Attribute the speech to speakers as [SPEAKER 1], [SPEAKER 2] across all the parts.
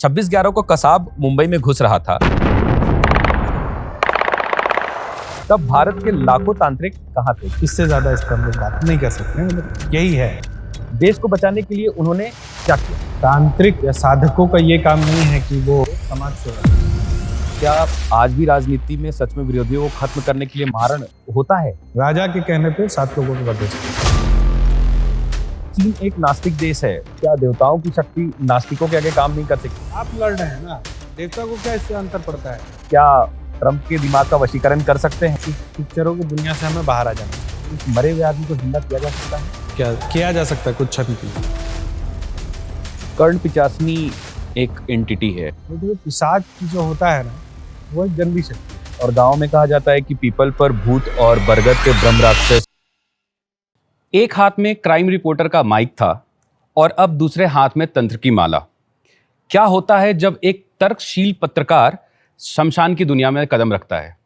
[SPEAKER 1] 26/11 को कसाब मुंबई में घुस रहा था, तब भारत के लाखों तांत्रिक कहां थे?
[SPEAKER 2] इससे ज्यादा इस पर हम लोग बात नहीं कर सकते, मतलब यही है।
[SPEAKER 1] देश को बचाने के लिए उन्होंने क्या किया?
[SPEAKER 2] तांत्रिक या साधकों का ये काम नहीं है कि वो समाज सेवा।
[SPEAKER 1] क्या आज भी राजनीति में सच में विरोधियों को खत्म करने के लिए मारण होता है?
[SPEAKER 2] राजा के कहने पे 7 लोगों को बदल सकते।
[SPEAKER 1] चीन एक नास्तिक देश है, क्या देवताओं की शक्ति नास्तिकों के आगे काम नहीं कर सकती?
[SPEAKER 2] आप लड़ रहे हैं ना, देवता को क्या इससे अंतर पड़ता है?
[SPEAKER 1] क्या ट्रंप के दिमाग का वशीकरण कर सकते हैं?
[SPEAKER 2] पिक्चरों की दुनिया से हमें बाहर आ जाना चाहिए।
[SPEAKER 1] इस मरे हुए आदमी को जिंदा किया जा सकता है?
[SPEAKER 2] क्या किया जा सकता है कुछ क्षण के लिए?
[SPEAKER 1] कर्ण पिचासनी एक एंटिटी है
[SPEAKER 2] लेकिन पिशाच जो होता है ना, वो एक गंदी शक्ति है।
[SPEAKER 1] और गांव में कहा जाता है कि पीपल पर भूत और बरगद के ब्रह्म राक्षस। एक हाथ में क्राइम रिपोर्टर का माइक था और अब दूसरे हाथ में तंत्र की माला। क्या होता है जब एक तर्कशील पत्रकार शमशान की दुनिया में कदम रखता है?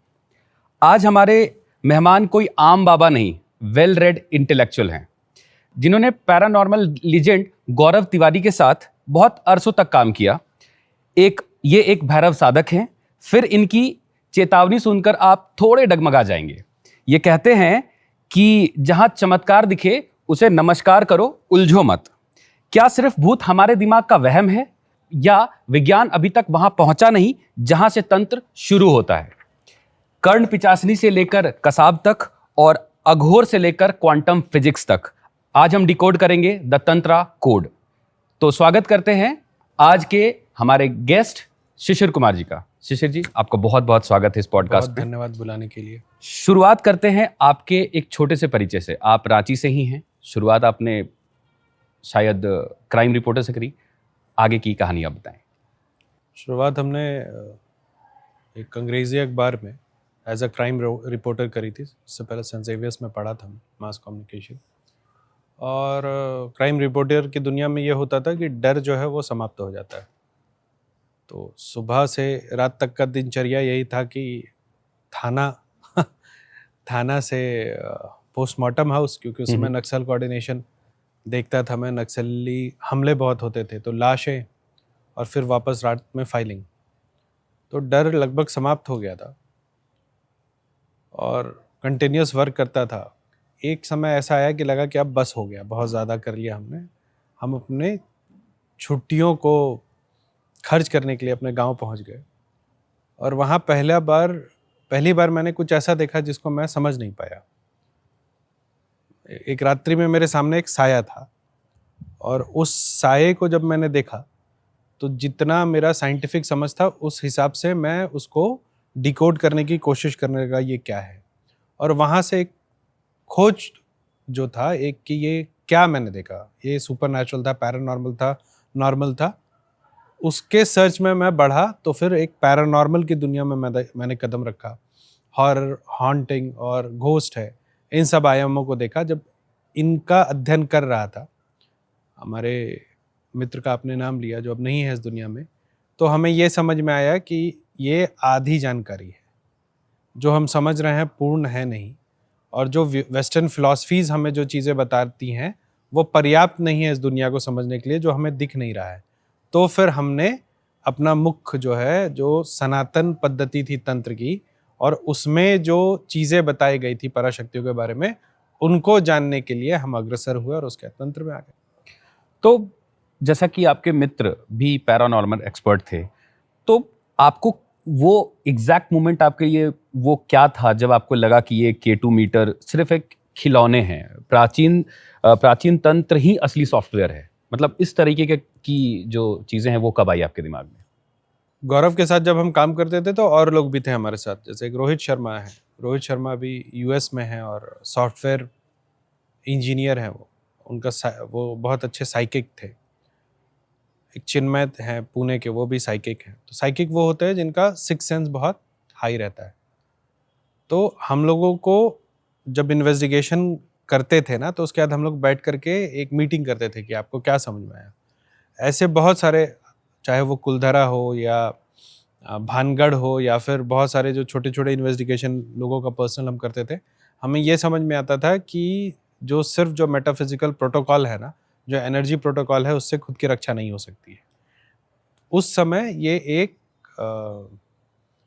[SPEAKER 1] आज हमारे मेहमान कोई आम बाबा नहीं, वेल रेड इंटेलेक्चुअल हैं, जिन्होंने पैरानॉर्मल लीजेंड गौरव तिवारी के साथ बहुत अरसों तक काम किया। ये एक भैरव साधक हैं। फिर इनकी चेतावनी सुनकर आप थोड़े डगमगा जाएंगे। ये कहते हैं कि जहां चमत्कार दिखे उसे नमस्कार करो, उलझो मत। क्या सिर्फ भूत हमारे दिमाग का वहम है, या विज्ञान अभी तक वहां पहुंचा नहीं जहां से तंत्र शुरू होता है? कर्ण पिचासनी से लेकर कसाब तक और अघोर से लेकर क्वांटम फिजिक्स तक आज हम डिकोड करेंगे द तंत्रा कोड। तो स्वागत करते हैं आज के हमारे गेस्ट शिशिर कुमार जी का। शिशिर जी, आपका बहुत बहुत स्वागत है इस पॉडकास्ट में।
[SPEAKER 2] धन्यवाद बुलाने के लिए।
[SPEAKER 1] शुरुआत करते हैं आपके एक छोटे से परिचय से। आप रांची से ही हैं। शुरुआत आपने शायद क्राइम रिपोर्टर से करी, आगे की कहानी आप बताएं।
[SPEAKER 2] शुरुआत हमने एक अंग्रेजी अखबार में एज अ क्राइम रिपोर्टर करी थी। इससे पहले सेंट जेवियर्स में पढ़ा था मास कम्युनिकेशन। और क्राइम रिपोर्टर की दुनिया में ये होता था कि डर जो है वो समाप्त हो जाता है। तो सुबह से रात तक का दिनचर्या यही था कि थाना से पोस्टमार्टम हाउस, क्योंकि उसमें नक्सल कोऑर्डिनेशन देखता था मैं। नक्सली हमले बहुत होते थे, तो लाशें और फिर वापस रात में फाइलिंग। तो डर लगभग समाप्त हो गया था और कंटिन्यूस वर्क करता था। एक समय ऐसा आया कि लगा कि अब बस हो गया, बहुत ज़्यादा कर लिया हमने। हम अपने छुट्टियों को खर्च करने के लिए अपने गांव पहुंच गए। और वहाँ पहली बार मैंने कुछ ऐसा देखा जिसको मैं समझ नहीं पाया। एक रात्रि में मेरे सामने एक साया था, और उस साये को जब मैंने देखा तो जितना मेरा साइंटिफिक समझ था उस हिसाब से मैं उसको डिकोड करने की कोशिश करने लगा, ये क्या है। और वहाँ से एक खोज जो था एक कि ये क्या मैंने देखा, ये सुपरनैचुरल था, पैरानॉर्मल था, नॉर्मल था। उसके सर्च में मैं बढ़ा तो फिर एक पैरानॉर्मल की दुनिया में मैंने कदम रखा। हॉरर, हॉन्टिंग और घोस्ट है, इन सब आयामों को देखा। जब इनका अध्ययन कर रहा था, हमारे मित्र का आपने नाम लिया जो अब नहीं है इस दुनिया में, तो हमें ये समझ में आया कि ये आधी जानकारी है। जो हम समझ रहे हैं पूर्ण है नहीं, और जो वेस्टर्न फिलॉसफीज़ हमें जो चीज़ें बताती हैं वो पर्याप्त नहीं है इस दुनिया को समझने के लिए, जो हमें दिख नहीं रहा है। तो फिर हमने अपना मुख्य जो है, जो सनातन पद्धति थी तंत्र की, और उसमें जो चीज़ें बताई गई थी पराशक्तियों के बारे में, उनको जानने के लिए हम अग्रसर हुए और उसके तंत्र में आ गए।
[SPEAKER 1] तो जैसा कि आपके मित्र भी पैरानॉर्मल एक्सपर्ट थे, तो आपको वो एग्जैक्ट मोमेंट आपके लिए वो क्या था जब आपको लगा कि ये K2 मीटर सिर्फ एक खिलौने हैं, प्राचीन तंत्र ही असली सॉफ्टवेयर है? मतलब इस तरीके की जो चीज़ें हैं वो कब आई आपके दिमाग में?
[SPEAKER 2] गौरव के साथ जब हम काम करते थे तो और लोग भी थे हमारे साथ। जैसे एक रोहित शर्मा है, रोहित शर्मा भी US में है और सॉफ्टवेयर इंजीनियर हैं वो बहुत अच्छे साइकिक थे। एक चिन्मय हैं पुणे के, वो भी साइकिक हैं। तो साइकिक वो होते हैं जिनका सिक्स सेंस बहुत हाई रहता है। तो हम लोगों को जब इन्वेस्टिगेशन करते थे ना, तो उसके बाद हम लोग बैठ करके एक मीटिंग करते थे कि आपको क्या समझ में आया। ऐसे बहुत सारे, चाहे वो कुलधरा हो या भानगढ़ हो या फिर बहुत सारे जो छोटे छोटे इन्वेस्टिगेशन लोगों का पर्सनल हम करते थे, हमें ये समझ में आता था कि जो सिर्फ जो मेटाफिजिकल प्रोटोकॉल है ना, जो एनर्जी प्रोटोकॉल है, उससे खुद की रक्षा नहीं हो सकती है। उस समय ये एक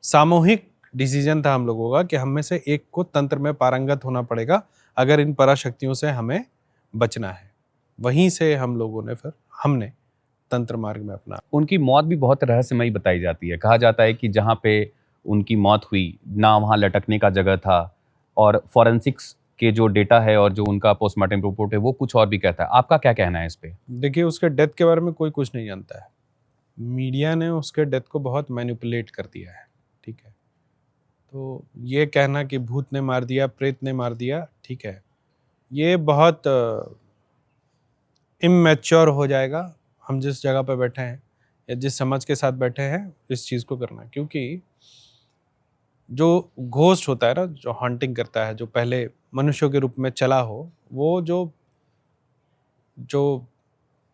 [SPEAKER 2] सामूहिक डिसीजन था हम लोगों का कि हम में से एक को तंत्र में पारंगत होना पड़ेगा अगर इन पराशक्तियों से हमें बचना है। वहीं से हम लोगों ने हमने तंत्र मार्ग में अपना।
[SPEAKER 1] उनकी मौत भी बहुत रहस्यमयी बताई जाती है। कहा जाता है कि जहाँ पे उनकी मौत हुई ना वहाँ लटकने का जगह था, और फॉरेंसिक्स के जो डेटा है और जो उनका पोस्टमार्टम रिपोर्ट है वो कुछ और भी कहता है। आपका क्या कहना है इस पे?
[SPEAKER 2] देखिए, उसके डेथ के बारे में कोई कुछ नहीं जानता है। मीडिया ने उसके डेथ को बहुत मैनिपुलेट कर दिया है, ठीक है। तो ये कहना कि भूत ने मार दिया, प्रेत ने मार दिया, ठीक है, ये बहुत इमैच्योर हो जाएगा हम जिस जगह पे बैठे हैं या जिस समझ के साथ बैठे हैं इस चीज़ को करना। क्योंकि जो घोस्ट होता है ना, जो हॉन्टिंग करता है, जो पहले मनुष्यों के रूप में चला हो, वो जो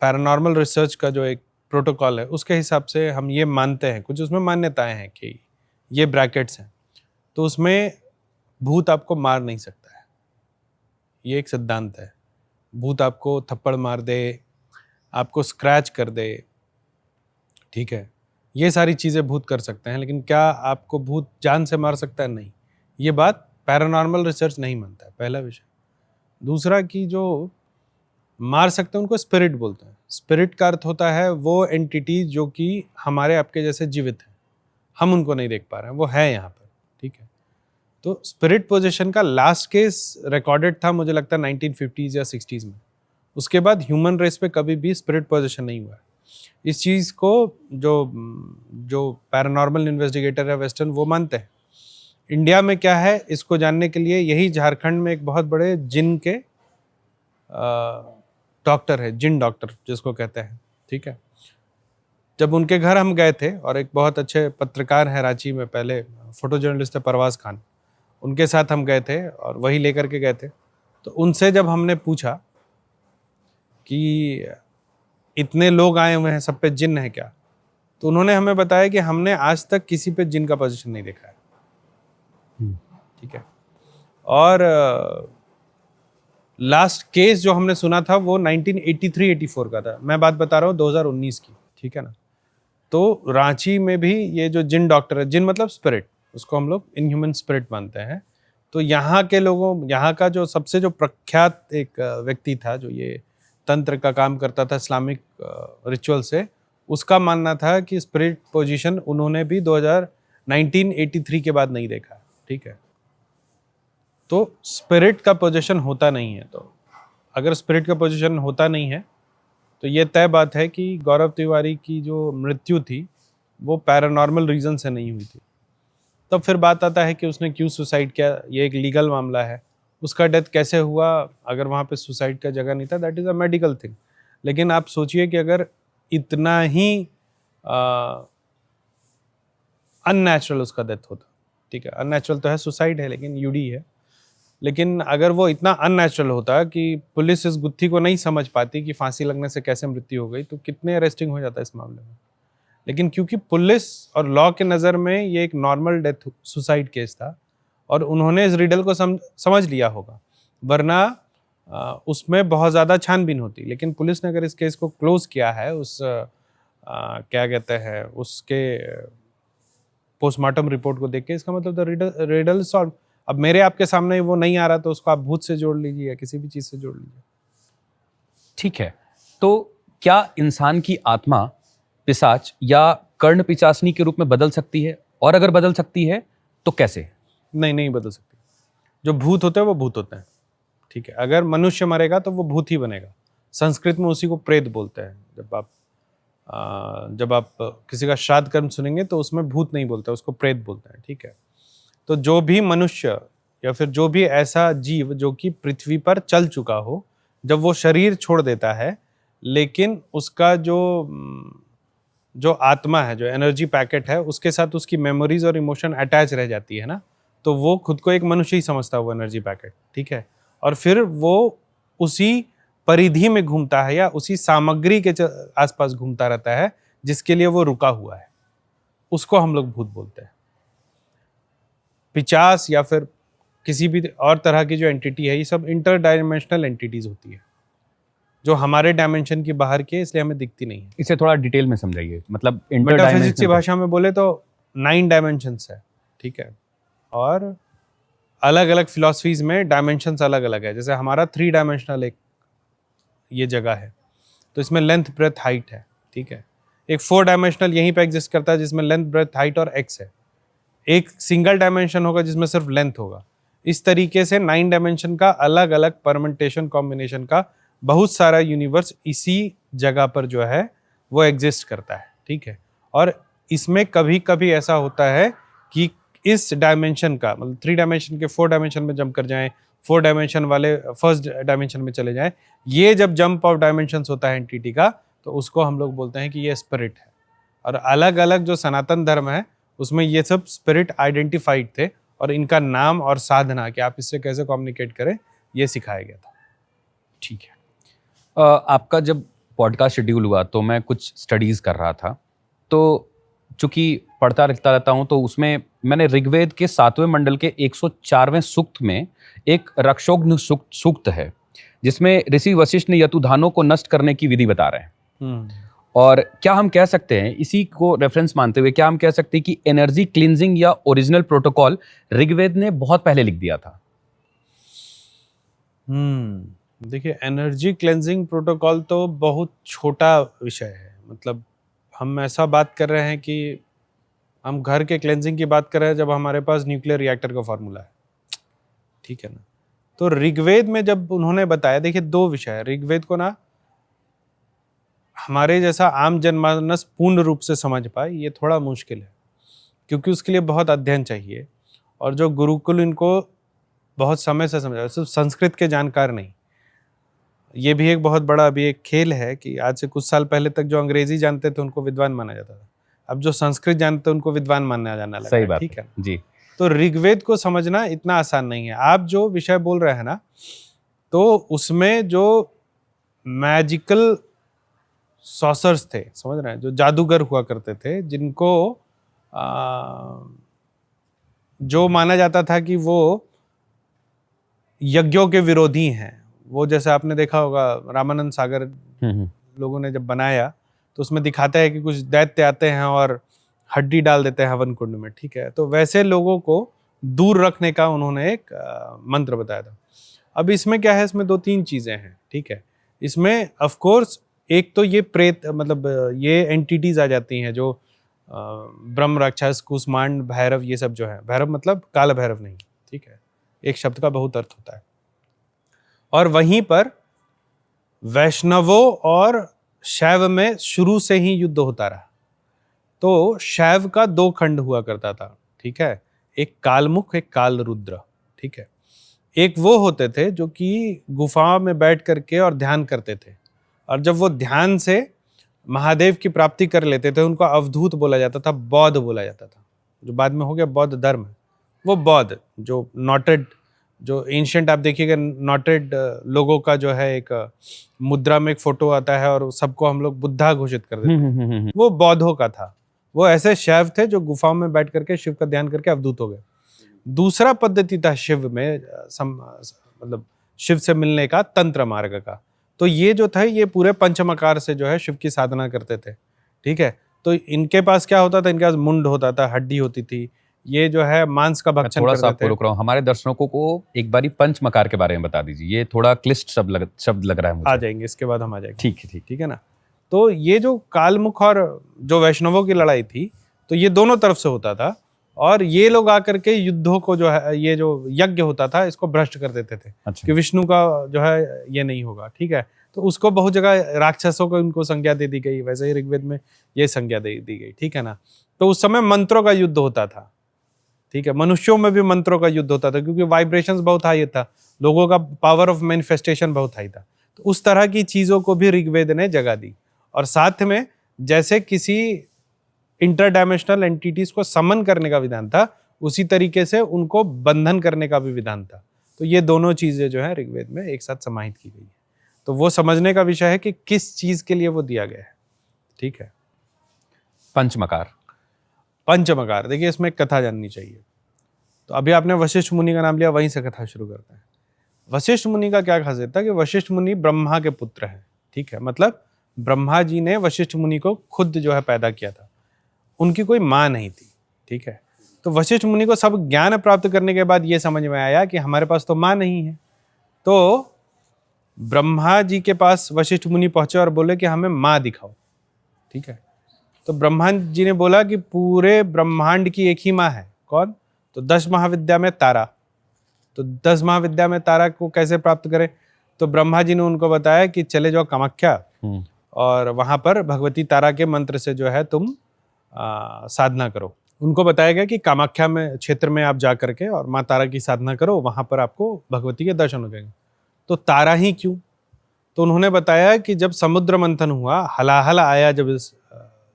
[SPEAKER 2] पैरानॉर्मल रिसर्च का जो एक प्रोटोकॉल है उसके हिसाब से हम ये मानते हैं, कुछ उसमें मान्यताएं हैं कि ये ब्रैकेट्स हैं, तो उसमें भूत आपको मार नहीं सकता है। ये एक सिद्धांत है। भूत आपको थप्पड़ मार दे, आपको स्क्रैच कर दे, ठीक है, ये सारी चीज़ें भूत कर सकते हैं, लेकिन क्या आपको भूत जान से मार सकता है? नहीं। ये बात पैरानॉर्मल रिसर्च नहीं मानता है, पहला विषय। दूसरा कि जो मार सकते हैं उनको स्पिरिट बोलते हैं। स्पिरिट का अर्थ होता है वो एंटिटी जो कि हमारे आपके जैसे जीवित है, हम उनको नहीं देख पा रहे हैं, वो है यहाँ पर, ठीक है। तो स्पिरिट पोजीशन का लास्ट केस रिकॉर्डेड था मुझे लगता है 1950s या 60s में। उसके बाद ह्यूमन रेस पे कभी भी स्पिरिट पोजीशन नहीं हुआ है। इस चीज़ को जो पैरानॉर्मल इन्वेस्टिगेटर है वेस्टर्न वो मानते हैं। इंडिया में क्या है इसको जानने के लिए यही झारखंड में एक बहुत बड़े जिन के डॉक्टर है, जिन डॉक्टर जिसको कहते हैं, ठीक है। जब उनके घर हम गए थे, और एक बहुत अच्छे पत्रकार हैं रांची में, पहले फोटो जर्नलिस्ट थे परवाज़ खान, उनके साथ हम गए थे और वही लेकर के गए थे। तो उनसे जब हमने पूछा कि इतने लोग आए हुए हैं, सब पे जिन है क्या, तो उन्होंने हमें बताया कि हमने आज तक किसी पे जिन का पोजीशन नहीं देखा है, ठीक है। और लास्ट केस जो हमने सुना था वो 1983-84 का था। मैं बात बता रहा हूँ 2019 की, ठीक है ना। तो रांची में भी ये जो जिन डॉक्टर है, जिन मतलब स्पिरिट, उसको हम लोग इनह्यूमन स्पिरिट मानते हैं। तो यहाँ के लोगों, यहाँ का जो सबसे जो प्रख्यात एक व्यक्ति था जो ये तंत्र का काम करता था इस्लामिक रिचुअल से, उसका मानना था कि स्पिरिट पोजीशन उन्होंने भी 1983 के बाद नहीं देखा, ठीक है। तो स्पिरिट का पोजीशन होता नहीं है। तो अगर स्पिरिट का पोजीशन होता नहीं है तो ये तय बात है कि गौरव तिवारी की जो मृत्यु थी वो पैरानॉर्मल रीज़न से नहीं हुई थी। तब फिर बात आता है कि उसने क्यों सुसाइड किया, ये एक लीगल मामला है। उसका डेथ कैसे हुआ, अगर वहाँ पे सुसाइड का जगह नहीं था, that is a medical thing. लेकिन आप सोचिए कि अगर इतना ही अननेचुरल उसका डेथ होता, ठीक है, अननेचुरल तो है, सुसाइड है लेकिन यूडी है, लेकिन अगर वो इतना अननेचुरल होता कि पुलिस इस गुत्थी को नहीं समझ पाती कि फांसी लगने से कैसे मृत्यु हो गई, तो कितने अरेस्टिंग हो जाता इस मामले में। लेकिन क्योंकि पुलिस और लॉ के नज़र में ये एक नॉर्मल डेथ सुसाइड केस था और उन्होंने इस रिडल को समझ लिया होगा, वरना उसमें बहुत ज़्यादा छानबीन होती। लेकिन पुलिस ने अगर इस केस को क्लोज किया है, उस क्या कहते हैं, उसके पोस्टमार्टम रिपोर्ट को देख के, इसका मतलब रिडल सॉल्व। अब मेरे आपके सामने वो नहीं आ रहा तो उसको आप भूत से जोड़ लीजिए या किसी भी चीज़ से जोड़ लीजिए।
[SPEAKER 1] ठीक है, तो क्या इंसान की आत्मा पिशाच या कर्ण पिशाचनी के रूप में बदल सकती है, और अगर बदल सकती है तो कैसे?
[SPEAKER 2] नहीं बदल सकती। जो भूत होते हैं वो भूत होते हैं, ठीक है। अगर मनुष्य मरेगा तो वो भूत ही बनेगा। संस्कृत में उसी को प्रेत बोलते हैं। जब आप किसी का श्राद्ध कर्म सुनेंगे तो उसमें भूत नहीं बोलते, उसको प्रेत बोलते हैं, ठीक है। तो जो भी मनुष्य या फिर जो भी ऐसा जीव जो कि पृथ्वी पर चल चुका हो, जब वो शरीर छोड़ देता है, लेकिन उसका जो आत्मा है, जो एनर्जी पैकेट है, उसके साथ उसकी मेमोरीज और इमोशन अटैच रह जाती है ना, तो वो खुद को एक मनुष्य ही समझता है वो एनर्जी पैकेट, ठीक है। और फिर वो उसी परिधि में घूमता है या उसी सामग्री के आसपास घूमता रहता है जिसके लिए वो रुका हुआ है, उसको हम लोग भूत बोलते हैं। पिचास या फिर किसी भी और तरह की जो एंटिटी है, ये सब इंटर डायमेंशनल एंटिटीज होती है। जो हमारे डायमेंशन की बाहर की है, इसलिए हमें दिखती नहीं है।
[SPEAKER 1] इसे थोड़ा डिटेल में समझाइए, मतलब
[SPEAKER 2] मेटाफिजिक्स की
[SPEAKER 1] इंटरडायमेंशनल।
[SPEAKER 2] भाषा में बोले तो 9 डायमेंशंस है, ठीक है। और अलग अलग फिलॉसफीज में डायमेंशंस अलग अलग है। जैसे हमारा 3 डायमेंशनल एक ये जगह है, तो इसमें लेंथ ब्रेथ हाइट है, ठीक है। एक 4 डायमेंशनल यहीं पे एग्जिस्ट करता है जिसमें लेंथ ब्रेथ हाइट और एक्स है। एक सिंगल डायमेंशन होगा जिसमें सिर्फ लेंथ होगा। इस तरीके से 9 डायमेंशन का अलग अलग परमेंटेशन कॉम्बिनेशन का बहुत सारा यूनिवर्स इसी जगह पर जो है वो एग्जिस्ट करता है, ठीक है। और इसमें कभी कभी ऐसा होता है कि इस डायमेंशन का मतलब 3 डायमेंशन के 4 डायमेंशन में जंप कर जाएं, 4 डायमेंशन वाले फर्स्ट डायमेंशन में चले जाएं, ये जब जंप ऑफ डायमेंशंस होता है एंटिटी का, तो उसको हम लोग बोलते हैं कि ये स्पिरिट है। और अलग अलग जो सनातन धर्म है उसमें ये सब स्पिरिट आइडेंटिफाइड थे और इनका नाम और साधना कि आप इससे कैसे कम्युनिकेट करें ये सिखाया गया था।
[SPEAKER 1] ठीक है। आपका जब पॉडकास्ट शेड्यूल हुआ तो मैं कुछ स्टडीज कर रहा था, तो चूंकि पढ़ता लिखता रहता हूं, तो उसमें मैंने ऋग्वेद के 7वें मंडल के 104वें सूक्त में एक रक्षोघ्न सूक्त है, जिसमें ऋषि वशिष्ठ ने यतुधानों को नष्ट करने की विधि बता रहे हैं। और क्या हम कह सकते हैं, इसी को रेफरेंस मानते हुए क्या हम कह सकते हैं कि एनर्जी क्लींजिंग या ओरिजिनल प्रोटोकॉल ऋग्वेद ने बहुत पहले लिख दिया था?
[SPEAKER 2] देखिए, एनर्जी क्लेंजिंग प्रोटोकॉल तो बहुत छोटा विषय है। मतलब हम ऐसा बात कर रहे हैं कि हम घर के क्लेंजिंग की बात कर रहे हैं जब हमारे पास न्यूक्लियर रिएक्टर का फॉर्मूला है, ठीक है ना। तो ऋग्वेद में जब उन्होंने बताया, देखिए 2 विषय है ऋग्वेद को ना, हमारे जैसा आम जनमानस पूर्ण रूप से समझ पाए ये थोड़ा मुश्किल है, क्योंकि उसके लिए बहुत अध्ययन चाहिए। और जो गुरुकुल इनको बहुत समय से समझा, सिर्फ संस्कृत के जानकार नहीं। ये भी एक बहुत बड़ा अभी एक खेल है कि आज से कुछ साल पहले तक जो अंग्रेजी जानते थे उनको विद्वान माना जाता था, अब जो संस्कृत जानते हैं उनको विद्वान माना जाने लगा।
[SPEAKER 1] सही बात,
[SPEAKER 2] ठीक है
[SPEAKER 1] जी।
[SPEAKER 2] तो ऋग्वेद को समझना इतना आसान नहीं है। आप जो विषय बोल रहे हैं ना, तो उसमें जो मैजिकल सॉसर्स थे, समझ रहे हैं, जो जादूगर हुआ करते थे, जिनको जो माना जाता था कि वो यज्ञों के विरोधी हैं, वो जैसे आपने देखा होगा रामानंद सागर लोगों ने जब बनाया तो उसमें दिखाता है कि कुछ दैत्य आते हैं और हड्डी डाल देते हैं हवन कुंड में, ठीक है। तो वैसे लोगों को दूर रखने का उन्होंने एक मंत्र बताया था। अब इसमें क्या है, इसमें 2-3 चीजें हैं, ठीक है। इसमें ऑफ कोर्स एक तो ये प्रेत मतलब ये एंटिटीज आ जाती हैं जो ब्रह्म राक्षस कुष्मांड भैरव, ये सब जो है, भैरव मतलब काल भैरव नहीं, ठीक है, एक शब्द का बहुत अर्थ होता है। और वहीं पर वैष्णवों और शैव में शुरू से ही युद्ध होता रहा। तो शैव का 2 खंड हुआ करता था, ठीक है, एक कालमुख एक काल रुद्र, ठीक है। एक वो होते थे जो कि गुफाओं में बैठ करके और ध्यान करते थे, और जब वो ध्यान से महादेव की प्राप्ति कर लेते थे उनको अवधूत बोला जाता था, बौद्ध बोला जाता था, जो बाद में हो गया बौद्ध धर्म। वो बौद्ध जो नॉटेड, जो एंशिएंट आप देखिएगा नॉटेड लोगों का जो है एक मुद्रा में एक फोटो आता है और सबको हम लोग बुद्धा घोषित कर देते हैं, वो बौद्धों का था। वो ऐसे शैव थे जो गुफाओं में बैठ करके शिव का ध्यान करके अवधूत हो गए। दूसरा पद्धति था शिव में मतलब शिव से मिलने का, तंत्र मार्ग का। तो ये जो था ये पूरे पंचमकार से जो है शिव की साधना करते थे, ठीक है। तो इनके पास क्या होता था, इनके पास मुंड होता था, हड्डी होती थी, ये जो है मांस का भक्षण
[SPEAKER 1] थोड़ा सा
[SPEAKER 2] करते थे।
[SPEAKER 1] रोक रहा हूँ, हमारे दर्शकों को एक बारी पंचमकार के बारे में बता दीजिए, ये थोड़ा क्लिष्ट शब्द लग रहा है मुझे।
[SPEAKER 2] आ जाएंगे, इसके बाद हम आ जाएंगे।
[SPEAKER 1] ठीक है,
[SPEAKER 2] ठीक है ना। तो ये जो कालमुख और जो वैष्णवों की लड़ाई थी, तो ये दोनों तरफ से होता था, और ये लोग आकर के युद्धों को जो है, ये जो यज्ञ होता था इसको भ्रष्ट कर देते थे।
[SPEAKER 1] अच्छा।
[SPEAKER 2] कि विष्णु का जो है ये नहीं होगा, ठीक है। तो उसको बहुत जगह राक्षसों को इनको संज्ञा दे दी गई, वैसे ही ऋग्वेद में ये संज्ञा दे दी गई, ठीक है ना। तो उस समय मंत्रों का युद्ध होता था, ठीक है। मनुष्यों में भी मंत्रों का युद्ध होता था क्योंकि वाइब्रेशंस बहुत हाई था, लोगों का पावर ऑफ मैनिफेस्टेशन बहुत हाई था। तो उस तरह की चीजों को भी ऋग्वेद ने जगह दी, और साथ में जैसे किसी इंटरडायमेंशनल एंटिटीज को समन करने का विधान था, उसी तरीके से उनको बंधन करने का भी विधान था। तो ये दोनों चीजें जो है ऋग्वेद में एक साथ समाहित की गई है। तो वो समझने का विषय है कि किस चीज के लिए वो दिया गया है, ठीक है।
[SPEAKER 1] पंचमकार,
[SPEAKER 2] पंचमकार, देखिए इसमें एक कथा जाननी चाहिए। तो अभी आपने वशिष्ठ मुनि का नाम लिया, वहीं से कथा शुरू करते हैं। वशिष्ठ मुनि का क्या खासियत था कि वशिष्ठ मुनि ब्रह्मा के पुत्र हैं, ठीक है, मतलब ब्रह्मा जी ने वशिष्ठ मुनि को खुद जो है पैदा किया था, उनकी कोई माँ नहीं थी, ठीक है। तो वशिष्ठ मुनि को सब ज्ञान प्राप्त करने के बाद ये समझ में आया कि हमारे पास तो माँ नहीं है। तो ब्रह्मा जी के पास वशिष्ठ मुनि पहुंचे और बोले कि हमें माँ दिखाओ, ठीक है। तो ब्रह्मा जी ने बोला कि पूरे ब्रह्मांड की एक ही माँ है, कौन? तो 10 महाविद्या में तारा। तो 10 महाविद्या में तारा को कैसे प्राप्त करें? तो ब्रह्मा जी ने उनको बताया कि चले जाओ कामाख्या और वहां पर भगवती तारा के मंत्र से जो है तुम साधना करो। उनको बताया गया कि कामाख्या में क्षेत्र में आप जा करके और माँ तारा की साधना करो, वहां पर आपको भगवती के दर्शन हो जाएंगे। तो तारा ही क्यों? तो उन्होंने बताया कि जब समुद्र मंथन हुआ, हलाहल आया जब इस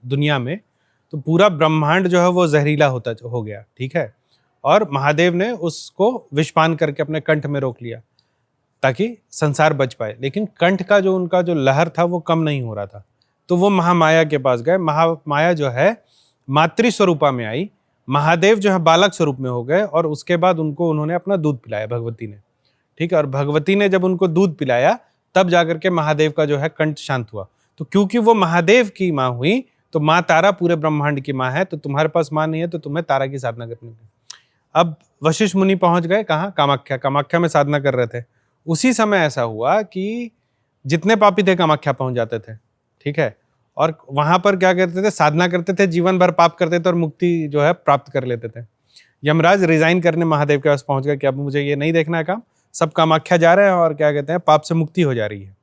[SPEAKER 2] दुनिया में, तो पूरा ब्रह्मांड जो है वो जहरीला हो गया, ठीक है। और महादेव ने उसको विषपान करके अपने कंठ में रोक लिया ताकि संसार बच पाए। लेकिन कंठ का जो उनका जो लहर था वो कम नहीं हो रहा था। तो वो महामाया के पास गए। महामाया जो है मातृ स्वरूपा में आई, महादेव जो है बालक स्वरूप में हो गए और उसके बाद उन्होंने अपना दूध पिलाया भगवती ने, ठीक है। और भगवती ने जब उनको दूध पिलाया तब जाकर के महादेव का जो है कंठ शांत हुआ। तो क्योंकि वो महादेव की माँ हुई तो माँ तारा पूरे ब्रह्मांड की माँ है। तो तुम्हारे पास माँ नहीं है तो तुम्हें तारा की साधना करनी है। अब वशिष्ठ मुनि पहुंच गए कहाँ? कामाख्या। कामाख्या में साधना कर रहे थे। उसी समय ऐसा हुआ कि जितने पापी थे कामाख्या पहुंच जाते थे, ठीक है। और वहां पर क्या करते थे? साधना करते थे, जीवन भर पाप करते थे और मुक्ति जो है प्राप्त कर लेते थे। यमराज रिजाइन करने महादेव के पास पहुंच गए कि अब मुझे ये नहीं देखना है काम, सब कामाख्या जा रहे हैं और क्या कहते हैं पाप से मुक्ति हो जा रही है।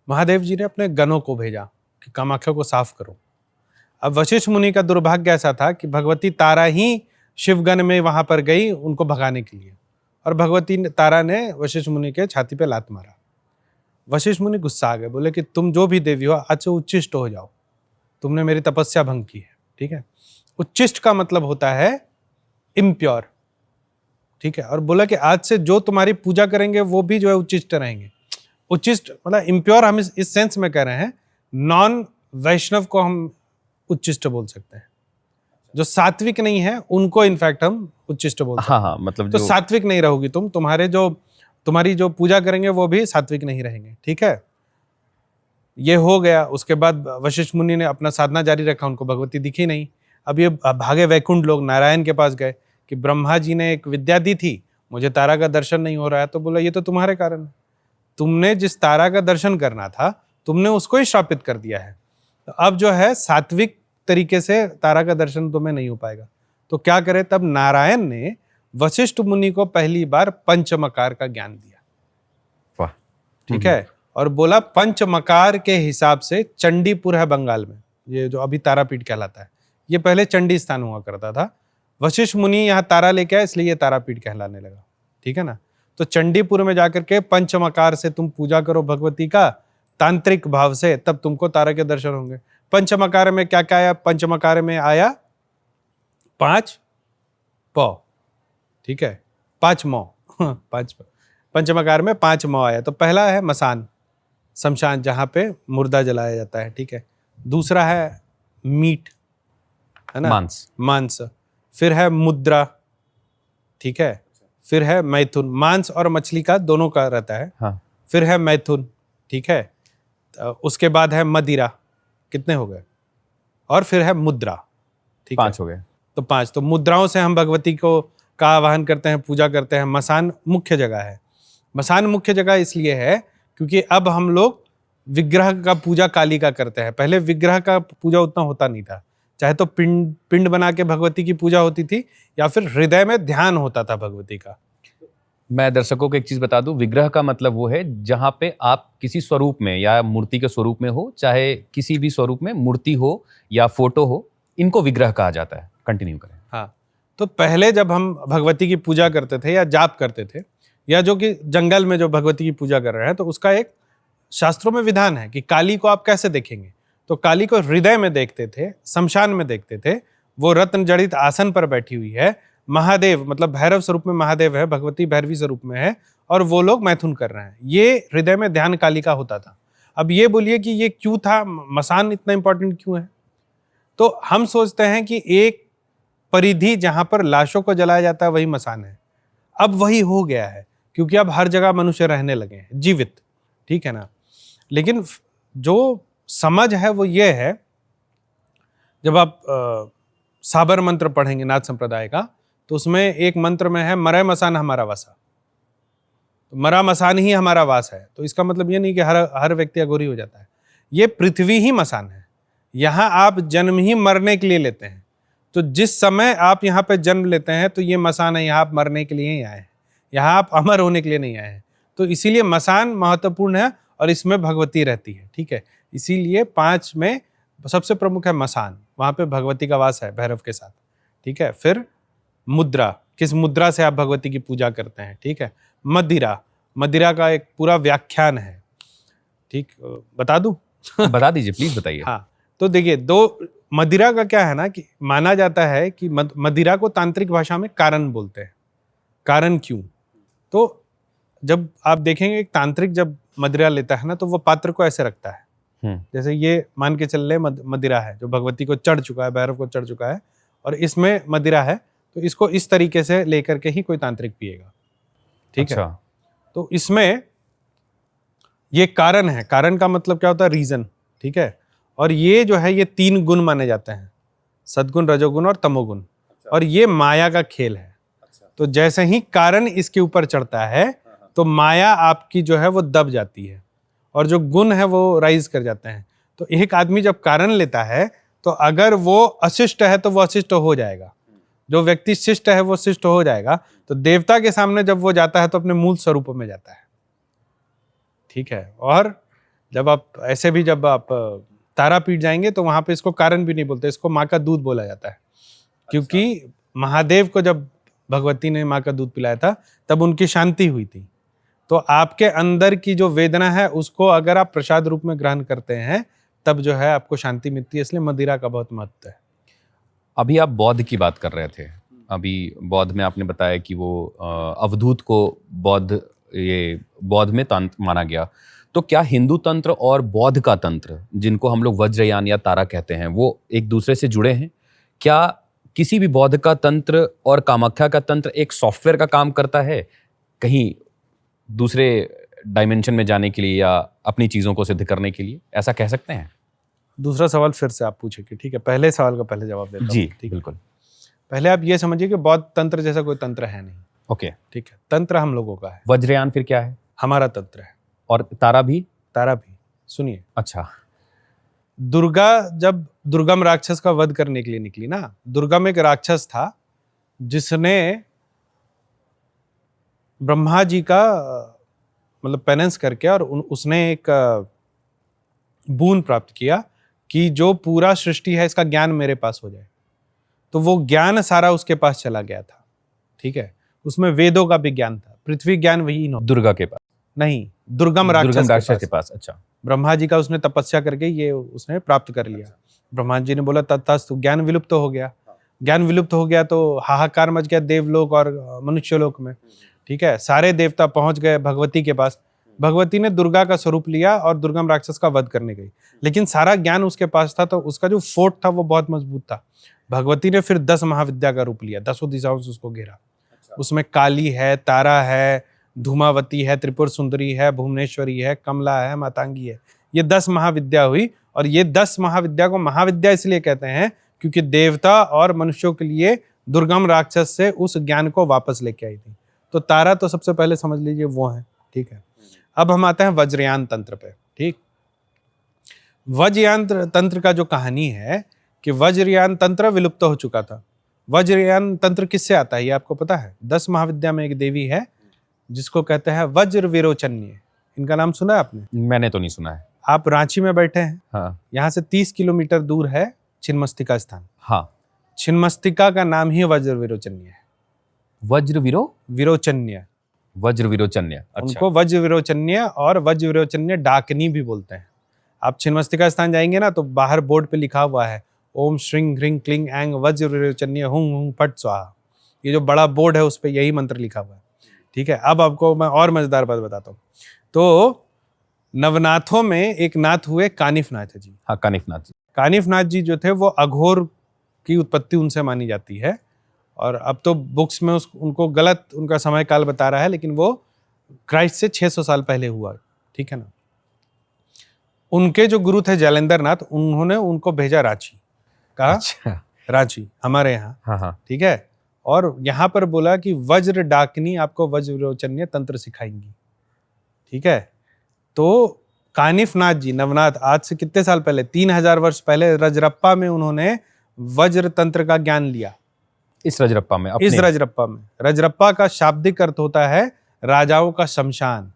[SPEAKER 2] महादेव जी ने अपने गणों को भेजा कि कामाख्या को साफ करो। अब वशिष्ठ मुनि का दुर्भाग्य ऐसा था कि भगवती तारा ही शिवगण में वहां पर गई उनको भगाने के लिए, और भगवती तारा ने वशिष्ठ मुनि के छाती पे लात मारा। वशिष्ठ मुनि गुस्सा आ गए, बोले कि तुम जो भी देवी हो आज से उच्चिष्ट हो जाओ, तुमने मेरी तपस्या भंग की है, ठीक है। उच्चिष्ट का मतलब होता है इम्प्योर, ठीक है। और बोला कि आज से जो तुम्हारी पूजा करेंगे वो भी जो है उच्चिष्ट रहेंगे। उच्चिष्ट मतलब इम्प्योर हम इस सेंस में कह रहे हैं, नॉन वैष्णव को हम उच्चिष्ट बोल सकते हैं। जो सात्विक नहीं है उनको इनफैक्ट हम उच्चिष्ट बोल सकते हैं।
[SPEAKER 1] हाँ, मतलब
[SPEAKER 2] तो सात्विक नहीं रहोगी तुम, तुम्हारी जो पूजा करेंगे वो भी सात्विक नहीं रहेंगे, ठीक है। ये हो गया। उसके बाद वशिष्ठ मुनि ने अपना साधना जारी रखा, उनको भगवती दिखी नहीं। अब ये भागे वैकुंठ लोग नारायण के पास गए कि ब्रह्मा जी ने एक विद्या दी थी, मुझे तारा का दर्शन नहीं हो रहा है। तो बोला ये तो तुम्हारे कारण है, तुमने जिस तारा का दर्शन करना था तुमने उसको ही श्रापित कर दिया है। तो अब जो है सात्विक तरीके से तारा का दर्शन तुम्हें नहीं हो पाएगा। तो क्या करे? तब नारायण ने वशिष्ठ मुनि को पहली बार पंचमकार का ज्ञान दिया,
[SPEAKER 1] वाह,
[SPEAKER 2] ठीक है। और बोला पंचमकार के हिसाब से चंडीपुर है बंगाल में, ये जो अभी तारापीठ कहलाता है, ये पहले चंडी स्थान हुआ करता था। वशिष्ठ मुनि यहाँ तारा लेके आए इसलिए ये तारापीठ कहलाने लगा, ठीक है ना। तो चंडीपुर में जाकर के पंचमकार से तुम पूजा करो भगवती का तांत्रिक भाव से, तब तुमको तारा के दर्शन होंगे। पंचमकार में क्या क्या आया? पंचमकार में आया 5 पौ, ठीक है, 5 मौ 5 पंचमकार में 5 मौ आया। तो पहला है मसान, शमशान जहाँ पे मुर्दा जलाया जाता है, ठीक है। दूसरा है मीट, है ना, मांस। फिर है मुद्रा, ठीक है। फिर है मैथुन, मांस और मछली का दोनों का रहता है।
[SPEAKER 1] हाँ।
[SPEAKER 2] फिर है मैथुन, ठीक है। उसके बाद है मदिरा, कितने हो गए? और फिर है मुद्रा, ठीक है,
[SPEAKER 1] 5 हो गए।
[SPEAKER 2] तो 5। तो मुद्राओं से हम भगवती को का आवाहन करते हैं, पूजा करते हैं। मसान मुख्य जगह है। मसान मुख्य जगह इसलिए है क्योंकि अब हम लोग विग्रह का पूजा काली का करते हैं। पहले विग्रह का पूजा उतना होता नहीं था, चाहे तो पिंड बना के भगवती की पूजा होती थी या फिर हृदय में ध्यान होता था भगवती का।
[SPEAKER 1] मैं दर्शकों को एक चीज बता दूं, विग्रह का मतलब वो है जहां पे आप किसी स्वरूप में या मूर्ति के स्वरूप में हो, चाहे किसी भी स्वरूप में मूर्ति हो या फोटो हो, इनको विग्रह कहा जाता है। कंटिन्यू करें।
[SPEAKER 2] हाँ, तो पहले जब हम भगवती की पूजा करते थे या जाप करते थे, या जो कि जंगल में जो भगवती की पूजा कर रहे हैं, तो उसका एक शास्त्रों में विधान है कि काली को आप कैसे देखेंगे। तो काली को हृदय में देखते थे, शमशान में देखते थे, वो रत्न जड़ित आसन पर बैठी हुई है। महादेव मतलब भैरव स्वरूप में महादेव है, भगवती भैरवी स्वरूप में है, और वो लोग मैथुन कर रहे हैं। ये हृदय में ध्यान काली का होता था। अब ये बोलिए कि ये क्यों था, मसान इतना इंपॉर्टेंट क्यों है? तो हम सोचते हैं कि एक परिधि जहां पर लाशों को जलाया जाता है वही मसान है। अब वही हो गया है क्योंकि अब हर जगह मनुष्य रहने लगे हैं जीवित, ठीक है ना। लेकिन जो समझ है वो ये है, जब आप साबर मंत्र पढ़ेंगे नाथ संप्रदाय का, तो उसमें एक मंत्र में है मरै मसान हमारा वासा, तो मरा मसान ही हमारा वास है। तो इसका मतलब ये नहीं कि हर व्यक्ति अघोरी हो जाता है, ये पृथ्वी ही मसान है। यहाँ आप जन्म ही मरने के लिए लेते हैं, तो जिस समय आप यहाँ पे जन्म लेते हैं तो ये मसान है, यहाँ आप मरने के लिए ही आए हैं, यहाँ आप अमर होने के लिए नहीं आए हैं। तो इसीलिए मसान महत्वपूर्ण है और इसमें भगवती रहती है, ठीक है। इसीलिए 5 में सबसे प्रमुख है मसान, वहाँ पे भगवती का वास है भैरव के साथ, ठीक है। फिर मुद्रा, किस मुद्रा से आप भगवती की पूजा करते हैं, ठीक है। मदिरा, मदिरा का एक पूरा व्याख्यान है, ठीक, बता दूं?
[SPEAKER 1] बता दीजिए प्लीज, बताइए।
[SPEAKER 2] हाँ, तो देखिए, मदिरा का क्या है ना कि माना जाता है कि मदिरा को तांत्रिक भाषा में कारण बोलते हैं। कारण क्यों? तो जब आप देखेंगे एक तांत्रिक जब मदिरा लेता है ना, तो वो पात्र को ऐसे रखता है, जैसे ये मान के चल ले मदिरा है जो भगवती को चढ़ चुका है, भैरव को चढ़ चुका है, और इसमें मदिरा है, तो इसको इस तरीके से लेकर के ही कोई तांत्रिक पिएगा, ठीक है। तो इसमें ये कारण है, कारण का मतलब क्या होता है? रीजन, ठीक है। और ये जो है ये 3 गुण माने जाते हैं, सद्गुण, रजोगुण और तमोगुण, और ये माया का खेल है। तो जैसे ही कारण इसके ऊपर चढ़ता है तो माया आपकी जो है वो दब जाती है और जो गुण है वो राइज कर जाते हैं। तो एक आदमी जब कारण लेता है तो अगर वो अशिष्ट है तो वो अशिष्ट हो जाएगा, जो व्यक्ति शिष्ट है वो शिष्ट हो जाएगा। तो देवता के सामने जब वो जाता है तो अपने मूल स्वरूप में जाता है, ठीक है। और जब आप ऐसे भी जब आप तारापीठ जाएंगे तो वहां पे इसको कारण भी नहीं बोलते, इसको माँ का दूध बोला जाता है, क्योंकि महादेव को जब भगवती ने माँ का दूध पिलाया था तब उनकी शांति हुई थी। तो आपके अंदर की जो वेदना है उसको अगर आप प्रसाद रूप में ग्रहण करते हैं तब जो है आपको शांति मिलती है, इसलिए मदिरा का बहुत महत्व है।
[SPEAKER 1] अभी आप बौद्ध की बात कर रहे थे, अभी बौद्ध में आपने बताया कि वो अवधूत को बौद्ध में तंत्र माना गया। तो क्या हिंदू तंत्र और बौद्ध का तंत्र, जिनको हम लोग वज्रयान या तारा कहते हैं, वो एक दूसरे से जुड़े हैं? क्या किसी भी बौद्ध का तंत्र और कामाख्या का तंत्र एक सॉफ्टवेयर का काम करता है कहीं दूसरे डायमेंशन में जाने के लिए या अपनी चीजों को सिद्ध करने के लिए, ऐसा कह सकते हैं?
[SPEAKER 2] दूसरा सवाल फिर से आप पूछेंगे, ठीक है। पहले सवाल का पहले जवाब देता हूं।
[SPEAKER 1] जी
[SPEAKER 2] ठीक,
[SPEAKER 1] बिल्कुल।
[SPEAKER 2] पहले आप ये समझिए कि बौद्ध तंत्र जैसा कोई तंत्र है नहीं,
[SPEAKER 1] ओके,
[SPEAKER 2] ठीक है। तंत्र हम लोगों का है।
[SPEAKER 1] वज्रयान फिर क्या है?
[SPEAKER 2] हमारा तंत्र है।
[SPEAKER 1] और तारा भी?
[SPEAKER 2] तारा भी। सुनिए,
[SPEAKER 1] अच्छा,
[SPEAKER 2] दुर्गा जब दुर्गम राक्षस का वध करने के लिए निकली ना, दुर्गम एक राक्षस था जिसने ब्रह्मा जी का मतलब पेनेंस करके और उसने एक बून प्राप्त किया कि जो पूरा सृष्टि है इसका ज्ञान मेरे पास हो जाए। तो वो ज्ञान सारा उसके पास चला गया था, ठीक है। उसमें वेदों का भी ज्ञान था, पृथ्वी ज्ञान वही
[SPEAKER 1] दुर्गा के पास
[SPEAKER 2] नहीं, दुर्गम राक्षस
[SPEAKER 1] के पास। अच्छा,
[SPEAKER 2] ब्रह्मा जी का उसने तपस्या करके ये उसने प्राप्त कर लिया। ब्रह्मा जी ने बोला तत्तस्तु, ज्ञान विलुप्त हो गया। ज्ञान विलुप्त हो गया तो हाहाकार मच गया देवलोक और मनुष्यलोक में, ठीक है। सारे देवता पहुंच गए भगवती के पास। भगवती ने दुर्गा का स्वरूप लिया और दुर्गम राक्षस का वध करने गई, लेकिन सारा ज्ञान उसके पास था, तो उसका जो फोर्ट था वो बहुत मजबूत था। भगवती ने फिर 10 महाविद्या का रूप लिया, 10 दिशाओं से उसको घेरा। उसमें काली है, तारा है, धूमावती है, त्रिपुर सुंदरी है, भुवनेश्वरी है, कमला है, मातांगी है। ये 10 महाविद्या हुई, और ये 10 महाविद्या को महाविद्या इसलिए कहते हैं क्योंकि देवता और मनुष्यों के लिए दुर्गम राक्षस से उस ज्ञान को वापस लेके आई थी। तो तारा तो सबसे पहले समझ लीजिए वो है, ठीक है। अब हम आते हैं वज्रयान तंत्र पे, ठीक। वज्रयान तंत्र का जो कहानी है कि वज्रयान तंत्र विलुप्त हो चुका था। वज्रयान तंत्र किससे आता है ये आपको पता है? 10 महाविद्या में एक देवी है जिसको कहते हैं वज्र विरोचन्य। इनका नाम सुना है आपने?
[SPEAKER 1] मैंने तो नहीं सुना है।
[SPEAKER 2] आप रांची में बैठे हैं,
[SPEAKER 1] हाँ,
[SPEAKER 2] यहाँ से 30 किलोमीटर दूर है छिन्नमस्तिका स्थान।
[SPEAKER 1] हाँ,
[SPEAKER 2] छिन्नमस्तिका का नाम ही वज्र विरोचन्य है।
[SPEAKER 1] वज्र
[SPEAKER 2] विरोचन्य,
[SPEAKER 1] वज्र विरोचन्य। अच्छा,
[SPEAKER 2] उनको वज्र विरोचन्य और वज्र विरोचन्य डाकनी भी बोलते हैं। आप छिन्नमस्तिका स्थान जाएंगे ना तो बाहर बोर्ड पे लिखा हुआ है ओम श्रींग ह्रींग क्लिंग एंग वज्र विरोचन्य हुं हुं फट स्वाहा। ये जो बड़ा बोर्ड है उस पर यही मंत्र लिखा हुआ है, ठीक है। अब आपको मैं और मजेदार बात बताता हूँ। तो नवनाथों में एक नाथ हुए कानिफनाथ जी।
[SPEAKER 1] हाँ, कानिफनाथ जी।
[SPEAKER 2] कानिफनाथ जी जो थे वो अघोर की उत्पत्ति उनसे मानी जाती है, और अब तो बुक्स में उनको गलत उनका समय काल बता रहा है, लेकिन वो क्राइस्ट से 600 साल पहले हुआ, ठीक है ना। उनके जो गुरु थे जैलेंद्र नाथ, उन्होंने उनको भेजा रांची, कहा
[SPEAKER 1] अच्छा।
[SPEAKER 2] रांची हमारे यहाँ,
[SPEAKER 1] हाँ हाँ।
[SPEAKER 2] ठीक है, और यहाँ पर बोला कि वज्र डाकनी आपको वज्र विरोचनीय तंत्र सिखाएंगी, ठीक है। तो कानिफ नाथ जी, नवनाथ, आज से कितने साल पहले, 3000 वर्ष पहले रजरप्पा में उन्होंने वज्र तंत्र का ज्ञान लिया।
[SPEAKER 1] इस रजरप्पा में,
[SPEAKER 2] इस रजरप्पा में, रजरप्पा का शाब्दिक अर्थ होता है राजाओं का शमशान।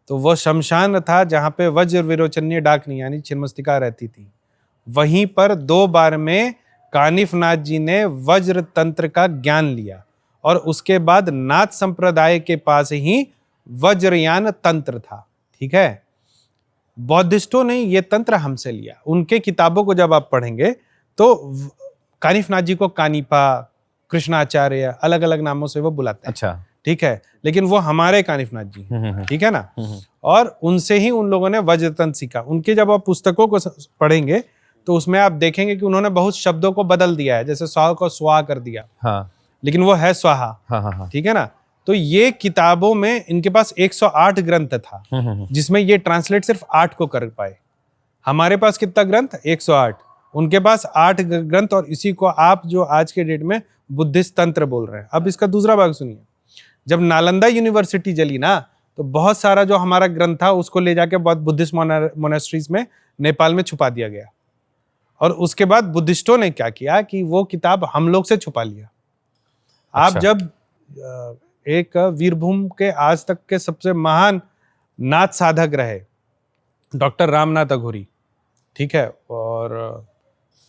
[SPEAKER 2] तो वो शमशान था जहां पे वज्र विरोचनीय डाकनी यानी छिन्नमस्तिका रहती थी। वहीं पर 2 बार में कानिफ नाथ जी ने वज्र तंत्र का ज्ञान लिया और उसके बाद नाथ संप्रदाय के पास ही वज्रयान तंत्र था, ठीक है। बौद्धिस्टों ने ये तंत्र हमसे लिया। उनके किताबों को जब आप पढ़ेंगे तो कानिफ नाथ जी को कानिपा, कृष्णाचार्य, अलग अलग नामों से वो बुलाते हैं,
[SPEAKER 1] अच्छा,
[SPEAKER 2] ठीक है, लेकिन वो हमारे कानिफ नाथ जी हैं, ठीक है ना। और उनसे ही उन लोगों ने वज्र तंत्र सीखा। उनके जब आप पुस्तकों को पढ़ेंगे तो उसमें आप देखेंगे कि उन्होंने बहुत शब्दों को बदल दिया है, जैसे स्वाहा को स्वाहा कर दिया,
[SPEAKER 1] हाँ,
[SPEAKER 2] लेकिन वो है स्वाहा,
[SPEAKER 1] हाँ हाँ हाँ,
[SPEAKER 2] ठीक है ना। तो ये किताबों में इनके पास 108 ग्रंथ था, जिसमें ये ट्रांसलेट सिर्फ 8 को कर पाए। हमारे पास कितना ग्रंथ? 108। उनके पास 8 ग्रंथ, और इसी को आप जो आज के डेट में बुद्धिस्ट तंत्र बोल रहे हैं। अब इसका दूसरा भाग सुनिए। जब नालंदा यूनिवर्सिटी जली ना, तो बहुत सारा जो हमारा ग्रंथ था उसको ले जाके बहुत बुद्धिस्ट मोनेस्ट्रीज में नेपाल में छुपा दिया गया। और उसके बाद बुद्धिस्टों ने क्या किया कि वो किताब हम लोग से छुपा लिया। आप जब एक वीरभूम के आज तक के सबसे महान नाथ साधक रहे डॉक्टर रामनाथ अघोरी, ठीक है, और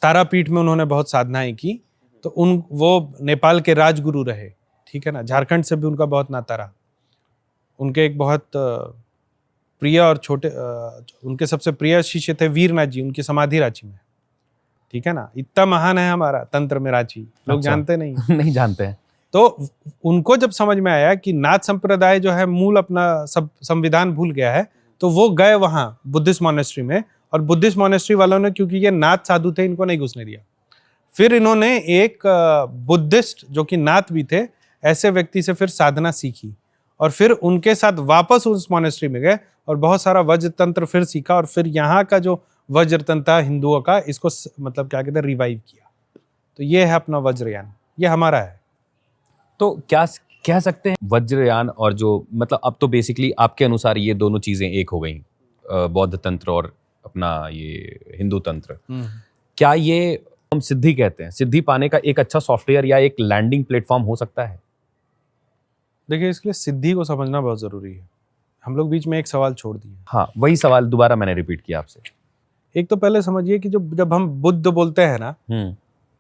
[SPEAKER 2] तारापीठ में उन्होंने बहुत साधनाएं की, तो वो नेपाल के राजगुरु रहे, ठीक है ना। झारखंड से भी उनका बहुत नाता रहा। उनके एक बहुत प्रिय और छोटे उनके सबसे प्रिय शिष्य थे वीरनाथ जी, उनकी समाधि रांची में, ठीक है ना। इतना महान है हमारा तंत्र में रांची, लोग जानते नहीं
[SPEAKER 1] नहीं जानते हैं।
[SPEAKER 2] तो उनको जब समझ में आया कि नाथ संप्रदाय जो है मूल अपना सब संविधान भूल गया है, तो वो गए वहां बुद्धिस्ट मॉनेस्ट्री में, और बुद्धिस्ट मॉनेस्ट्री वालों ने, क्योंकि ये नाथ साधु थे, इनको नहीं घुसने दिया। फिर इन्होंने एक बुद्धिस्ट जो कि नाथ भी थे, ऐसे व्यक्ति से फिर साधना सीखी, और फिर उनके साथ वापस उस मॉनेस्ट्री में गए और बहुत सारा वज्र तंत्र फिर सीखा, और फिर यहाँ का जो वज्र तंत्र हिंदुओं का, इसको मतलब क्या कहते हैं, रिवाइव किया। तो ये है अपना वज्रयान, ये हमारा है।
[SPEAKER 1] तो क्या कह सकते हैं वज्रयान और जो, मतलब अब तो बेसिकली आपके अनुसार ये दोनों चीजें एक हो गई, बौद्ध तंत्र और अपना ये हिंदू तंत्र। क्या ये हम सिद्धि कहते हैं, सिद्धि पाने का एक अच्छा सॉफ्टवेयर या एक लैंडिंग प्लेटफॉर्म हो सकता है?
[SPEAKER 2] देखिए, इसके लिए सिद्धि को समझना बहुत जरूरी है। हम लोग बीच में एक सवाल छोड़ दिए।
[SPEAKER 1] हाँ, वही सवाल दोबारा मैंने रिपीट किया आपसे।
[SPEAKER 2] एक तो पहले समझिए कि जब हम बुद्ध बोलते हैं ना,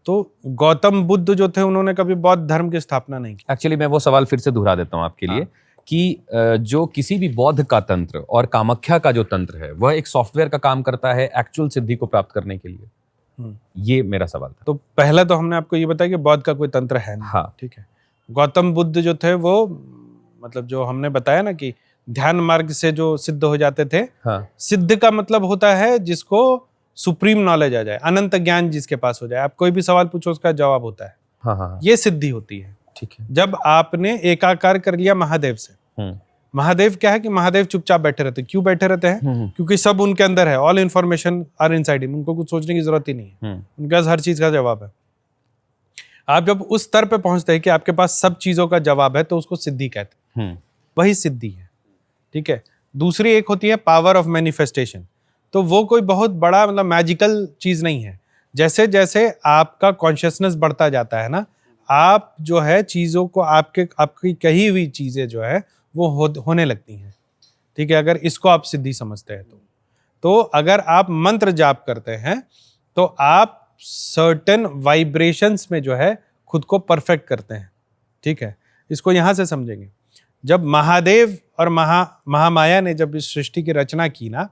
[SPEAKER 2] तो गौतम बुद्ध जो थे उन्होंने कभी बौद्ध धर्म की स्थापना नहीं की।
[SPEAKER 1] एक्चुअली मैं वो सवाल फिर से दोहरा देता हूँ आपके लिए कि जो किसी भी बौद्ध का तंत्र और कामाख्या का जो तंत्र है, वह एक सॉफ्टवेयर का काम करता है एक्चुअल सिद्धि को प्राप्त करने के लिए। ये मेरा सवाल था।
[SPEAKER 2] तो पहले तो हमने आपको ये बताया कि बौद्ध का कोई तंत्र है नहीं।
[SPEAKER 1] हाँ,
[SPEAKER 2] ठीक है। गौतम बुद्ध जो थे वो, मतलब जो हमने बताया ना कि ध्यान मार्ग से जो सिद्ध हो जाते थे।
[SPEAKER 1] हाँ।
[SPEAKER 2] सिद्ध का मतलब होता है जिसको सुप्रीम नॉलेज आ जाए, अनंत ज्ञान जिसके पास हो जाए। आप कोई भी सवाल पूछो उसका जवाब होता है।
[SPEAKER 1] हाँ हाँ।
[SPEAKER 2] ये सिद्धि होती है।
[SPEAKER 1] ठीक है।
[SPEAKER 2] जब आपने एकाकार कर लिया महादेव से। महादेव क्या है कि महादेव चुपचाप बैठे रहते। क्यों बैठे रहते हैं? क्योंकि सब उनके अंदर है। All information are inside him. उनको कुछ सोचने की जरूरत ही नहीं है। उनके पास हर चीज का जवाब है। आप जब उस स्तर पे पहुंचते हैं कि आपके पास सब चीजों का जवाब है, तो उसको सिद्धि कहते हैं। वही सिद्धि है। ठीक है। दूसरी एक होती है पावर ऑफ मैनिफेस्टेशन। तो वो कोई बहुत बड़ा मतलब मैजिकल चीज नहीं है। जैसे जैसे आपका कॉन्शियसनेस बढ़ता जाता है ना, आप जो है चीजों को, आपकी कही हुई चीजें जो है वो होने लगती हैं। ठीक है। अगर इसको आप सिद्धि समझते हैं तो अगर आप मंत्र जाप करते हैं तो आप सर्टेन वाइब्रेशंस में जो है खुद को परफेक्ट करते हैं। ठीक है। इसको यहां से समझेंगे। जब महादेव और महामाया ने जब इस सृष्टि की रचना की ना,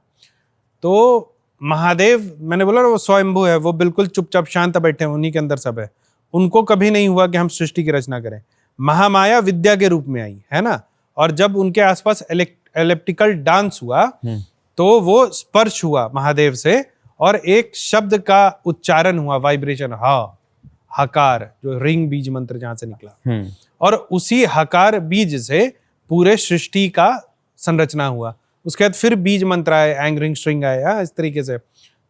[SPEAKER 2] तो महादेव, मैंने बोला ना वो स्वयंभू है, वो बिल्कुल चुपचाप शांत बैठे हैं, उन्हीं के अंदर सब है। उनको कभी नहीं हुआ कि हम सृष्टि की रचना करें। महामाया विद्या के रूप में आई है ना, और जब उनके आसपास एलिप्टिकल डांस हुआ तो वो स्पर्श हुआ महादेव से, और एक शब्द का उच्चारण हुआ, वाइब्रेशन, हकार, जो रिंग बीज मंत्र जहां से निकला। और उसी हकार बीज से पूरे सृष्टि का संरचना हुआ। उसके बाद फिर बीज मंत्र आए, एंगरिंग स्ट्रिंग आए, इस तरीके से।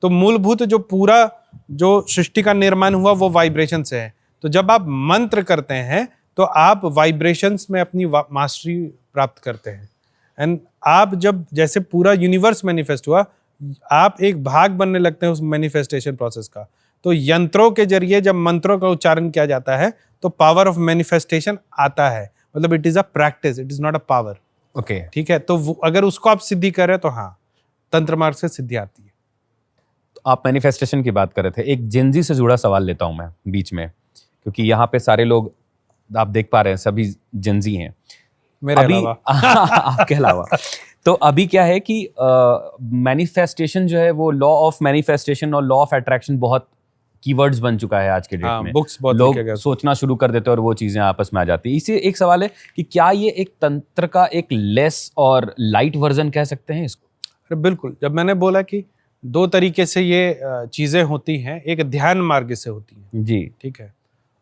[SPEAKER 2] तो मूलभूत जो पूरा जो सृष्टि का निर्माण हुआ वो वाइब्रेशन से है। तो जब आप मंत्र करते हैं तो आप वाइब्रेशंस में अपनी मास्टरी प्राप्त करते हैं। एंड आप जब जैसे पूरा यूनिवर्स मैनिफेस्ट हुआ, आप एक भाग बनने लगते हैं उस मैनिफेस्टेशन प्रोसेस का। तो यंत्रों के जरिए जब मंत्रों का उच्चारण किया जाता है तो पावर ऑफ मैनिफेस्टेशन आता है। मतलब it is a practice, it is not a power.
[SPEAKER 1] Okay,
[SPEAKER 2] ठीक है, तो अगर उसको आप सिद्धि करें तो हाँ, तंत्र मार्ग से सिद्धि आती है।
[SPEAKER 1] आप मैनिफेस्टेशन की बात कर रहे थे, एक जेनजी से जुड़ा सवाल लेता हूं मैं बीच में, क्योंकि यहाँ पे सारे लोग आप देख पा रहे हैं सभी जेनजी हैं
[SPEAKER 2] मेरे
[SPEAKER 1] अभी
[SPEAKER 2] अलावा।
[SPEAKER 1] आपके अलावा। तो अभी क्या है कि मैनिफेस्टेशन जो है वो लॉ ऑफ मैनिफेस्टेशन और लॉ ऑफ अट्रैक्शन बहुत कीवर्ड्स बन चुका है आज के डेट में।
[SPEAKER 2] बुक्स बहुत
[SPEAKER 1] लोग
[SPEAKER 2] लिखे गए।
[SPEAKER 1] सोचना शुरू कर देते हैं और वो चीजें आपस में आ जाती है। इसे एक सवाल है कि क्या ये एक तंत्र का एक लेस और लाइट वर्जन कह सकते हैं इसको?
[SPEAKER 2] अरे बिल्कुल, जब मैंने बोला कि दो तरीके से ये चीजें होती हैं, एक ध्यान मार्ग से होती है,
[SPEAKER 1] जी,
[SPEAKER 2] ठीक है,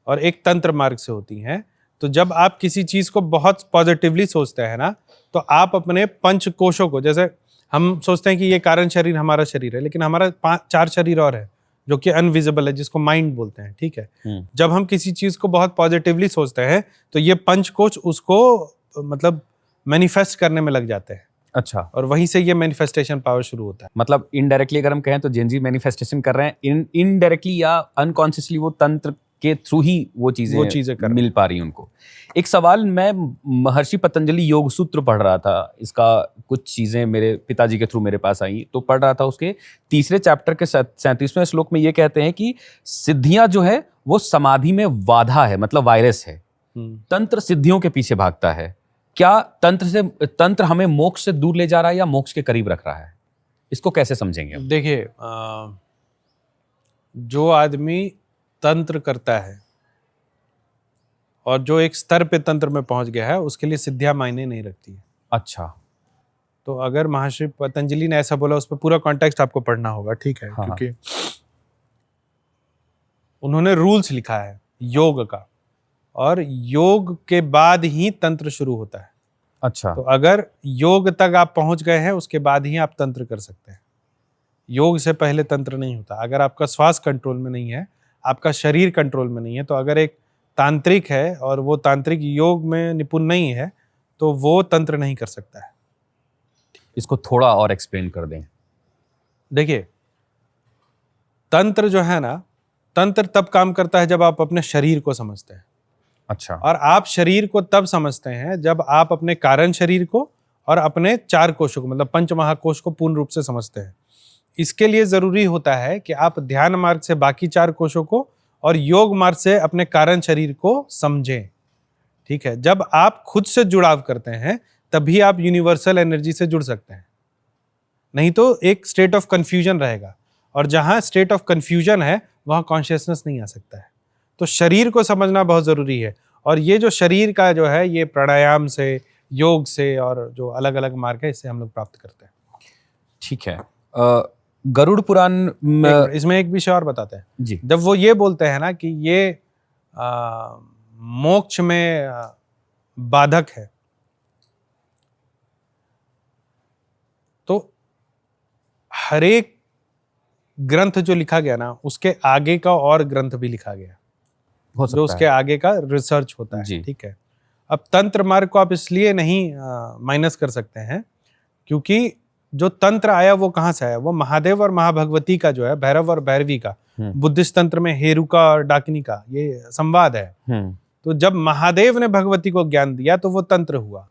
[SPEAKER 2] और एक तंत्र मार्ग से होती हैं। तो जब आप किसी चीज को बहुत पॉजिटिवली सोचते हैं ना, तो आप अपने पंच कोशों को, जैसे हम सोचते हैं कि ये कारण शरीर हमारा शरीर है, लेकिन हमारा 4 शरीर और है जो कि अनविजिबल है, जिसको माइंड बोलते हैं, ठीक है। जब हम किसी चीज को बहुत पॉजिटिवली सोचते हैं तो ये पंच कोश उसको मतलब मैनिफेस्ट करने में लग जाते हैं।
[SPEAKER 1] अच्छा,
[SPEAKER 2] और वहीं से ये मैनिफेस्टेशन पावर शुरू होता है।
[SPEAKER 1] मतलब इनडायरेक्टली अगर हम कहें तो जेनजी मैनिफेस्टेशन कर रहे हैं, इनडायरेक्टली या अनकॉन्शियसली वो तंत्र के थ्रू ही वो चीजें
[SPEAKER 2] कर
[SPEAKER 1] मिल पा रही उनको। एक सवाल, मैं महर्षि पतंजलि योग सूत्र पढ़ रहा था, इसका कुछ चीजें मेरे पिताजी के थ्रू मेरे पास आई, तो पढ़ रहा था उसके तीसरे चैप्टर के 37वें श्लोक में ये कहते हैं कि सिद्धियां जो है वो समाधि में बाधा है, मतलब वायरस है। तंत्र सिद्धियों के पीछे भागता है। क्या तंत्र हमें मोक्ष से दूर ले जा रहा है या मोक्ष के करीब रख रहा है? इसको कैसे समझेंगे हम?
[SPEAKER 2] देखिए, जो आदमी तंत्र करता है और जो एक स्तर पे तंत्र में पहुंच गया है, उसके लिए सिद्धियां मायने नहीं रखती है।
[SPEAKER 1] अच्छा,
[SPEAKER 2] तो अगर महर्षि पतंजलि ने ऐसा बोला, उस पर पूरा कॉन्टेक्स्ट आपको पढ़ना होगा, ठीक है,
[SPEAKER 1] हाँ,
[SPEAKER 2] क्योंकि उन्होंने रूल्स लिखा है योग का, और योग के बाद ही तंत्र शुरू होता है।
[SPEAKER 1] अच्छा,
[SPEAKER 2] तो अगर योग तक आप पहुंच गए हैं, उसके बाद ही आप तंत्र कर सकते हैं। योग से पहले तंत्र नहीं होता। अगर आपका श्वास कंट्रोल में नहीं है, आपका शरीर कंट्रोल में नहीं है, तो अगर एक तांत्रिक है और वो तांत्रिक योग में निपुण नहीं है, तो वो तंत्र नहीं कर सकता है।
[SPEAKER 1] इसको थोड़ा और एक्सप्लेन कर दें।
[SPEAKER 2] देखिए, तंत्र जो है ना, तंत्र तब काम करता है जब आप अपने शरीर को समझते हैं।
[SPEAKER 1] अच्छा,
[SPEAKER 2] और आप शरीर को तब समझते हैं जब आप अपने कारण शरीर को और अपने 4 कोशों को, मतलब पंच महाकोश को पूर्ण रूप से समझते हैं। इसके लिए जरूरी होता है कि आप ध्यान मार्ग से बाकी 4 कोशों को और योग मार्ग से अपने कारण शरीर को समझें, ठीक है। जब आप खुद से जुड़ाव करते हैं तभी आप यूनिवर्सल एनर्जी से जुड़ सकते हैं, नहीं तो एक स्टेट ऑफ कंफ्यूजन रहेगा, और जहां स्टेट ऑफ कंफ्यूजन है वहां कॉन्शियसनेस नहीं आ सकता है। तो शरीर को समझना बहुत जरूरी है, और ये जो शरीर का जो है, ये प्राणायाम से, योग से और जो अलग अलग मार्ग है, इससे हम लोग प्राप्त करते हैं।
[SPEAKER 1] ठीक है। गरुड़ पुराण
[SPEAKER 2] इसमें एक विषय और बताते हैं
[SPEAKER 1] जी।
[SPEAKER 2] जब वो ये बोलते हैं ना कि ये मोक्ष में बाधक है, तो हर एक ग्रंथ जो लिखा गया ना, उसके आगे का और ग्रंथ भी लिखा गया,
[SPEAKER 1] हो
[SPEAKER 2] जो उसके आगे का रिसर्च होता है, ठीक है। अब तंत्र मार्ग को आप इसलिए नहीं माइनस कर सकते हैं, क्योंकि जो तंत्र आया वो कहाँ से आया? वो महादेव और महाभगवती का जो है, भैरव और भैरवी का, बुद्धिस्ट तंत्र में हेरुका और डाकिनी का ये संवाद है। तो जब महादेव ने भगवती को ज्ञान दिया तो वो तंत्र हुआ,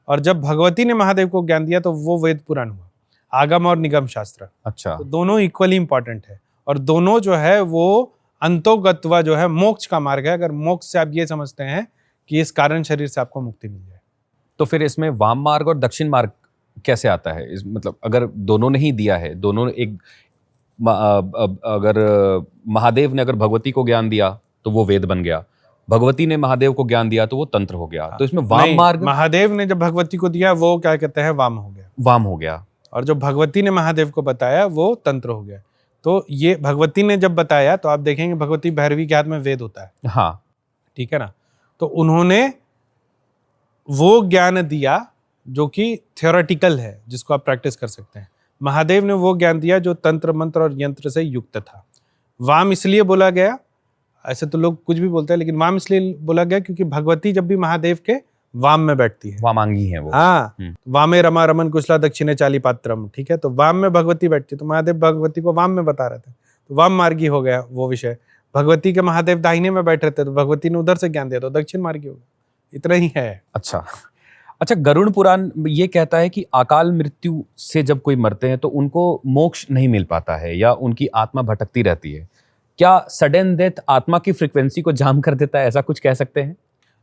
[SPEAKER 2] और जब भगवती ने महादेव को ज्ञान दिया तो वो वेद पुराण हुआ, आगम और निगम शास्त्र।
[SPEAKER 1] अच्छा,
[SPEAKER 2] तो दोनों इक्वली इंपॉर्टेंट है, और दोनों जो है वो अंतोगत्वा जो है मोक्ष का मार्ग है। अगर मोक्ष से आप ये समझते हैं कि इस कारण शरीर से आपको मुक्ति मिल जाए,
[SPEAKER 1] तो फिर इसमें वाम मार्ग और दक्षिण मार्ग कैसे आता है? मतलब अगर दोनों ने ही दिया है, दोनों एक, अगर महादेव ने अगर भगवती को ज्ञान दिया तो वो वेद बन गया, भगवती ने महादेव को ज्ञान दिया तो वो तंत्र हो गया। तो इसमें वाम मार्ग,
[SPEAKER 2] महादेव ने जब भगवती को दिया वो क्या कहते हैं, वाम हो गया,
[SPEAKER 1] वाम हो गया,
[SPEAKER 2] और जो भगवती ने महादेव को बताया वो तंत्र हो गया। तो ये भगवती ने जब बताया तो आप देखेंगे भगवती भैरवी के हाथ में वेद होता है,
[SPEAKER 1] हाँ,
[SPEAKER 2] ठीक है ना। तो उन्होंने वो ज्ञान दिया जो कि थियोरेटिकल है, जिसको आप प्रैक्टिस कर सकते हैं। महादेव ने वो ज्ञान दिया जो तंत्र मंत्र और यंत्र से युक्त था। वाम इसलिए बोला गया, ऐसे तो लोग कुछ भी बोलते हैं, लेकिन वाम इसलिए बोला गया क्योंकि भगवती जब भी महादेव के वाम में बैठती है,
[SPEAKER 1] वामांगी है वो।
[SPEAKER 2] हाँ, वामे रमा रमन कुशला दक्षिणे चाली पात्रम, ठीक है, तो वाम में भगवती बैठती है, तो महादेव भगवती को वाम में बता रहे थे, तो वाम मार्गी हो गया वो विषय। भगवती के महादेव दाहिने में बैठ रहे थे, तो भगवती ने उधर से ज्ञान दिया, तो दक्षिण मार्गी हो गया। इतना ही है।
[SPEAKER 1] अच्छा अच्छा, गरुड़ पुराण ये कहता है कि अकाल मृत्यु से जब कोई मरते हैं तो उनको मोक्ष नहीं मिल पाता है या उनकी आत्मा भटकती रहती है। क्या सडन डेथ आत्मा की फ्रीक्वेंसी को जाम कर देता है, ऐसा कुछ कह सकते हैं?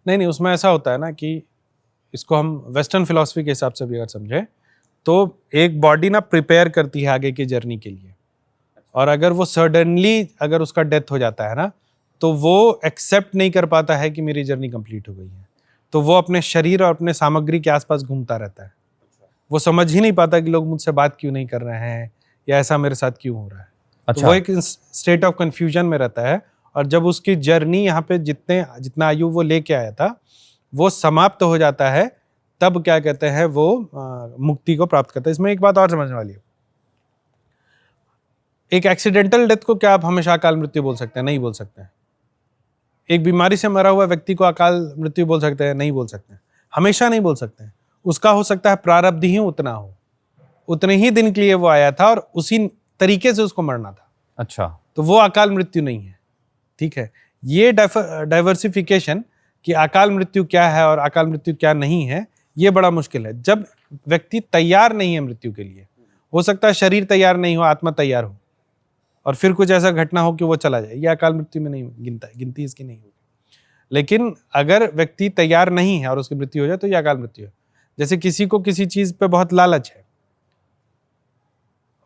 [SPEAKER 2] नहीं, उसमें ऐसा होता है ना कि इसको हम वेस्टर्न फिलॉसफी के हिसाब से भी अगर समझे तो एक बॉडी ना प्रिपेयर करती है आगे की जर्नी के लिए, और अगर वो सडनली अगर उसका डेथ हो जाता है ना, तो वो एक्सेप्ट नहीं कर पाता है कि मेरी जर्नी कंप्लीट हो गई है, तो वो अपने शरीर और अपने सामग्री के आसपास घूमता रहता है। वो समझ ही नहीं पाता कि लोग मुझसे बात क्यों नहीं कर रहे हैं या ऐसा मेरे साथ क्यों हो रहा है।
[SPEAKER 1] अच्छा।
[SPEAKER 2] तो वो एक स्टेट ऑफ कंफ्यूजन में रहता है, और जब उसकी जर्नी यहाँ पे जितना आयु वो लेके आया था वो समाप्त हो जाता है, तब क्या कहते हैं वो मुक्ति को प्राप्त करता है। इसमें एक बात और समझने वाली है, एक एक्सीडेंटल डेथ को क्या आप हमेशा अकाल मृत्यु बोल सकते हैं? नहीं बोल सकते हैं। एक बीमारी से मरा हुआ व्यक्ति को अकाल मृत्यु बोल सकते हैं? नहीं बोल सकते हैं, हमेशा नहीं बोल सकते हैं। उसका हो सकता है प्रारब्ध ही उतना हो, उतने ही दिन के लिए वो आया था और उसी तरीके से उसको मरना था।
[SPEAKER 1] अच्छा,
[SPEAKER 2] तो वो अकाल मृत्यु नहीं है, ठीक है। ये डाइवर्सिफिकेशन कि अकाल मृत्यु क्या है और अकाल मृत्यु क्या नहीं है, ये बड़ा मुश्किल है। जब व्यक्ति तैयार नहीं है मृत्यु के लिए, हो सकता है शरीर तैयार नहीं हो, आत्मा तैयार हो, और फिर कुछ ऐसा घटना हो कि वो चला जाए, ये अकाल मृत्यु में नहीं गिनता है, गिनती इसकी नहीं होगी। लेकिन अगर व्यक्ति तैयार नहीं है और उसकी मृत्यु हो जाए तो ये अकाल मृत्यु है। जैसे किसी को किसी चीज पे बहुत लालच है,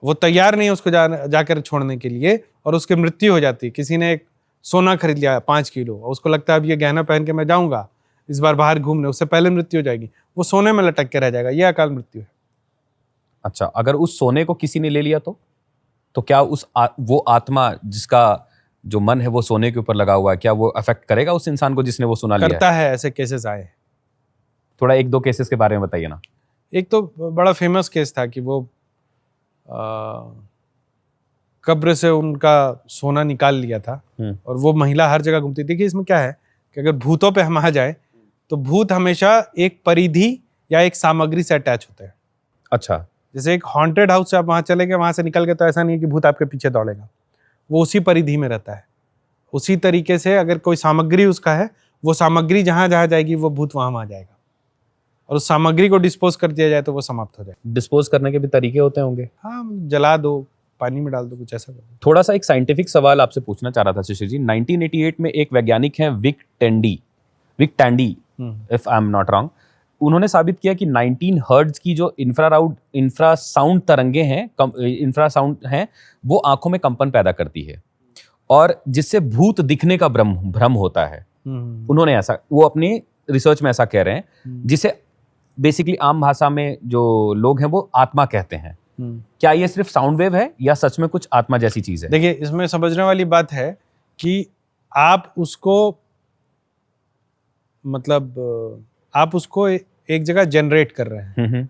[SPEAKER 2] वो तैयार नहीं है उसको जाकर छोड़ने के लिए, और उसकी मृत्यु हो जाती है। किसी ने एक सोना खरीद लिया 5 किलो, और उसको लगता है अब ये गहना पहन के मैं जाऊंगा इस बार बाहर घूमने, उससे पहले मृत्यु हो जाएगी, वो सोने में लटक के रह जाएगा, ये अकाल मृत्यु है।
[SPEAKER 1] अच्छा, अगर उस सोने को किसी ने ले लिया तो क्या वो आत्मा जिसका जो मन है वो सोने के ऊपर लगा हुआ है, क्या वो अफेक्ट करेगा उस इंसान को जिसने वो सोना लिया है?
[SPEAKER 2] करता है, ऐसे केसेस आए।
[SPEAKER 1] थोड़ा 1-2 केसेस के बारे में बताइए ना।
[SPEAKER 2] एक तो बड़ा फेमस केस था कि वो कब्र से उनका सोना निकाल लिया था, और वो महिला हर जगह घूमती। देखिए इसमें क्या है कि अगर भूतों पे हम आ जाए तो भूत हमेशा एक परिधि या एक सामग्री से अटैच होते हैं।
[SPEAKER 1] अच्छा,
[SPEAKER 2] जैसे एक हॉन्टेड हाउस से आप वहां चले गए, वहां से निकल गए, तो ऐसा नहीं है कि भूत आपके पीछे दौड़ेगा, वो उसी परिधि में रहता है। उसी तरीके से अगर कोई सामग्री उसका है, वो सामग्री जहां जहां जाएगी वो भूत वहां आ जाएगा, और उस सामग्री को डिस्पोज कर दिया जाए तो वो समाप्त हो जाए।
[SPEAKER 1] डिस्पोज करने के भी तरीके होते होंगे?
[SPEAKER 2] हाँ, जला दो, पानी में डाल दो, कुछ ऐसा करो।
[SPEAKER 1] थोड़ा सा एक साइंटिफिक सवाल आपसे पूछना चाह रहा था शिशिर जी। 1988 में एक वैज्ञानिक हैं Vic Tandy, if I am not wrong, उन्होंने साबित किया कि 19 हर्ट्ज की जो इंफ्रासाउंड तरंगे हैं, इंफ्रासाउंड हैं, वो आंखों में कंपन पैदा करती है, और जिससे भूत दिखने का भ्रम होता है। उन्होंने ऐसा, वो अपनी रिसर्च में ऐसा कह रहे हैं, जिसे बेसिकली आम भाषा में जो लोग हैं वो आत्मा कहते हैं। क्या ये सिर्फ साउंड वेव है या सच में कुछ आत्मा जैसी चीज है?
[SPEAKER 2] देखिए इसमें समझने वाली बात है कि आप उसको एक जगह जनरेट कर रहे हैं,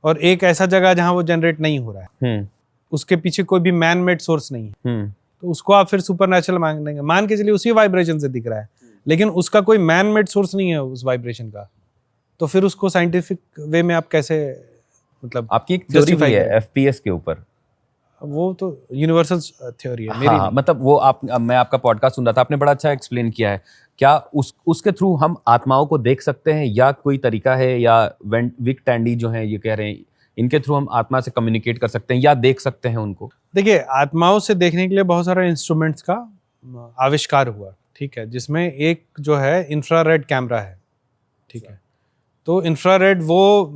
[SPEAKER 2] और एक ऐसा जगह जहां वो जनरेट नहीं हो रहा है, उसके पीछे कोई भी मैन मेड सोर्स नहीं है, तो उसको आप फिर सुपरनैचुरल मानेंगे। मान के चलिए उसी वाइब्रेशन से दिख रहा है, लेकिन उसका कोई मैन मेड सोर्स नहीं है उस वाइब्रेशन का, तो फिर उसको साइंटिफिक वे में आप कैसे, मतलब
[SPEAKER 1] आपकी एक थ्योरी भी है एफपीएस के ऊपर,
[SPEAKER 2] वो तो यूनिवर्सल थ्योरी है मेरी।
[SPEAKER 1] हाँ, मतलब वो मैं आपका पॉडकास्ट सुन रहा था, आपने बड़ा अच्छा एक्सप्लेन किया है। क्या उसके थ्रू हम आत्माओं को देख सकते हैं, या कोई तरीका है, या विक टैंडी जो है ये कह रहे हैं इनके थ्रू हम आत्मा से कम्युनिकेट कर सकते हैं या देख सकते हैं उनको?
[SPEAKER 2] देखिए आत्माओं से देखने के लिए बहुत सारे इंस्ट्रूमेंट्स का आविष्कार हुआ, ठीक है, जिसमें एक जो है इंफ्रारेड कैमरा है, ठीक है। तो इंफ्रारेड वो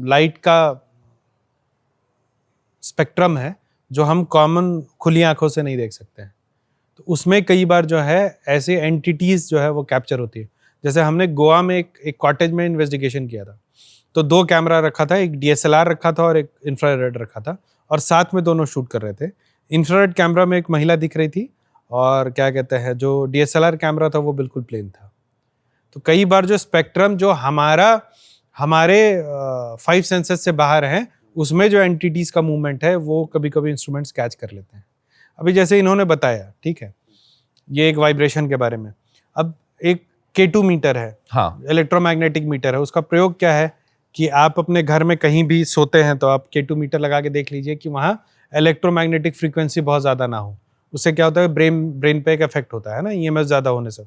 [SPEAKER 2] लाइट का स्पेक्ट्रम है जो हम कॉमन खुली आंखों से नहीं देख सकते हैं। तो उसमें कई बार जो है ऐसे एंटिटीज जो है वो कैप्चर होती है। जैसे हमने गोवा में एक कॉटेज में इन्वेस्टिगेशन किया था, तो 2 कैमरा रखा था, एक DSLR रखा था और एक इंफ्रारेड रखा था, और साथ में दोनों शूट कर रहे थे। इंफ्रारेड कैमरा में एक महिला दिख रही थी, और क्या कहते हैं जो DSLR कैमरा था वो बिल्कुल प्लेन था। तो कई बार जो स्पेक्ट्रम जो हमारा हमारे 5 सेंसेस से बाहर हैं, उसमें जो एंटिटीज का मूवमेंट है वो कभी कभी इंस्ट्रूमेंट्स कैच कर लेते हैं। अभी जैसे इन्होंने बताया, ठीक है, ये एक वाइब्रेशन के बारे में। अब एक K2 मीटर है,
[SPEAKER 1] हाँ,
[SPEAKER 2] इलेक्ट्रोमैग्नेटिक मीटर है, उसका प्रयोग क्या है कि आप अपने घर में कहीं भी सोते हैं तो आप K2 मीटर लगा के देख लीजिए कि वहाँ इलेक्ट्रोमैग्नेटिक फ्रीक्वेंसी बहुत ज़्यादा ना हो। उससे क्या होता है, ब्रेन पे एक इफेक्ट होता है ना, EMF ज़्यादा होने से।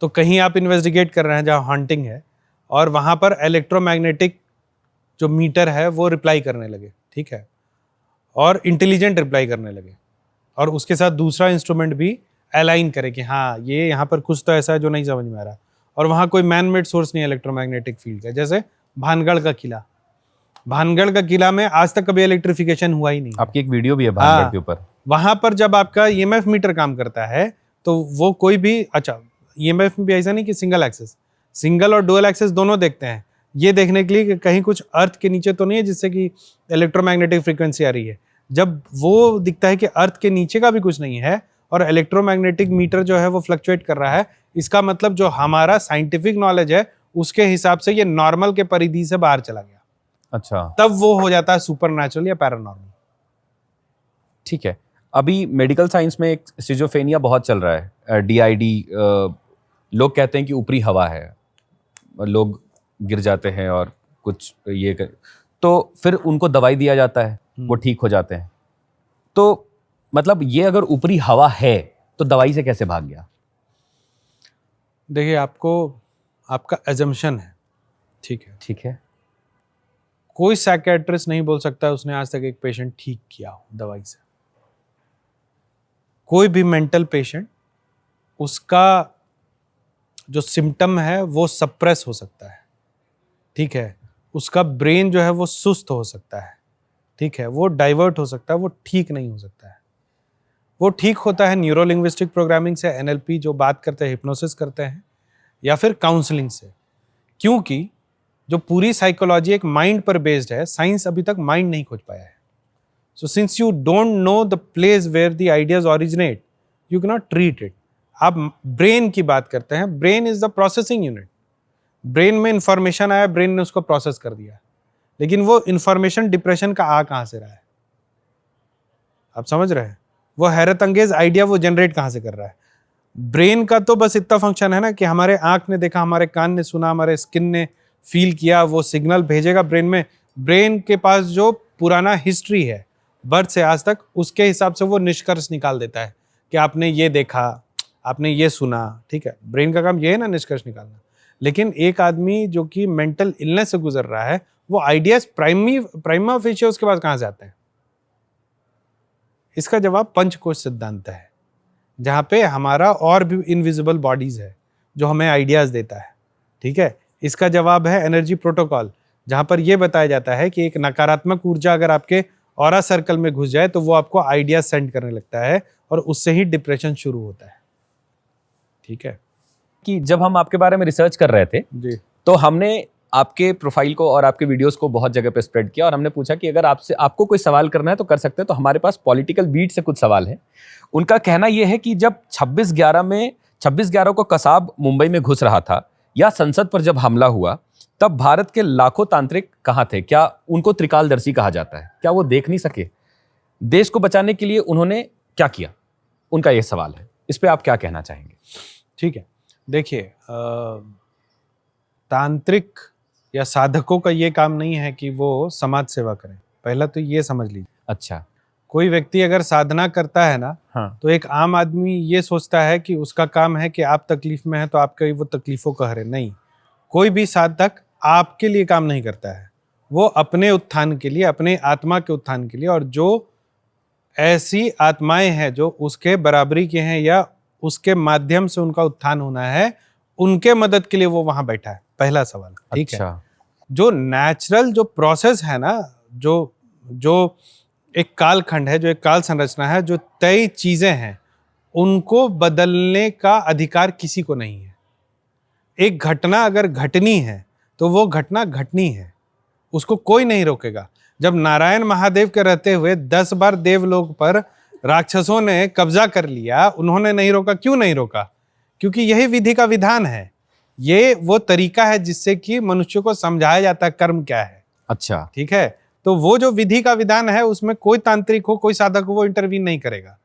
[SPEAKER 2] तो कहीं आप इन्वेस्टिगेट कर रहे हैं जहाँ हॉन्टिंग है और वहाँ पर इलेक्ट्रोमैग्नेटिक जो मीटर है वो रिप्लाई करने लगे, ठीक है, और इंटेलिजेंट रिप्लाई करने लगे, और उसके साथ दूसरा इंस्ट्रूमेंट भी अलाइन करे कि हाँ ये यहाँ पर कुछ तो ऐसा है जो नहीं समझ में आ रहा, और वहाँ कोई मैन मेड सोर्स नहीं है इलेक्ट्रोमैग्नेटिक फील्ड का। जैसे भानगढ़ का किला, भानगढ़ का किला में आज तक कभी इलेक्ट्रिफिकेशन हुआ ही नहीं।
[SPEAKER 1] आपकी एक वीडियो भी है भानगढ़ के ऊपर।
[SPEAKER 2] वहां पर जब आपका EMF मीटर काम करता है तो वो कोई भी, अच्छा EMF में भी ऐसा नहीं कि सिंगल एक्सेस, सिंगल और डुअल एक्सेस दोनों देखते हैं, ये देखने के लिए कि कहीं कुछ अर्थ के नीचे तो नहीं है जिससे कि इलेक्ट्रोमैग्नेटिक फ्रीक्वेंसी आ रही है। जब वो दिखता है कि अर्थ के नीचे का भी कुछ नहीं है और इलेक्ट्रोमैग्नेटिक मीटर जो है वो फ्लक्चुएट कर रहा है, इसका मतलब जो हमारा साइंटिफिक नॉलेज है उसके हिसाब से ये नॉर्मल के परिधि से बाहर चला गया।
[SPEAKER 1] अच्छा,
[SPEAKER 2] तब वो हो जाता है सुपरनैचुरल या पैरानॉर्मल।
[SPEAKER 1] ठीक है। अभी मेडिकल साइंस में एक सिजोफ्रेनिया बहुत चल रहा है, DID। लोग कहते हैं कि ऊपरी हवा है, लोग गिर जाते हैं और कुछ ये तो फिर उनको दवाई दिया जाता है, वो ठीक हो जाते हैं। तो मतलब ये अगर ऊपरी हवा है तो दवाई से कैसे भाग गया?
[SPEAKER 2] देखिए, आपका एजम्पशन है, ठीक है,
[SPEAKER 1] ठीक है।
[SPEAKER 2] कोई साइकियाट्रिस्ट नहीं बोल सकता उसने आज तक एक पेशेंट ठीक किया हो दवाई से। कोई भी मेंटल पेशेंट, उसका जो सिम्टम है वो सप्रेस हो सकता है, ठीक है, उसका ब्रेन जो है वो सुस्त हो सकता है, ठीक है, वो डाइवर्ट हो सकता है, वो ठीक नहीं हो सकता है। वो ठीक होता है न्यूरो लिंग्विस्टिक प्रोग्रामिंग से, NLP जो बात करते हैं, हिप्नोसिस करते हैं, या फिर काउंसलिंग से। क्योंकि जो पूरी साइकोलॉजी एक माइंड पर बेस्ड है, साइंस अभी तक माइंड नहीं खोज पाया है। So since you don't know the place where the ideas originate, you can not treat it. आप ब्रेन की बात करते हैं, brain is the processing unit. Brain में इंफॉर्मेशन आया, ब्रेन ने उसको प्रोसेस कर दिया, लेकिन वो इंफॉर्मेशन डिप्रेशन का आ कहां से रहा है? आप समझ रहे हैं? वो हैरत अंगेज आइडिया वो जनरेट कहां से कर रहा है? ब्रेन का तो बस इतना फंक्शन है ना कि हमारे आंख ने देखा, हमारे कान ने सुना, हमारे स्किन ने फील किया, वो सिग्नल भेजेगा ब्रेन में। ब्रेन के पास जो पुराना हिस्ट्री है बर्थ से आज तक, उसके हिसाब से वो निष्कर्ष निकाल देता है कि आपने ये देखा, आपने ये सुना, ठीक है। ब्रेन का काम ये है ना, निष्कर्ष निकालना। लेकिन एक आदमी जो कि मेंटल इलनेस से गुजर रहा है, वो आइडियाज प्राइमा फेशिया उसके पास कहां से आते हैं? इसका जवाब पंचकोश सिद्धांत है, जहां पे हमारा और भी इनविजिबल बॉडीज है जो हमें आइडियाज देता है, ठीक है। इसका जवाब है एनर्जी प्रोटोकॉल, जहां पर यह बताया जाता है कि एक नकारात्मक ऊर्जा अगर आपके ऑरा सर्कल में घुस जाए तो वो आपको आइडियाज सेंड करने लगता है और उससे ही डिप्रेशन शुरू होता है, ठीक है।
[SPEAKER 1] कि जब हम आपके बारे में रिसर्च कर रहे थे
[SPEAKER 2] जी,
[SPEAKER 1] तो हमने आपके प्रोफाइल को और आपके वीडियोस को बहुत जगह पे स्प्रेड किया और हमने पूछा कि अगर आपको कोई सवाल करना है तो कर सकते हैं। तो हमारे पास पॉलिटिकल बीट से कुछ सवाल है। उनका कहना यह है कि जब 26/11 को कसाब मुंबई में घुस रहा था या संसद पर जब हमला हुआ, तब भारत के लाखों तांत्रिक कहाँ थे? क्या उनको त्रिकालदर्शी कहा जाता है? क्या वो देख नहीं सके? देश को बचाने के लिए उन्होंने क्या किया? उनका यह सवाल है। इस पे आप क्या कहना चाहेंगे?
[SPEAKER 2] ठीक है। देखिए, तांत्रिक या साधकों का ये काम नहीं है कि वो समाज सेवा करें, पहला तो ये समझ लीजिए।
[SPEAKER 1] अच्छा,
[SPEAKER 2] कोई व्यक्ति अगर साधना करता है ना,
[SPEAKER 1] हाँ,
[SPEAKER 2] तो एक आम आदमी ये सोचता है कि उसका काम है कि आप तकलीफ में हैं तो आपका वो तकलीफों का हरे। नहीं, कोई भी साधक आपके लिए काम नहीं करता है, वो अपने उत्थान के लिए, अपने आत्मा के उत्थान के लिए, और जो ऐसी आत्माएं हैं जो उसके बराबरी के हैं या उसके माध्यम से उनका उत्थान होना है, उनके मदद के लिए वो वहां बैठा है। पहला सवाल, ठीक है। जो नेचुरल जो प्रोसेस है ना, जो एक कालखंड है, जो एक काल संरचना है, जो तय चीजें हैं, उनको बदलने का अधिकार किसी को नहीं है। एक घटना अगर घटनी है तो वो घटना घटनी है, उसको कोई नहीं रोकेगा। जब नारायण महादेव के रहते हुए 10 बार देवलोक पर राक्षसों ने कब्जा कर लिया, उन्होंने नहीं रोका। क्यों नहीं रोका? क्योंकि यही विधि का विधान है ये वो तरीका है जिससे कि मनुष्य को समझाया जाता है कर्म क्या है।
[SPEAKER 1] अच्छा।
[SPEAKER 2] ठीक है, तो वो जो विधि का विधान है उसमें कोई तांत्रिक हो, कोई साधक हो, वो इंटरवीन नहीं करेगा।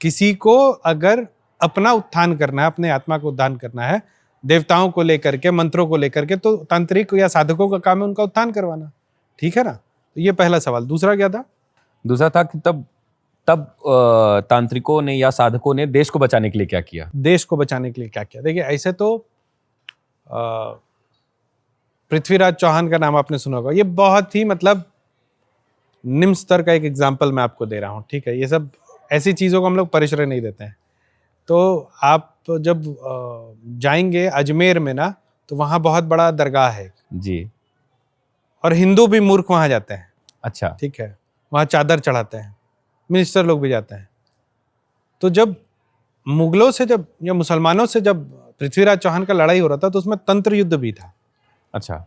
[SPEAKER 2] किसी को अगर अपना उत्थान करना है, अपने आत्मा को उत्थान करना है, देवताओं को लेकर के, मंत्रों को लेकर के, तो तांत्रिक या साधकों का काम है उनका उत्थान करवाना। ठीक है ना, तो ये पहला सवाल। दूसरा क्या था?
[SPEAKER 1] दूसरा था कि तब तब तांत्रिकों ने या साधकों ने देश को बचाने के लिए क्या किया?
[SPEAKER 2] देश को बचाने के लिए क्या किया? देखिए, ऐसे तो पृथ्वीराज चौहान का नाम आपने सुना होगा। ये बहुत ही मतलब निम्न स्तर का एक एग्जाम्पल मैं आपको दे रहा हूँ। ठीक है, ये सब ऐसी चीज़ों को हम लोग परिश्रय नहीं देते हैं। तो आप जब जाएंगे अजमेर में ना, तो वहाँ बहुत बड़ा दरगाह है
[SPEAKER 1] जी।
[SPEAKER 2] और हिंदू भी मूर्ख वहाँ जाते हैं।
[SPEAKER 1] अच्छा।
[SPEAKER 2] ठीक है, वहाँ चादर चढ़ाते हैं, मिनिस्टर लोग भी जाते हैं। तो जब मुगलों से जब या मुसलमानों से जब पृथ्वीराज चौहान का लड़ाई हो रहा था, तो उसमें तंत्र युद्ध भी था।
[SPEAKER 1] अच्छा।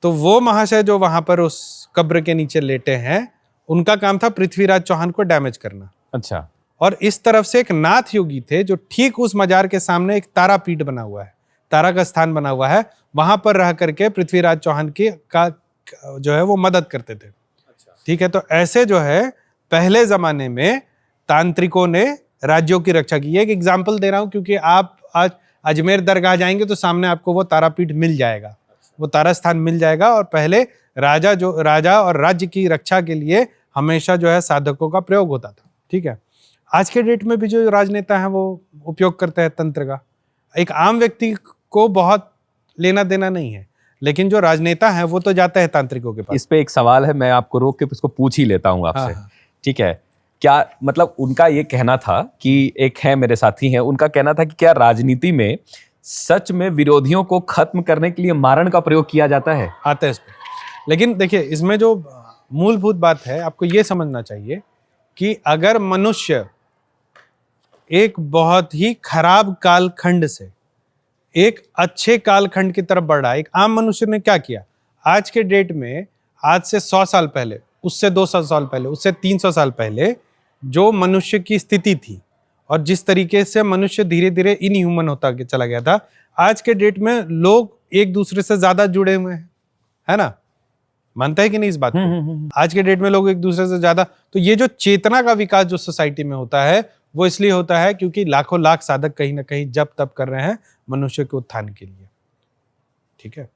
[SPEAKER 2] तो वो महाशय जो वहां पर उस कब्र के नीचे लेटे हैं, उनका काम था पृथ्वीराज चौहान को डैमेज करना।
[SPEAKER 1] अच्छा।
[SPEAKER 2] और इस तरफ से एक नाथ योगी थे जो ठीक उस मजार के सामने एक तारापीठ बना हुआ है, तारा का स्थान बना हुआ है, वहां पर रह करके पृथ्वीराज चौहान की का जो है वो मदद करते थे। ठीक है, तो ऐसे जो है पहले जमाने में तांत्रिकों ने राज्यों की रक्षा की। एक एग्जाम्पल दे रहा हूं क्योंकि आप आज अजमेर दरगाह जाएंगे तो सामने आपको वो तारापीठ मिल जाएगा, वो तारा स्थान मिल जाएगा। और पहले राजा और राज्य की रक्षा के लिए हमेशा जो है साधकों का प्रयोग होता था। ठीक है, आज के डेट में भी जो राजनेता हैं वो उपयोग करते हैं तंत्र का। एक आम व्यक्ति को बहुत लेना देना नहीं है, लेकिन जो राजनेता हैं वो तो जाते हैं तांत्रिकों के पास।
[SPEAKER 1] इस पे एक सवाल है, मैं आपको रोक के उसको पूछ ही लेता हूँ आपसे।
[SPEAKER 2] हाँ।
[SPEAKER 1] ठीक है, क्या मतलब उनका ये कहना था कि एक है मेरे साथी हैं, उनका कहना था कि क्या राजनीति में सच में विरोधियों को खत्म करने के लिए मारण का प्रयोग किया जाता है?
[SPEAKER 2] आता है इस पे। लेकिन देखिए, इसमें जो मूलभूत बात है आपको ये समझना चाहिए कि अगर मनुष्य एक बहुत ही खराब कालखंड से एक अच्छे कालखंड की तरफ बढ़ रहा है, एक आम मनुष्य ने क्या किया आज के डेट में, आज से 100 साल पहले, उससे 200 साल पहले, उससे 300 साल पहले जो मनुष्य की स्थिति थी और जिस तरीके से मनुष्य धीरे धीरे इनह्यूमन होता चला गया था, आज के डेट में लोग एक दूसरे से ज्यादा जुड़े हुए हैं, है ना? मानता है कि नहीं इस बात को? आज के डेट में लोग एक दूसरे से ज्यादा, तो ये जो चेतना का विकास जो सोसाइटी में होता है वो इसलिए होता है क्योंकि लाखों लाख साधक कहीं ना कहीं जप तप कर रहे हैं मनुष्य के उत्थान के लिए। ठीक है,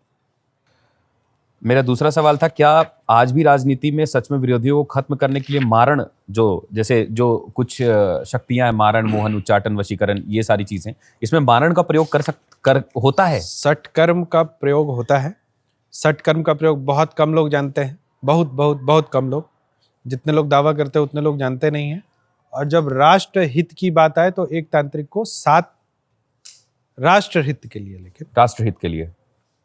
[SPEAKER 1] मेरा दूसरा सवाल था, क्या आज भी राजनीति में सच में विरोधियों को खत्म करने के लिए मारण, जो जैसे जो कुछ शक्तियां हैं, मारण, मोहन, उच्चाटन, वशीकरण, ये सारी चीजें, इसमें मारण का प्रयोग होता है?
[SPEAKER 2] सटकर्म का प्रयोग होता है। सटकर्म का प्रयोग बहुत कम लोग जानते हैं, बहुत बहुत बहुत कम लोग। जितने लोग दावा करते हैं उतने लोग जानते नहीं हैं। और जब राष्ट्र हित की बात आए तो एक तांत्रिक को 7 राष्ट्र हित के लिए, लेकिन
[SPEAKER 1] राष्ट्रहित के लिए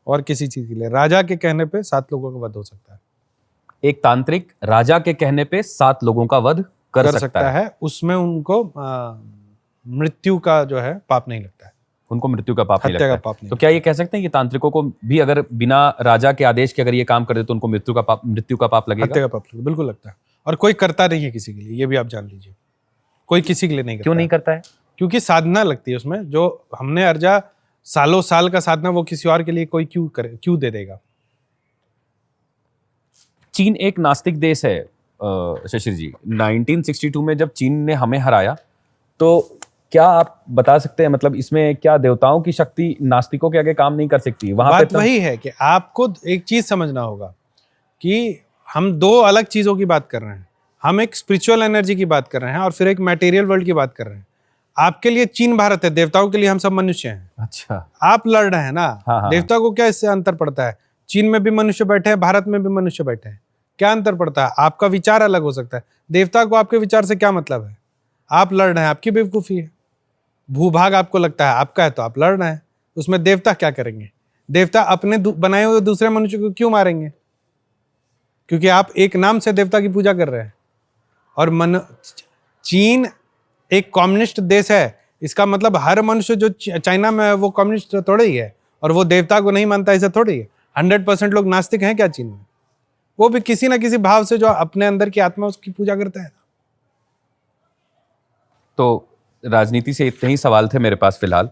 [SPEAKER 2] और किसी चीज के लिए, राजा के कहने पे 7 लोगों का वध हो सकता है।
[SPEAKER 1] एक तांत्रिक राजा के कहने पे 7 लोगों का वध कर सकता है।
[SPEAKER 2] उसमें उनको मृत्यु का जो है पाप नहीं लगता है,
[SPEAKER 1] उनको मृत्यु का पाप नहीं
[SPEAKER 2] हत्या का
[SPEAKER 1] लगता है।
[SPEAKER 2] पाप नहीं
[SPEAKER 1] तो क्या ये कह सकते हैं कि तांत्रिकों को भी अगर बिना राजा के आदेश के अगर ये काम कर दे तो उनको मृत्यु का पाप लगेगा?
[SPEAKER 2] हत्या का पाप बिल्कुल लगता है। और कोई करता नहीं है किसी के लिए, ये भी आप जान लीजिए। कोई किसी के लिए नहीं करता।
[SPEAKER 1] क्यों नहीं करता है?
[SPEAKER 2] क्योंकि साधना लगती है उसमें। जो हमने अर्जा सालों साल का साधना वो किसी और के लिए कोई क्यों दे देगा?
[SPEAKER 1] चीन एक नास्तिक देश है शशिर जी। 1962 में जब चीन ने हमें हराया, तो क्या आप बता सकते हैं, मतलब इसमें क्या देवताओं की शक्ति नास्तिकों के आगे काम नहीं कर सकती? वहां
[SPEAKER 2] बात
[SPEAKER 1] पे
[SPEAKER 2] वही है कि आपको एक चीज समझना होगा कि हम 2 अलग चीजों की बात कर रहे हैं। हम एक स्पिरिचुअल एनर्जी की बात कर रहे हैं और फिर एक मटेरियल वर्ल्ड की बात कर रहे हैं। आपके लिए चीन भारत है, देवताओं के लिए हम सब मनुष्य हैं।
[SPEAKER 1] अच्छा,
[SPEAKER 2] आप लड़ रहे हैं ना।
[SPEAKER 1] हाँ।
[SPEAKER 2] देवता को क्या इससे अंतर पड़ता है? चीन में भी मनुष्य बैठे हैं, भारत में भी मनुष्य बैठे हैं, क्या अंतर पड़ता है? आपका विचार अलग हो सकता है। देवता को आपके विचार से क्या मतलब है? आप लड़ रहे हैं, आपकी बेवकूफी है। भूभाग आपको लगता है आपका है तो आप लड़ रहे हैं, उसमें देवता क्या करेंगे? देवता अपने बनाए हुए दूसरे मनुष्य को क्यों मारेंगे? क्योंकि आप एक नाम से देवता की पूजा कर रहे हैं। और चीन एक कम्युनिस्ट देश है, इसका मतलब हर मनुष्य जो चाइना में है वो कम्युनिस्ट थोड़े ही है और वो देवता को नहीं मानता, ऐसा थोड़े ही है। 100% लोग नास्तिक हैं क्या चीन में? वो भी किसी ना किसी भाव से जो अपने अंदर की आत्मा उसकी पूजा करता है।
[SPEAKER 1] तो राजनीति से इतने ही सवाल थे मेरे पास फिलहाल।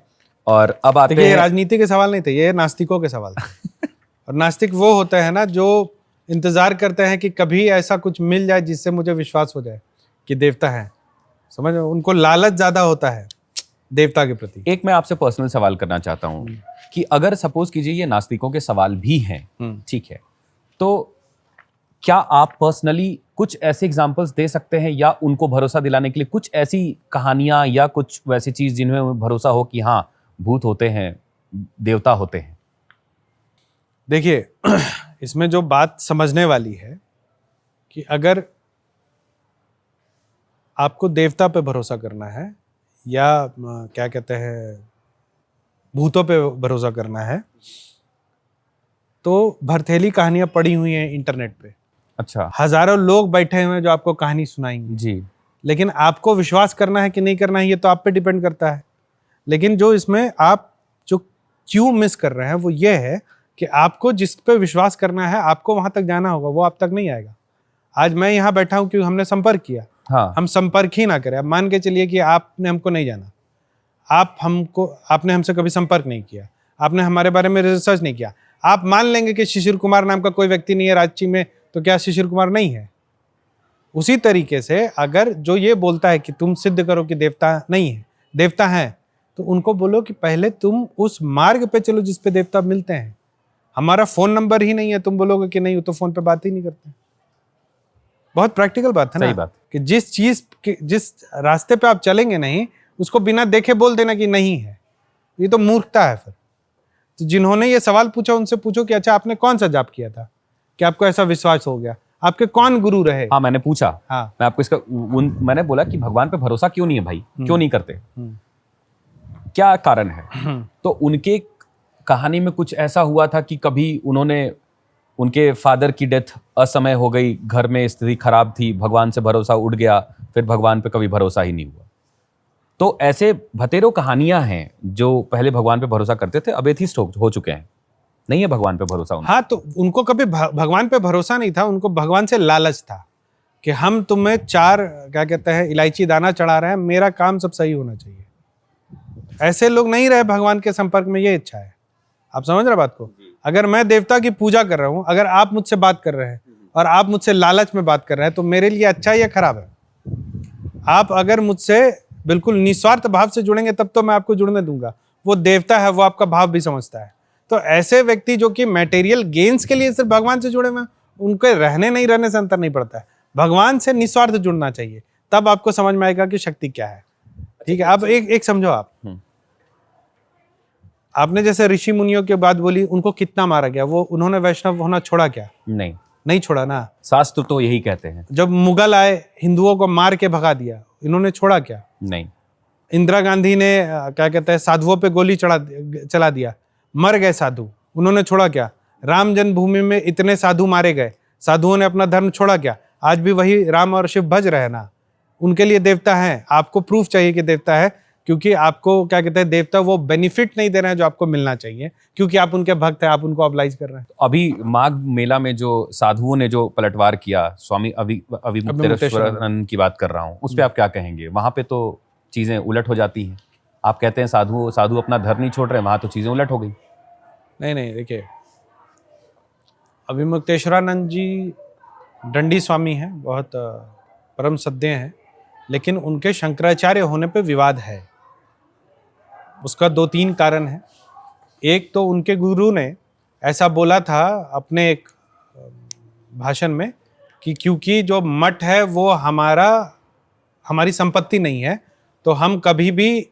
[SPEAKER 1] और अब आते
[SPEAKER 2] देखिए, ये
[SPEAKER 1] हैं
[SPEAKER 2] राजनीति के सवाल नहीं थे, ये नास्तिकों के सवाल थे। और नास्तिक वो होते हैं ना जो इंतजार करते हैं कि कभी ऐसा कुछ मिल जाए जिससे मुझे विश्वास हो जाए कि देवता है। समझ रहे हो? उनको लालच ज्यादा होता है देवता के प्रति।
[SPEAKER 1] एक मैं आपसे पर्सनल सवाल करना चाहता हूं कि अगर सपोज कीजिए ये नास्तिकों के सवाल भी हैं, ठीक है, तो क्या आप पर्सनली कुछ ऐसे एग्जांपल्स दे सकते हैं या उनको भरोसा दिलाने के लिए कुछ ऐसी कहानियां या कुछ वैसी चीज जिनमें भरोसा हो कि हाँ भूत होते हैं, देवता होते हैं?
[SPEAKER 2] देखिए, इसमें जो बात समझने वाली है कि अगर आपको देवता पे भरोसा करना है या क्या कहते हैं भूतों पे भरोसा करना है, तो भरथेली कहानियां पड़ी हुई हैं इंटरनेट पे।
[SPEAKER 1] अच्छा।
[SPEAKER 2] हजारों लोग बैठे हुए हैं जो आपको कहानी सुनाएंगे
[SPEAKER 1] जी।
[SPEAKER 2] लेकिन आपको विश्वास करना है कि नहीं करना है ये तो आप पे डिपेंड करता है। लेकिन जो इसमें आप जो क्यों मिस कर रहे हैं वो ये है कि आपको जिस पे विश्वास करना है आपको वहां तक जाना होगा, वो आप तक नहीं आएगा। आज मैं यहाँ बैठा हूँ क्योंकि हमने संपर्क किया।
[SPEAKER 1] हाँ।
[SPEAKER 2] हम संपर्क ही ना करें, अब मान के चलिए कि आपने हमको नहीं जाना, आपने हमसे कभी संपर्क नहीं किया, आपने हमारे बारे में रिसर्च नहीं किया, आप मान लेंगे कि शिशिर कुमार नाम का कोई व्यक्ति नहीं है रांची में, तो क्या शिशिर कुमार नहीं है? उसी तरीके से अगर जो ये बोलता है कि तुम सिद्ध करो कि देवता नहीं है, देवता है, तो उनको बोलो कि पहले तुम उस मार्ग पे चलो जिस पे देवता मिलते हैं। हमारा फोन नंबर ही नहीं है, तुम बोलोगे कि नहीं, वो तो फोन पे बात ही नहीं करते। बहुत प्रैक्टिकल बात है ना।
[SPEAKER 1] सही बात।
[SPEAKER 2] कि जिस रास्ते पे आप चलेंगे नहीं, उसको बिना देखे बोल देना कि नहीं है, ये तो मूर्खता है। फिर तो जिन्होंने ये सवाल पूछा उनसे पूछो कि अच्छा आपने कौन सा जाप किया था कि आपको ऐसा विश्वास हो गया, आपके कौन गुरु रहे?
[SPEAKER 1] हाँ, मैंने पूछा।
[SPEAKER 2] हाँ।
[SPEAKER 1] मैं आपको इसका मैंने बोला कि भगवान पे भरोसा क्यों नहीं है भाई, क्यों नहीं करते, क्या कारण है? तो उनके कहानी में कुछ ऐसा हुआ था कि कभी उनके फादर की डेथ असमय हो गई, घर में स्थिति खराब थी, भगवान से भरोसा उठ गया, फिर भगवान पे कभी भरोसा ही नहीं हुआ। तो ऐसे भतेरों कहानियां हैं जो पहले भगवान पे भरोसा करते थे, अब एथिस्ट हो चुके हैं, नहीं है भगवान पे भरोसा उनको।
[SPEAKER 2] हाँ, तो उनको कभी भगवान पे भरोसा नहीं था, उनको भगवान से लालच था कि हम तुम्हें 4 क्या कहते हैं इलायची दाना चढ़ा रहे हैं, मेरा काम सब सही होना चाहिए। ऐसे लोग नहीं रहे भगवान के संपर्क में, ये इच्छा है। आप समझ रहे बात को? अगर मैं देवता की पूजा कर रहा हूं, अगर आप मुझसे बात कर रहे हैं और आप मुझसे लालच में बात कर रहे हैं, तो मेरे लिए अच्छा है या खराब है? आप अगर मुझसे बिल्कुल निस्वार्थ भाव से जुड़ेंगे तब तो मैं आपको जुड़ने दूंगा। वो देवता है, वो आपका भाव भी समझता है। तो ऐसे व्यक्ति जो कि मटेरियल गेन्स के लिए सिर्फ भगवान से जुड़े हुए हैं, उनके रहने नहीं रहने से अंतर नहीं पड़ता है। भगवान से निस्वार्थ जुड़ना चाहिए, तब आपको समझ में आएगा कि शक्ति क्या है। ठीक है, अब एक समझो आपने जैसे ऋषि मुनियों की बात बोली, उनको कितना मारा गया, वो उन्होंने वैष्णव होना छोड़ा क्या? नहीं छोड़ा ना।
[SPEAKER 1] शास्त्र तो यही कहते हैं।
[SPEAKER 2] जब मुगल आए, हिंदुओं को मार के भगा दिया, इन्होंने छोड़ा क्या?
[SPEAKER 1] नहीं।
[SPEAKER 2] इंदिरा गांधी ने क्या कहते हैं साधुओं पे गोली चला दिया, मर गए साधु, उन्होंने छोड़ा क्या? राम जन्मभूमि में इतने साधु मारे गए, साधुओं ने अपना धर्म छोड़ा क्या? आज भी वही राम और शिव भज रहे ना, उनके लिए देवता है। आपको प्रूफ चाहिए कि देवता है, क्योंकि आपको क्या कहते हैं देवता वो बेनिफिट नहीं दे रहे हैं जो आपको मिलना चाहिए, क्योंकि आप उनके भक्त हैं, आप उनको ऑब्लाइज कर रहे हैं।
[SPEAKER 1] अभी माघ मेला में जो साधुओं ने जो पलटवार किया, स्वामी अविमुक्तेश्वरानंद की बात कर रहा हूँ, उस पर आप क्या कहेंगे? वहां पे तो चीजें उलट हो जाती हैं। आप कहते हैं साधु अपना धर्म नहीं छोड़ रहे, वहां तो चीजें उलट हो गई।
[SPEAKER 2] नहीं, देखिए, अविमुक्तेश्वरानंद जी दंडी स्वामी हैं, बहुत परम सद्य हैं, लेकिन उनके शंकराचार्य होने पे विवाद है। उसका 2-3 कारण है। एक तो उनके गुरु ने ऐसा बोला था अपने एक भाषण में कि क्योंकि जो मठ है वो हमारी संपत्ति नहीं है, तो हम कभी भी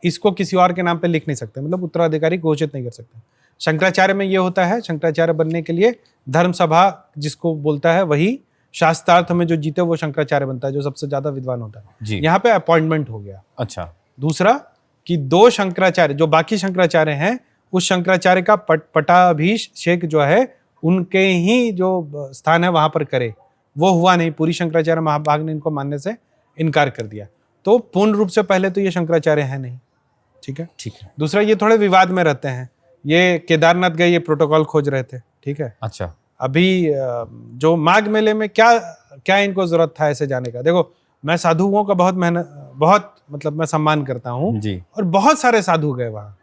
[SPEAKER 2] इसको किसी और के नाम पे लिख नहीं सकते, मतलब उत्तराधिकारी घोषित नहीं कर सकते। शंकराचार्य में ये होता है, शंकराचार्य बनने के लिए धर्म सभा जिसको बोलता है, वही शास्त्रार्थ में जो जीते वो शंकराचार्य बनता है, जो सबसे ज्यादा विद्वान होता है। यहाँ पे अपॉइंटमेंट हो गया। अच्छा। दूसरा कि 2 शंकराचार्य जो बाकी शंकराचार्य हैं, उस शंकराचार्य का पटाभिषेक जो है उनके ही जो स्थान है वहां पर करे, वो हुआ नहीं। पूरी शंकराचार्य महाभाग ने इनको मानने से इनकार कर दिया। तो पूर्ण रूप से पहले तो ये शंकराचार्य है नहीं। ठीक है। दूसरा, ये थोड़े विवाद में रहते हैं। ये केदारनाथ गए, ये प्रोटोकॉल खोज रहे थे। ठीक है। अच्छा। अभी जो माघ मेले में क्या इनको जरूरत था ऐसे जाने का? देखो, मैं साधुओं का बहुत मैं सम्मान करता हूँ जी। और बहुत सारे साधु गए वहाँ,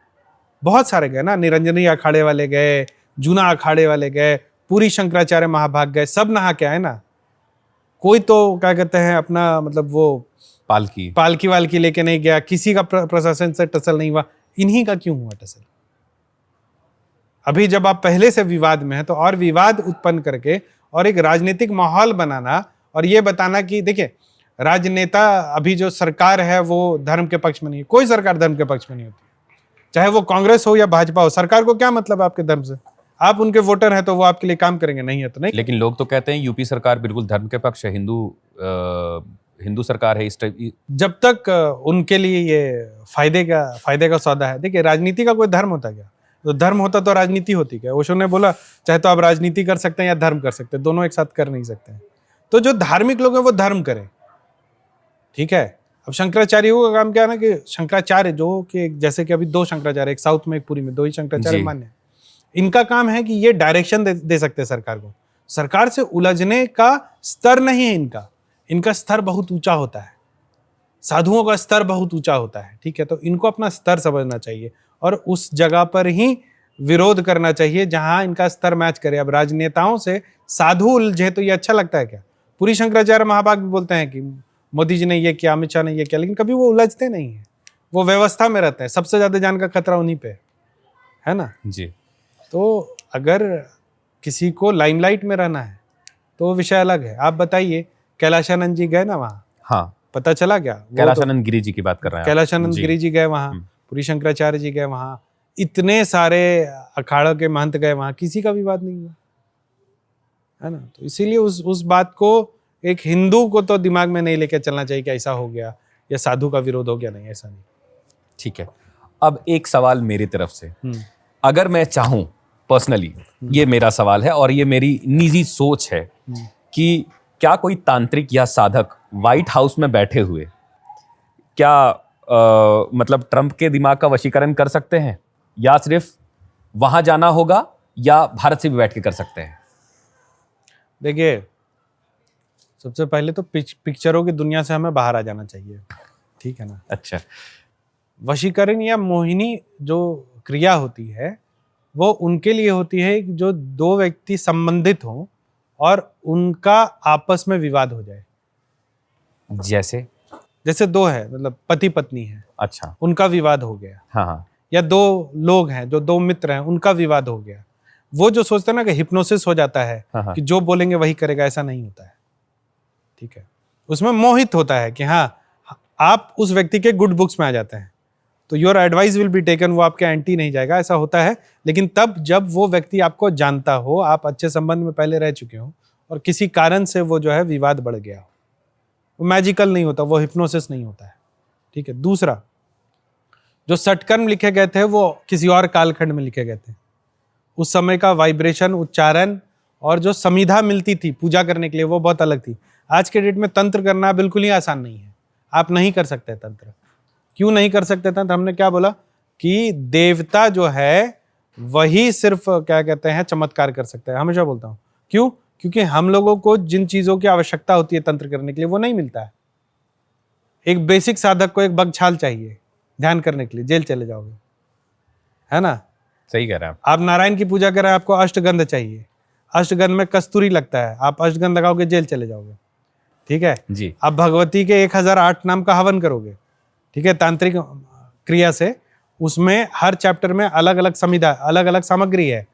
[SPEAKER 2] बहुत सारे गए ना, निरंजनी अखाड़े वाले गए, जूना अखाड़े वाले गए, पूरी शंकराचार्य महाभाग गए, सब नहा के आए ना। कोई तो क्या कहते हैं अपना मतलब वो पालकी वालकी लेके नहीं गया, किसी का प्रशासन से टसल नहीं हुआ। इन्हीं का क्यों हुआ टसल? अभी जब आप पहले से विवाद में हैं तो और विवाद उत्पन्न करके और एक राजनीतिक माहौल बनाना और ये बताना कि देखिए राजनेता, अभी जो सरकार है वो धर्म के पक्ष में नहीं है। कोई सरकार धर्म के पक्ष में नहीं होती, चाहे वो कांग्रेस हो या भाजपा हो। सरकार को क्या मतलब आपके धर्म से? आप उनके वोटर हैं तो वो आपके लिए काम करेंगे, नहीं है तो नहीं।
[SPEAKER 1] लेकिन लोग तो कहते हैं यूपी सरकार बिल्कुल धर्म के पक्ष है, हिंदू सरकार है इस टाइप।
[SPEAKER 2] जब तक उनके लिए ये फायदे का सौदा है। देखिए राजनीति का कोई धर्म होता क्या? तो धर्म होता तो राजनीति होती क्या? ओशो ने बोला चाहे तो आप राजनीति कर सकते हैं या धर्म कर सकते हैं, दोनों एक साथ कर नहीं सकते हैं। तो जो धार्मिक लोग हैं वो धर्म करें, ठीक है। अब शंकराचार्यों का काम क्या है ना कि शंकराचार्य जो कि जैसे कि अभी 2 शंकराचार्य, एक साउथ में एक पुरी में, 2 ही शंकराचार्य मान्य है। इनका काम है कि ये डायरेक्शन दे सकते हैं सरकार को। सरकार से उलझने का स्तर नहीं है इनका स्तर बहुत ऊंचा होता है, साधुओं का स्तर बहुत ऊंचा होता है, ठीक है। तो इनको अपना स्तर समझना चाहिए और उस जगह पर ही विरोध करना चाहिए जहां इनका स्तर मैच करे। अब राजनेताओं से साधु उलझे तो ये अच्छा लगता है क्या? पूरी शंकराचार्य महाभाग भी बोलते हैं कि मोदी जी ने ये किया, अमित शाह ने ये किया, लेकिन कभी वो उलझते नहीं है, वो व्यवस्था में रहते हैं। सबसे ज्यादा जान का खतरा उन्हीं पे है ना
[SPEAKER 1] जी।
[SPEAKER 2] तो अगर किसी को लाइमलाइट में रहना है तो वो विषय अलग है। आप बताइए, कैलाशानंद जी गए ना वहाँ,
[SPEAKER 1] हाँ,
[SPEAKER 2] पता चला क्या?
[SPEAKER 1] कैलाशानंद गिरी जी की बात कर रहे हैं?
[SPEAKER 2] कैलाशानंद गिरी जी गए वहाँ, पूरी शंकराचार्य जी गए वहाँ, इतने सारे अखाड़ों के महंत गए वहाँ, किसी का विवाद नहीं हुआ, है ना। तो इसीलिए उस बात को एक हिंदू को तो दिमाग में नहीं लेकर चलना चाहिए कि ऐसा हो गया या साधु का विरोध हो गया, नहीं, ऐसा नहीं।
[SPEAKER 1] ठीक है, अब एक सवाल मेरी तरफ से, अगर मैं चाहूं पर्सनली, ये मेरा सवाल है और ये मेरी निजी सोच है कि क्या कोई तांत्रिक या साधक व्हाइट हाउस में बैठे हुए क्या मतलब ट्रंप के दिमाग का वशीकरण कर सकते हैं, या सिर्फ वहां जाना होगा, या भारत से भी बैठ के कर सकते हैं?
[SPEAKER 2] देखिए सबसे पहले तो पिक्चरों की दुनिया से हमें बाहर आ जाना चाहिए, ठीक है ना।
[SPEAKER 1] अच्छा,
[SPEAKER 2] वशीकरण या मोहिनी जो क्रिया होती है वो उनके लिए होती है जो 2 व्यक्ति संबंधित हों और उनका आपस में विवाद हो जाए। जैसे 2 है, मतलब पति पत्नी है,
[SPEAKER 1] अच्छा,
[SPEAKER 2] उनका विवाद हो गया,
[SPEAKER 1] हाँ,
[SPEAKER 2] या 2 लोग हैं जो 2 मित्र हैं, उनका विवाद हो गया। वो जो सोचते हैं ना कि हिप्नोसिस हो जाता है,
[SPEAKER 1] हाँ,
[SPEAKER 2] कि जो बोलेंगे वही करेगा, ऐसा नहीं होता है, ठीक है। उसमें मोहित होता है कि हाँ आप उस व्यक्ति के गुड बुक्स में आ जाते हैं तो your advice will be taken, वो आपके एंटी नहीं जाएगा, ऐसा होता है। लेकिन तब जब वो व्यक्ति आपको जानता हो, आप अच्छे संबंध में पहले रह चुके हो और किसी कारण से वो जो है विवाद बढ़ गया हो, वो मैजिकल नहीं होता, वो हिप्नोसिस नहीं होता है, ठीक है। दूसरा, जो षटकर्म लिखे गए थे वो किसी और कालखंड में लिखे गए थे। उस समय का वाइब्रेशन, उच्चारण और जो समिधा मिलती थी पूजा करने के लिए वो बहुत अलग थी। आज के डेट में तंत्र करना बिल्कुल ही आसान नहीं है, आप नहीं कर सकते तंत्र। क्यों नहीं कर सकते तंत्र? हमने क्या बोला कि देवता जो है वही सिर्फ क्या कहते हैं चमत्कार कर सकते हैं, हमेशा बोलता हूँ। क्यों? क्योंकि हम लोगों को जिन चीजों की आवश्यकता होती है तंत्र करने के लिए वो नहीं मिलता है। एक बेसिक साधक को एक बगछाल चाहिए ध्यान करने के लिए, जेल चले जाओगे, है ना।
[SPEAKER 1] सही कह रहे हैं
[SPEAKER 2] आप नारायण की पूजा करें, आपको अष्टगंध चाहिए, अष्टगंध में कस्तूरी लगता है, आप अष्टगंध लगाओगे जेल चले जाओगे, ठीक है
[SPEAKER 1] जी।
[SPEAKER 2] आप भगवती के 1008 नाम का हवन करोगे, ठीक है, तांत्रिक क्रिया से, उसमें हर चैप्टर में अलग अलग समिधा, अलग अलग सामग्री है।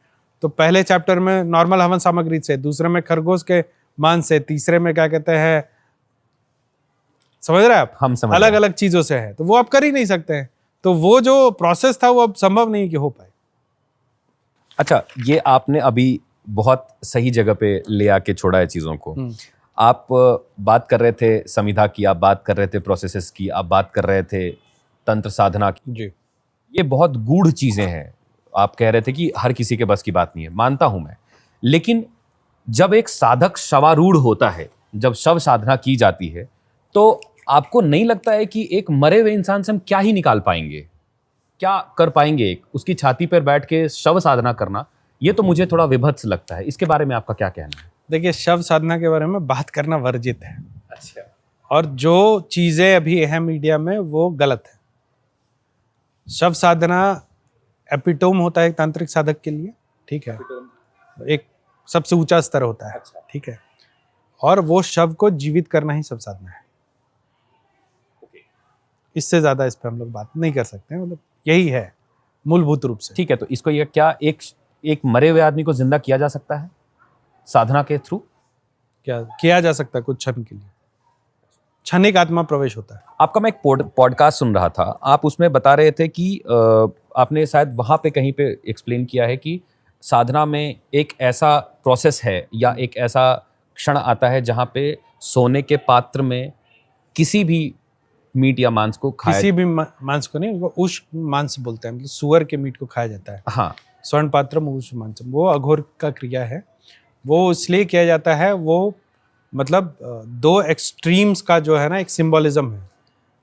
[SPEAKER 2] तो पहले चैप्टर में नॉर्मल हवन सामग्री से, दूसरे में खरगोश के मांस से, तीसरे में क्या कहते हैं, समझ रहे हैं आप,
[SPEAKER 1] हम समझ
[SPEAKER 2] अलग अलग चीजों से है, तो वो आप कर ही नहीं सकते हैं। तो वो जो प्रोसेस था वो अब संभव नहीं कि हो पाए।
[SPEAKER 1] अच्छा, ये आपने अभी बहुत सही जगह पे ले आके छोड़ा है चीजों को। आप बात कर रहे थे समिधा की, आप बात कर रहे थे प्रोसेसेस की, आप बात कर रहे थे तंत्र साधना की
[SPEAKER 2] जी।
[SPEAKER 1] ये बहुत गूढ़ चीजें हैं। आप कह रहे थे कि हर किसी के बस की बात नहीं है, मानता हूं मैं। लेकिन जब एक साधक शवारूढ़ होता है, जब शव साधना की जाती है, तो आपको नहीं लगता है कि एक मरे हुए इंसान से हम क्या ही निकाल पाएंगे, क्या कर पाएंगे? एक उसकी छाती पर बैठ के शव साधना करना, ये तो मुझे थोड़ा विभत्स लगता है। इसके बारे में आपका क्या कहना है?
[SPEAKER 2] देखिए, शव साधना के बारे में बात करना वर्जित है।
[SPEAKER 1] अच्छा।
[SPEAKER 2] और जो चीजें अभी है मीडिया में वो गलत है। शव साधना एपिटोम होता है एक तांत्रिक साधक के लिए, ठीक है, एक सबसे ऊंचा स्तर होता है, ठीक है, और वो शव को जीवित करना ही सब साधना है। इससे ज्यादा इस पे हम लोग बात नहीं कर सकते हैं, मतलब यही है मूलभूत रूप से।
[SPEAKER 1] ठीक है, तो इसको ये क्या एक मरे हुए आदमी को जिंदा किया जा सकता है साधना के थ्रू?
[SPEAKER 2] क्या किया जा सकता है कुछ क्षण के लिए, क्षणिक आत्मा प्रवेश होता है।
[SPEAKER 1] आपका मैं एक पॉडकास्ट सुन रहा था, आप उसमें बता रहे थे कि आपने शायद वहां पे कहीं पे एक्सप्लेन किया है कि साधना में एक ऐसा प्रोसेस है या एक ऐसा क्षण आता है जहां पे सोने के पात्र में किसी भी मीट या मांस को खाया,
[SPEAKER 2] किसी भी मांस को नहीं, वो उष मांस बोलते हैं, मतलब सुअर के मीट को खाया जाता है।
[SPEAKER 1] हाँ,
[SPEAKER 2] स्वर्ण पात्रम उष मांसम, वो अघोर का क्रिया है। वो इसलिए किया जाता है, वो मतलब दो एक्सट्रीम्स का जो है ना एक सिंबलिज्म है,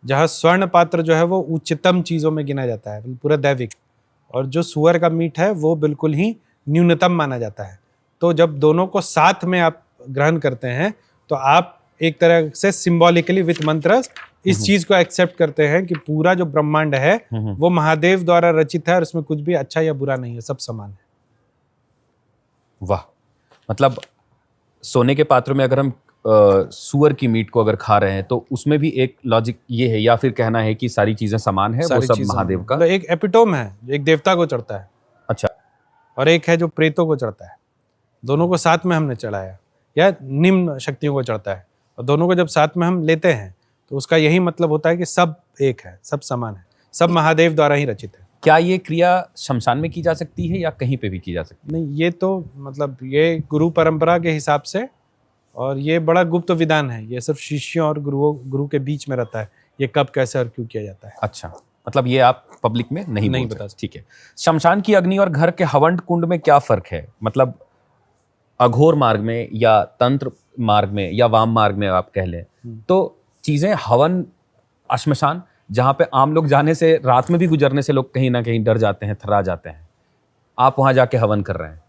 [SPEAKER 2] जहाँ स्वर्ण पात्र जो है वो उच्चतम चीज़ों में गिना जाता है, पूरा दैविक, और जो सुअर का मीट है वो बिल्कुल ही न्यूनतम माना जाता है। तो जब दोनों को साथ में आप ग्रहण करते हैं तो आप एक तरह से सिंबॉलिकली विथ मंत्र इस चीज को एक्सेप्ट करते हैं कि पूरा जो ब्रह्मांड है वो महादेव द्वारा रचित है और उसमें कुछ भी अच्छा या बुरा नहीं है, सब समान है।
[SPEAKER 1] वाह, मतलब सोने के पात्र में अगर हम सुअर की मीट को अगर खा रहे हैं तो उसमें भी एक लॉजिक ये है, या फिर कहना है कि सारी चीजें समान है, वो
[SPEAKER 2] सारी
[SPEAKER 1] सब
[SPEAKER 2] चीज़
[SPEAKER 1] महादेव का।
[SPEAKER 2] मतलब एक एपिटोम है, एक देवता को चढ़ता है,
[SPEAKER 1] अच्छा,
[SPEAKER 2] और एक है जो प्रेतों को चढ़ता है। दोनों को साथ में हमने चढ़ाया, या निम्न शक्तियों को चढ़ता है, और दोनों को जब साथ में हम लेते हैं तो उसका यही मतलब होता है कि सब एक है, सब समान है, सब महादेव द्वारा ही रचित है।
[SPEAKER 1] क्या ये क्रिया शमशान में की जा सकती है या कहीं पे भी की जा सकती
[SPEAKER 2] नहीं, ये तो मतलब ये गुरु परंपरा के हिसाब से, और ये बड़ा गुप्त विधान है, ये सिर्फ शिष्यों और गुरु के बीच में रहता है, ये कब कैसे और क्यों किया जाता है।
[SPEAKER 1] है? अच्छा, मतलब ये आप पब्लिक में नहीं
[SPEAKER 2] नहीं
[SPEAKER 1] बोल
[SPEAKER 2] बता
[SPEAKER 1] सकते। ठीक है, शमशान की अग्नि और घर के हवन कुंड में क्या फर्क है? मतलब अघोर मार्ग में या तंत्र मार्ग में या वाम मार्ग में आप कह लें तो चीजें हवन, श्मशान जहां पे आम लोग जाने से, रात में भी गुजरने से लोग कहीं ना कहीं डर जाते हैं, थर्रा जाते हैं, आप वहां जाके हवन कर रहे हैं।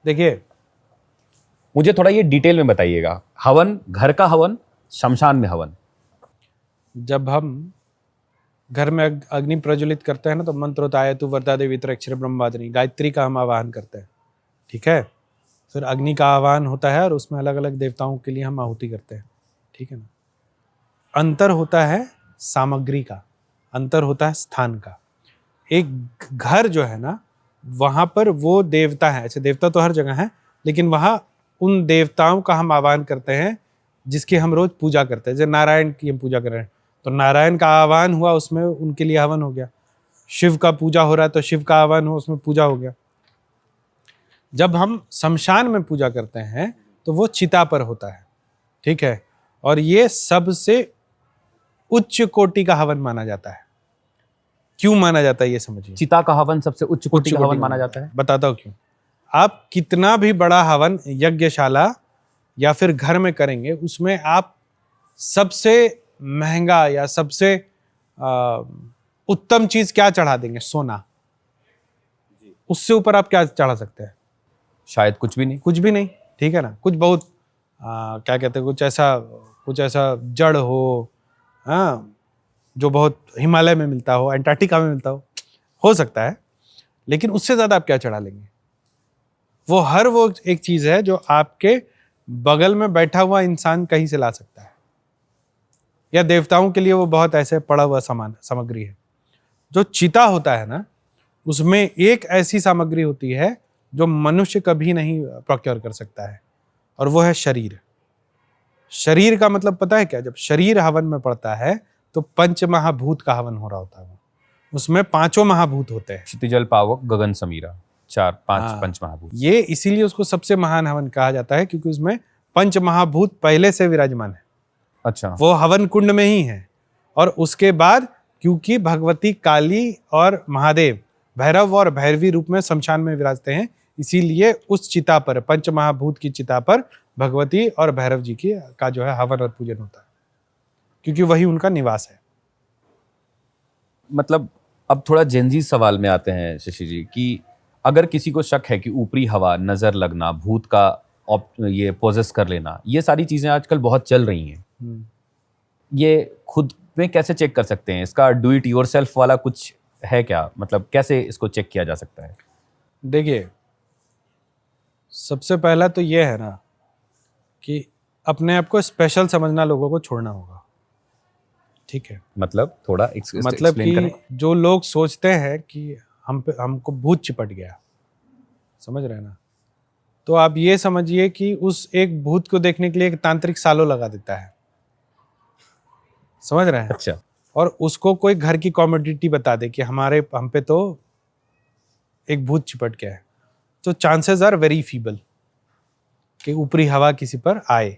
[SPEAKER 2] देखिए,
[SPEAKER 1] मुझे थोड़ा ये डिटेल में बताइएगा, हवन, घर का हवन, शमशान में हवन।
[SPEAKER 2] जब हम घर में अग्नि प्रज्वलित करते हैं ना, तो मंत्र होता है, तू वर्धा देवी अक्षर ब्रह्मवादिनी, गायत्री का हम आवाहन करते हैं, ठीक है। फिर अग्नि का आवाहन होता है और उसमें अलग अलग देवताओं के लिए हम आहुति करते हैं, ठीक है ना। अंतर होता है सामग्री का, अंतर होता है स्थान का। एक घर जो है ना, वहाँ पर वो देवता है, ऐसे देवता तो हर जगह है, लेकिन वहाँ उन देवताओं का हम आह्वान करते हैं जिसकी हम रोज पूजा करते हैं। जैसे नारायण की हम पूजा कर रहे हैं तो नारायण का आह्वान हुआ, उसमें उनके लिए हवन हो गया। शिव का पूजा हो रहा है तो शिव का आह्वान हो, उसमें पूजा हो गया। जब हम शमशान में पूजा करते हैं तो वो चिता पर होता है, ठीक है, और ये सबसे उच्च कोटि का हवन माना जाता है। क्यों माना जाता है ये समझिए।
[SPEAKER 1] चिता का हवन सबसे उच्च कोटि का हवन माना जाता है।
[SPEAKER 2] बताता हूँ क्यों। आप कितना भी बड़ा हवन यज्ञशाला या फिर घर में करेंगे, उसमें आप सबसे महंगा या सबसे उत्तम चीज क्या चढ़ा देंगे? सोना। उससे ऊपर आप क्या चढ़ा सकते हैं?
[SPEAKER 1] शायद कुछ भी नहीं।
[SPEAKER 2] कुछ भी नहीं, ठीक है ना। कुछ बहुत क्या कहते हैं, कुछ ऐसा जड़ हो, जो बहुत हिमालय में मिलता हो, अंटार्कटिका में मिलता हो सकता है, लेकिन उससे ज्यादा आप क्या चढ़ा लेंगे? वो एक चीज है जो आपके बगल में बैठा हुआ इंसान कहीं से ला सकता है, या देवताओं के लिए वो बहुत ऐसे पड़ा हुआ सामग्री है। जो चिता होता है ना, उसमें एक ऐसी सामग्री होती है जो मनुष्य कभी नहीं प्रोक्योर कर सकता है, और वो है शरीर। शरीर का मतलब पता है क्या? जब शरीर हवन में पड़ता है तो पंच महाभूत का हवन हो रहा होता है। उसमें पांचों महाभूत होते हैं,
[SPEAKER 1] क्षितिजल पावक गगन समीरा, 4-5
[SPEAKER 2] हाँ।
[SPEAKER 1] पंच महाभूत।
[SPEAKER 2] ये इसीलिए उसको सबसे महान हवन कहा जाता है, क्योंकि उसमें पंच महाभूत पहले से विराजमान है।
[SPEAKER 1] अच्छा,
[SPEAKER 2] वो हवन कुंड में ही है। और उसके बाद क्योंकि भगवती काली और महादेव भैरव और भैरवी रूप में शमशान में विराजते हैं, इसीलिए उस चिता पर, पंच महाभूत की चिता पर भगवती और भैरव जी की का जो है हवन और पूजन होता है, क्योंकि वही उनका निवास है।
[SPEAKER 1] मतलब अब थोड़ा जेंजी सवाल में आते हैं शशि जी, कि अगर किसी को शक है कि ऊपरी हवा, नजर लगना, भूत का ये पोजेस कर लेना, ये सारी चीजें आजकल बहुत चल रही हैं, ये खुद में कैसे चेक कर सकते हैं? इसका डू इट योरसेल्फ वाला कुछ है क्या, मतलब कैसे इसको चेक किया जा सकता है?
[SPEAKER 2] देखिए, सबसे पहला तो ये है ना कि अपने आप को स्पेशल समझना लोगों को छोड़ना होगा, ठीक है।
[SPEAKER 1] मतलब थोड़ा
[SPEAKER 2] मतलब
[SPEAKER 1] एक्सप्लेन करें।
[SPEAKER 2] कि जो लोग सोचते हैं कि हम पे हमको भूत चिपट गया, समझ रहे हैं ना, तो आप ये समझिए कि उस एक भूत को देखने के लिए एक तांत्रिक सालों लगा देता है, समझ रहे हैं।
[SPEAKER 1] अच्छा।
[SPEAKER 2] और उसको कोई घर की कॉमोडिटी बता दे कि हम पे तो एक भूत चिपट गया है, तो चांसेस आर वेरी फीबल कि ऊपरी हवा किसी पर आए।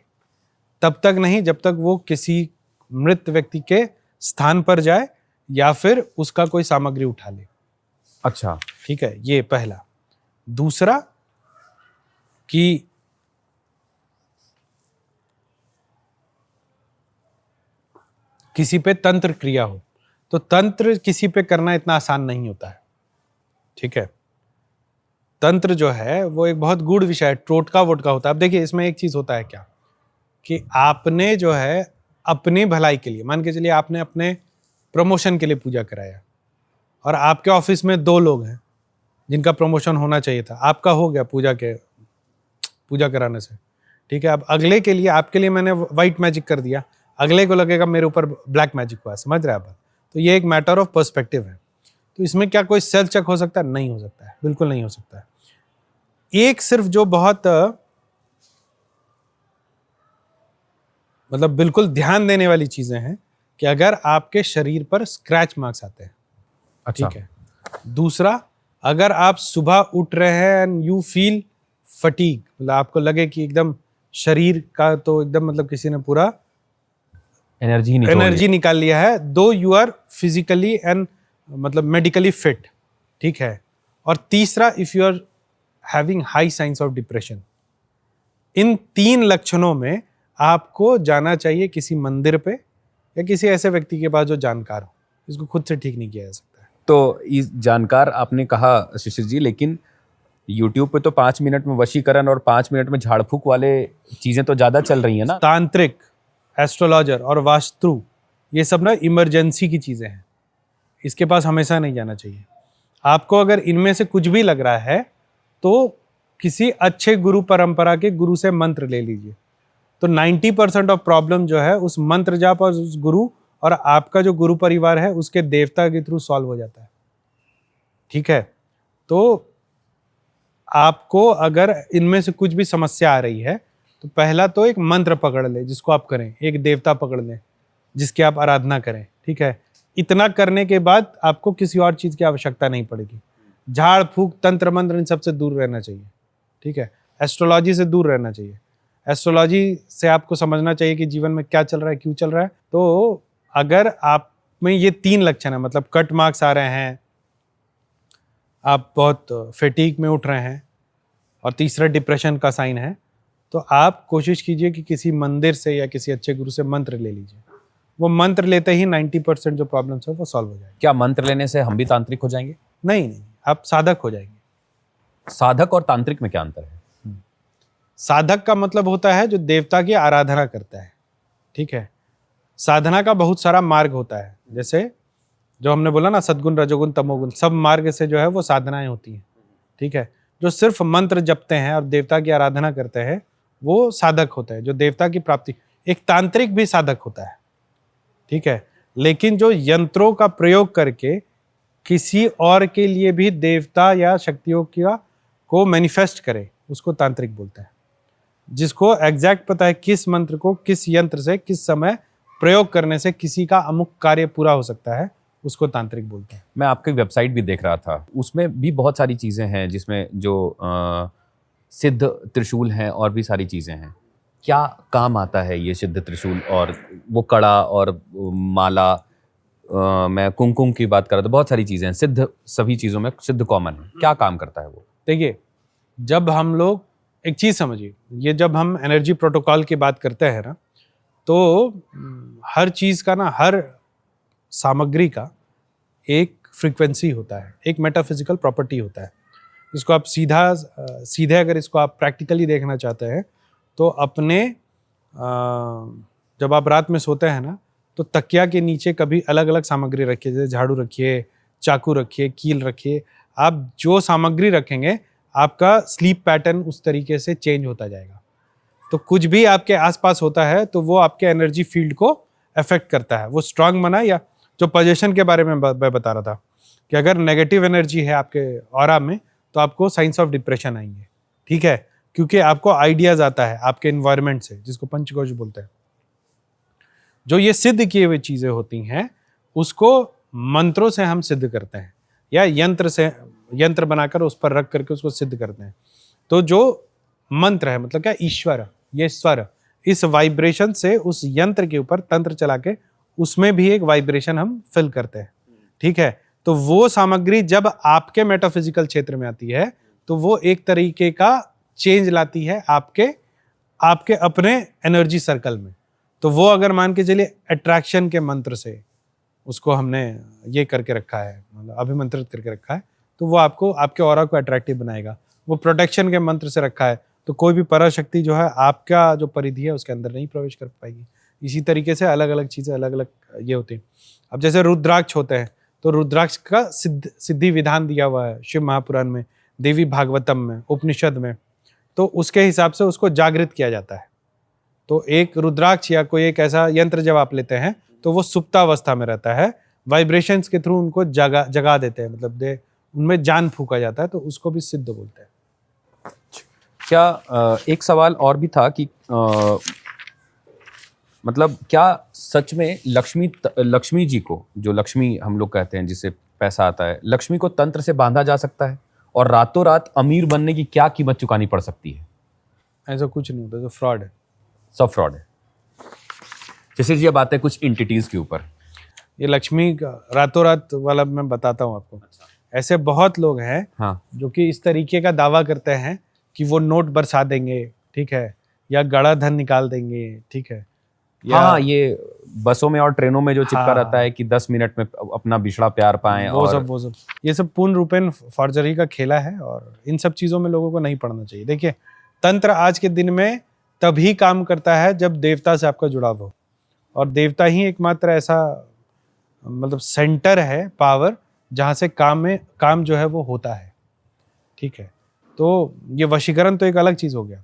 [SPEAKER 2] तब तक नहीं जब तक वो किसी मृत व्यक्ति के स्थान पर जाए या फिर उसका कोई सामग्री उठा ले।
[SPEAKER 1] अच्छा।
[SPEAKER 2] ठीक है, ये पहला। दूसरा कि किसी पे तंत्र क्रिया हो, तो तंत्र किसी पे करना इतना आसान नहीं होता है, ठीक है। तंत्र जो है वो एक बहुत गूढ़ विषय है, टोटका वोटका होता है। अब देखिए, इसमें एक चीज होता है क्या कि आपने जो है अपनी भलाई के लिए, मान के चलिए आपने अपने प्रमोशन के लिए पूजा कराया और आपके ऑफिस में 2 लोग हैं जिनका प्रमोशन होना चाहिए था, आपका हो गया पूजा कराने से, ठीक है। अब अगले के लिए, आपके लिए मैंने व्हाइट मैजिक कर दिया, अगले को लगेगा मेरे ऊपर ब्लैक मैजिक हुआ है, समझ रहे हैं आप। तो ये एक मैटर ऑफ पर्सपेक्टिव है। तो इसमें क्या कोई सेल्फ चेक हो सकता है? नहीं हो सकता है, बिल्कुल नहीं हो सकता है। एक सिर्फ जो बहुत मतलब बिल्कुल ध्यान देने वाली चीजें हैं कि अगर आपके शरीर पर स्क्रैच मार्क्स आते हैं,
[SPEAKER 1] अच्छा।
[SPEAKER 2] ठीक है। दूसरा, अगर आप सुबह उठ रहे हैं एंड यू फील फटीग, मतलब आपको लगे कि एकदम शरीर का तो एकदम मतलब किसी ने पूरा एनर्जी निकाल लिया है, दो यू आर फिजिकली एंड मतलब मेडिकली फिट, ठीक है। और तीसरा, if you are having high signs of depression. इन 3 लक्षणों में आपको जाना चाहिए किसी मंदिर पे या किसी ऐसे व्यक्ति के पास जो जानकार हो। इसको खुद से ठीक नहीं किया जा सकता है।
[SPEAKER 1] तो इस जानकार आपने कहा शिशिर जी, लेकिन YouTube पे तो 5 मिनट में वशीकरण और 5 मिनट में झाड़ फूक वाले चीजें तो ज्यादा चल रही है ना।
[SPEAKER 2] तांत्रिक, एस्ट्रोलॉजर और वास्तु, ये सब ना इमरजेंसी की चीजें हैं, इसके पास हमेशा नहीं जाना चाहिए। आपको अगर इनमें से कुछ भी लग रहा है तो किसी अच्छे गुरु परंपरा के गुरु से मंत्र ले लीजिए। तो 90% ऑफ प्रॉब्लम जो है उस मंत्र जाप और उस गुरु और आपका जो गुरु परिवार है उसके देवता के थ्रू सॉल्व हो जाता है, ठीक है। तो आपको अगर इनमें से कुछ भी समस्या आ रही है तो पहला तो एक मंत्र पकड़ ले जिसको आप करें, एक देवता पकड़ लें जिसकी आप आराधना करें, ठीक है। इतना करने के बाद आपको किसी और चीज की आवश्यकता नहीं पड़ेगी। झाड़ फूक, तंत्र मंत्र, इन सबसे दूर रहना चाहिए, ठीक है। एस्ट्रोलॉजी से दूर रहना चाहिए। एस्ट्रोलॉजी से आपको समझना चाहिए कि जीवन में क्या चल रहा है, क्यों चल रहा है। तो अगर आप में ये 3 लक्षण है, मतलब कट मार्क्स आ रहे हैं, आप बहुत फेटीक में उठ रहे हैं, और तीसरा डिप्रेशन का साइन है, तो आप कोशिश कीजिए कि किसी मंदिर से या किसी अच्छे गुरु से मंत्र ले लीजिए। वो मंत्र लेते ही 90% जो प्रॉब्लम्स है वो सॉल्व हो जाएगी।
[SPEAKER 1] क्या मंत्र लेने से हम भी तांत्रिक हो जाएंगे?
[SPEAKER 2] नहीं, आप साधक हो जाएंगे।
[SPEAKER 1] साधक और तांत्रिक में क्या अंतर है?
[SPEAKER 2] साधक का मतलब होता है जो देवता की आराधना करता है, ठीक है। साधना का बहुत सारा मार्ग होता है, जैसे जो हमने बोला ना, सद्गुण, रजोगुण, तमोगुण, सब मार्ग से जो है वो साधनाएं होती हैं, ठीक है। जो सिर्फ मंत्र जपते हैं और देवता की आराधना करते हैं वो साधक होता है, जो देवता की प्राप्ति। एक तांत्रिक भी साधक होता है, ठीक है, लेकिन जो यंत्रों का प्रयोग करके किसी और के लिए भी देवता या शक्तियों को मैनिफेस्ट करे उसको तांत्रिक बोलते हैं। जिसको एग्जैक्ट पता है किस मंत्र को किस यंत्र से किस समय प्रयोग करने से किसी का अमुक कार्य पूरा हो सकता है, उसको तांत्रिक बोलते हैं।
[SPEAKER 1] मैं आपकी वेबसाइट भी देख रहा था, उसमें भी बहुत सारी चीजें हैं जिसमें जो सिद्ध त्रिशूल हैं और भी सारी चीजें हैं। क्या काम आता है ये सिद्ध त्रिशूल और वो कड़ा और माला? मैं कुमकुम की बात कर रहा था, बहुत सारी चीजें हैं सिद्ध, सभी चीजों में सिद्ध कॉमन है। क्या काम करता है वो?
[SPEAKER 2] देखिए, जब हम लोग एक चीज समझिए, ये जब हम एनर्जी प्रोटोकॉल की बात करते हैं ना, तो हर चीज का ना, हर सामग्री का एक फ्रीक्वेंसी होता है, एक मेटाफिजिकल प्रॉपर्टी होता है। इसको आप सीधे अगर इसको आप प्रैक्टिकली देखना चाहते हैं तो अपने जब आप रात में सोते हैं ना, तो तकिया के नीचे कभी अलग अलग सामग्री रखिए, जैसे झाड़ू रखिए, चाकू रखिए, कील रखिए, आप जो सामग्री रखेंगे आपका स्लीप पैटर्न उस तरीके से चेंज होता जाएगा। तो कुछ भी आपके आसपास होता है तो वो आपके एनर्जी फील्ड को अफेक्ट करता है। वो स्ट्रांग बना, या जो पोजीशन के बारे में मैं बता रहा था कि अगर नेगेटिव एनर्जी है आपके ऑरा में तो आपको साइंस ऑफ डिप्रेशन आएंगे, ठीक है, क्योंकि आपको आइडियाज आता है आपके इन्वायरमेंट से, जिसको पंचकोश बोलते हैं। जो ये सिद्ध किए हुए चीजें होती हैं उसको मंत्रों से हम सिद्ध करते हैं, या यंत्र बनाकर उस पर रख करके उसको सिद्ध करते हैं। तो जो मंत्र है, मतलब क्या, ईश्वर, ये स्वर, इस वाइब्रेशन से उस यंत्र के ऊपर तंत्र चला के उसमें भी एक वाइब्रेशन हम फिल करते हैं, ठीक है। तो वो सामग्री जब आपके मेटाफिजिकल क्षेत्र में आती है तो वो एक तरीके का चेंज लाती है आपके अपने एनर्जी सर्कल में। तो वो अगर मान के चलिए अट्रैक्शन के मंत्र से उसको हमने ये करके रखा है, मतलब अभिमंत्रित करके रखा है, तो वो आपको आपके ऑरा को अट्रैक्टिव बनाएगा। वो प्रोटेक्शन के मंत्र से रखा है तो कोई भी पराशक्ति जो है आपका जो परिधि है उसके अंदर नहीं प्रवेश कर पाएगी। इसी तरीके से अलग अलग चीज़ें अलग अलग ये होती हैं। अब जैसे रुद्राक्ष होते हैं तो रुद्राक्ष का सिद्धि विधान दिया हुआ है शिव महापुराण में, देवी भागवतम में, उपनिषद में, तो उसके हिसाब से उसको जागृत किया जाता है। तो एक रुद्राक्ष या कोई एक ऐसा यंत्र जब आप लेते हैं तो वो सुप्तावस्था में रहता है, वाइब्रेशंस के थ्रू उनको जगा देते हैं, मतलब उनमें जान फूका जाता है, तो उसको भी सिद्ध बोलते हैं।
[SPEAKER 1] क्या एक सवाल और भी था कि मतलब क्या सच में लक्ष्मी जी को, जो लक्ष्मी हम लोग कहते हैं जिससे पैसा आता है, लक्ष्मी को तंत्र से बांधा जा सकता है और रातों रात अमीर बनने की क्या कीमत चुकानी पड़ सकती है?
[SPEAKER 2] ऐसा कुछ नहीं होता, तो फ्रॉड है,
[SPEAKER 1] सब फ्रॉड है। जैसे ये बात है कुछ एंटिटीज के ऊपर,
[SPEAKER 2] ये लक्ष्मी रातों रात वाला मैं बताता हूँ आपको। ऐसे बहुत लोग हैं
[SPEAKER 1] हाँ,
[SPEAKER 2] जो कि इस तरीके का दावा करते हैं कि वो नोट बरसा देंगे, ठीक है, या गड़ा धन निकाल देंगे, ठीक है,
[SPEAKER 1] हाँ, ये बसों में और ट्रेनों में जो चिपका
[SPEAKER 2] हाँ,
[SPEAKER 1] रहता है कि 10 मिनट में अपना बिछड़ा प्यार पाएं,
[SPEAKER 2] वो
[SPEAKER 1] और
[SPEAKER 2] सब ये सब पूर्ण रूपेण फॉर्जरी का खेला है, और इन सब चीज़ों में लोगों को नहीं पढ़ना चाहिए। देखिए, तंत्र आज के दिन में तभी काम करता है जब देवता से आपका जुड़ाव हो, और देवता ही एकमात्र ऐसा मतलब सेंटर है, पावर, जहाँ से काम जो है वो होता है, ठीक है। तो ये वशीकरण तो एक अलग चीज़ हो गया।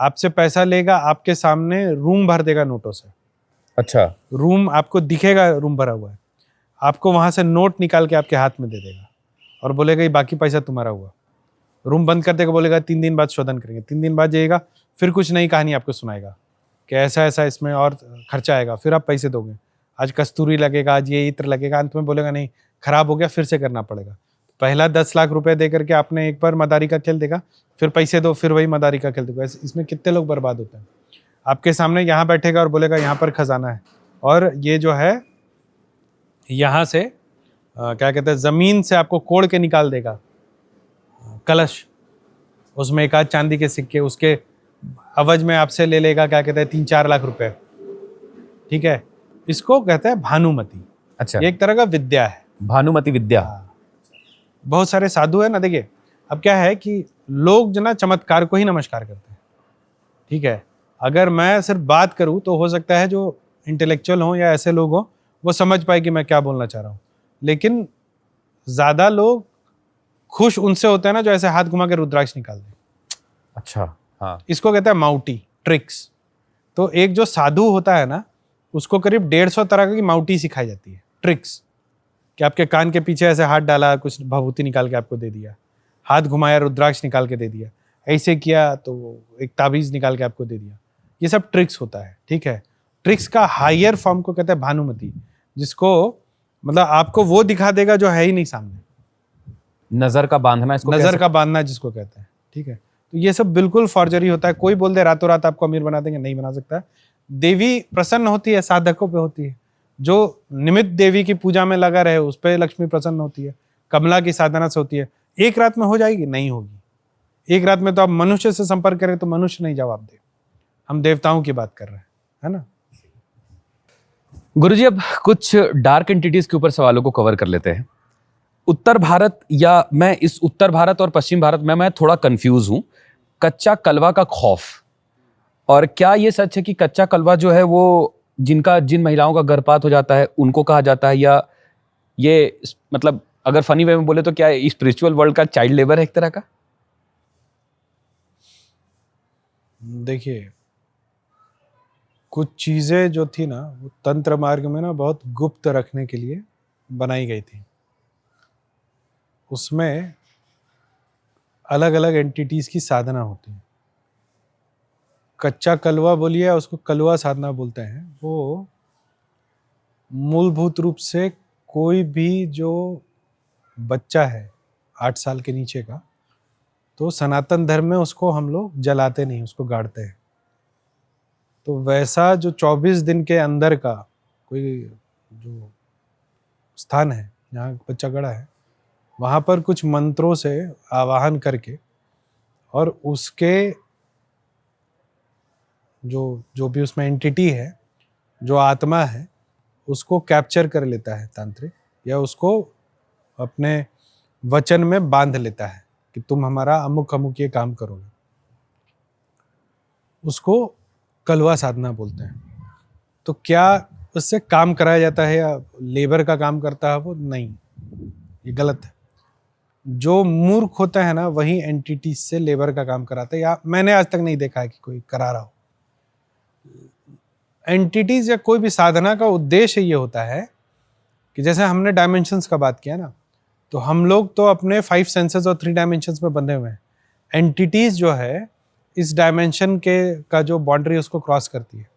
[SPEAKER 2] आपसे पैसा लेगा, आपके सामने रूम भर देगा नोटों से।
[SPEAKER 1] अच्छा,
[SPEAKER 2] रूम आपको दिखेगा, रूम भरा हुआ है, आपको वहाँ से नोट निकाल के आपके हाथ में दे देगा और बोलेगा ये बाकी पैसा तुम्हारा हुआ। रूम बंद कर देगा, बोलेगा 3 दिन बाद शोधन करेंगे। 3 दिन बाद जाइएगा, फिर कुछ नई कहानी आपको सुनाएगा कि ऐसा ऐसा इसमें और खर्चा आएगा, फिर आप पैसे दोगे, आज कस्तूरी लगेगा, आज ये इत्र लगेगा, अंत में बोलेगा नहीं खराब हो गया, फिर से करना पड़ेगा। पहला 10 लाख रुपए दे करके आपने एक बार मदारी का खेल देखा, फिर पैसे दो, फिर वही मदारी का खेल देखो। इसमें कितने लोग बर्बाद होते हैं। आपके सामने यहाँ बैठेगा और बोलेगा यहाँ पर खजाना है, और ये जो है यहाँ से क्या कहते हैं, जमीन से आपको कोड़ के निकाल देगा कलश, उसमें एक आध चांदी के सिक्के, उसके अवज में आपसे ले लेगा क्या कहते हैं 3-4 लाख रुपए, ठीक है। इसको कहते हैं भानुमति।
[SPEAKER 1] अच्छा,
[SPEAKER 2] ये एक तरह का विद्या है,
[SPEAKER 1] भानुमति विद्या।
[SPEAKER 2] बहुत सारे साधु है ना। देखिए, अब क्या है कि लोग जो ना चमत्कार को ही नमस्कार करते हैं, ठीक है। अगर मैं सिर्फ बात करूं तो हो सकता है जो इंटेलेक्चुअल हो या ऐसे लोग हो वो समझ पाए कि मैं क्या बोलना चाह रहा हूं, लेकिन ज्यादा लोग खुश उनसे होते हैं ना जो ऐसे हाथ घुमा के रुद्राक्ष निकाल दें।
[SPEAKER 1] अच्छा, हाँ,
[SPEAKER 2] इसको कहते हैं माउटी, ट्रिक्स। तो एक जो साधु होता है ना, उसको करीब 150 तरह की माउटी सिखाई जाती है, ट्रिक्स, कि आपके कान के पीछे ऐसे हाथ डाला, कुछ भभूति निकाल के आपको दे दिया, हाथ घुमाया रुद्राक्ष निकाल के दे दिया, ऐसे किया तो एक ताबीज निकाल के आपको दे दिया। ये सब ट्रिक्स होता है, ठीक है। ट्रिक्स का हायर फॉर्म को कहते हैं भानुमति, जिसको मतलब आपको वो दिखा देगा जो है ही नहीं सामने।
[SPEAKER 1] नजर का बांधना, इसको
[SPEAKER 2] नजर का बांधना जिसको कहते हैं, ठीक है। तो ये सब बिल्कुल फॉर्जरी होता है। कोई बोल दे रातों रात आपको अमीर बना देंगे, नहीं बना सकता है। देवी प्रसन्न होती है, साधकों पे होती है। जो निमित्त देवी की पूजा में लगा रहे उस पर लक्ष्मी प्रसन्न होती है, कमला की साधना से होती है। एक रात में हो जाएगी? नहीं होगी। एक रात में तो आप मनुष्य से संपर्क करें तो मनुष्य नहीं जवाब दे, हम देवताओं की बात कर रहे हैं, है ना।
[SPEAKER 1] गुरुजी, अब कुछ डार्क एंटिटीज के ऊपर सवालों को कवर कर लेते हैं। उत्तर भारत, या मैं इस उत्तर भारत और पश्चिम भारत में मैं थोड़ा कंफ्यूज हूं। कच्चा कलवा का खौफ, और क्या ये सच है कि कच्चा कलवा जो है वो जिन महिलाओं का गर्भपात हो जाता है उनको कहा जाता है, या ये मतलब अगर फनी वे में बोले तो क्या स्पिरिचुअल वर्ल्ड का चाइल्ड लेबर है एक तरह का?
[SPEAKER 2] देखिए, कुछ चीज़ें जो थी ना वो तंत्र मार्ग में ना बहुत गुप्त रखने के लिए बनाई गई थी। उसमें अलग अलग एंटिटीज की साधना होती है। कच्चा कलवा बोलिए या उसको कलवा साधना बोलते हैं, वो मूलभूत रूप से कोई भी जो बच्चा है 8 साल के नीचे का, तो सनातन धर्म में उसको हम लोग जलाते नहीं, उसको गाड़ते हैं। तो वैसा जो 24 दिन के अंदर का कोई जो स्थान है जहाँ बच्चा गड़ा है, वहाँ पर कुछ मंत्रों से आवाहन करके और उसके जो भी उसमें एंटिटी है, जो आत्मा है, उसको कैप्चर कर लेता है तांत्रिक, या उसको अपने वचन में बांध लेता है कि तुम हमारा अमुक अमुक ये काम करोगे। उसको कलवा साधना बोलते हैं। तो क्या उससे काम कराया जाता है या लेबर का काम करता है वो? नहीं, ये गलत है। जो मूर्ख होता है ना वही एंटिटी से लेबर का काम कराता है, या मैंने आज तक नहीं देखा है कि कोई करा रहा हो। एंटिटीज या कोई भी साधना का उद्देश्य ये होता है कि जैसे हमने डायमेंशंस का बात किया ना, तो हम लोग तो अपने 5 सेंसेस और 3 डायमेंशंस में बंधे हुए हैं। एंटिटीज जो है इस डायमेंशन के का जो बाउंड्री उसको क्रॉस करती है।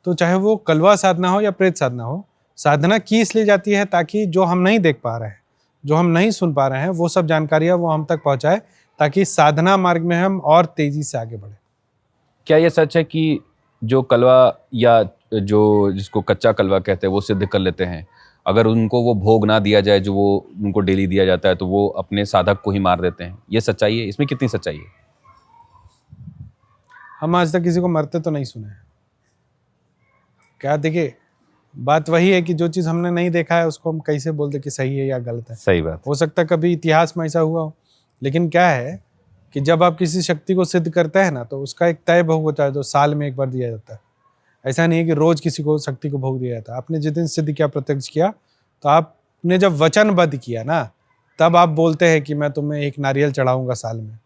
[SPEAKER 2] तो चाहे वो कलवा साधना हो या प्रेत साधना हो, साधना की इसलिए जाती है ताकि जो हम नहीं देख पा रहे हैं, जो हम नहीं सुन पा रहे हैं, वो सब जानकारियां वो हम तक पहुंचाए, ताकि साधना मार्ग में हम और तेजी से आगे बढ़े।
[SPEAKER 1] क्या ये सच है कि जो कलवा या जो जिसको कच्चा कलवा कहते हैं वो सिद्ध कर लेते हैं, अगर उनको वो भोग ना दिया जाए जो वो उनको डेली दिया जाता है, तो वो अपने साधक को ही मार देते हैं? ये सच्चाई है? इसमें कितनी सच्चाई है?
[SPEAKER 2] हम आज तक किसी को मरते तो नहीं सुने हैं। क्या, देखिए, बात वही है कि जो चीज़ हमने नहीं देखा है उसको हम कैसे बोल दे कि सही है या गलत है।
[SPEAKER 1] सही बात।
[SPEAKER 2] हो सकता है कभी इतिहास में ऐसा हुआ हो, लेकिन क्या है कि जब आप किसी शक्ति को सिद्ध करते हैं ना, तो उसका एक तय भोग होता है जो साल में एक बार दिया जाता है। ऐसा नहीं है कि रोज किसी को शक्ति को भोग दिया जाता है। आपने जिस दिन सिद्ध किया, प्रत्यक्ष किया, तो आपने जब वचनबद्ध किया ना, तब आप बोलते हैं कि मैं तुम्हें एक नारियल चढ़ाऊंगा साल में,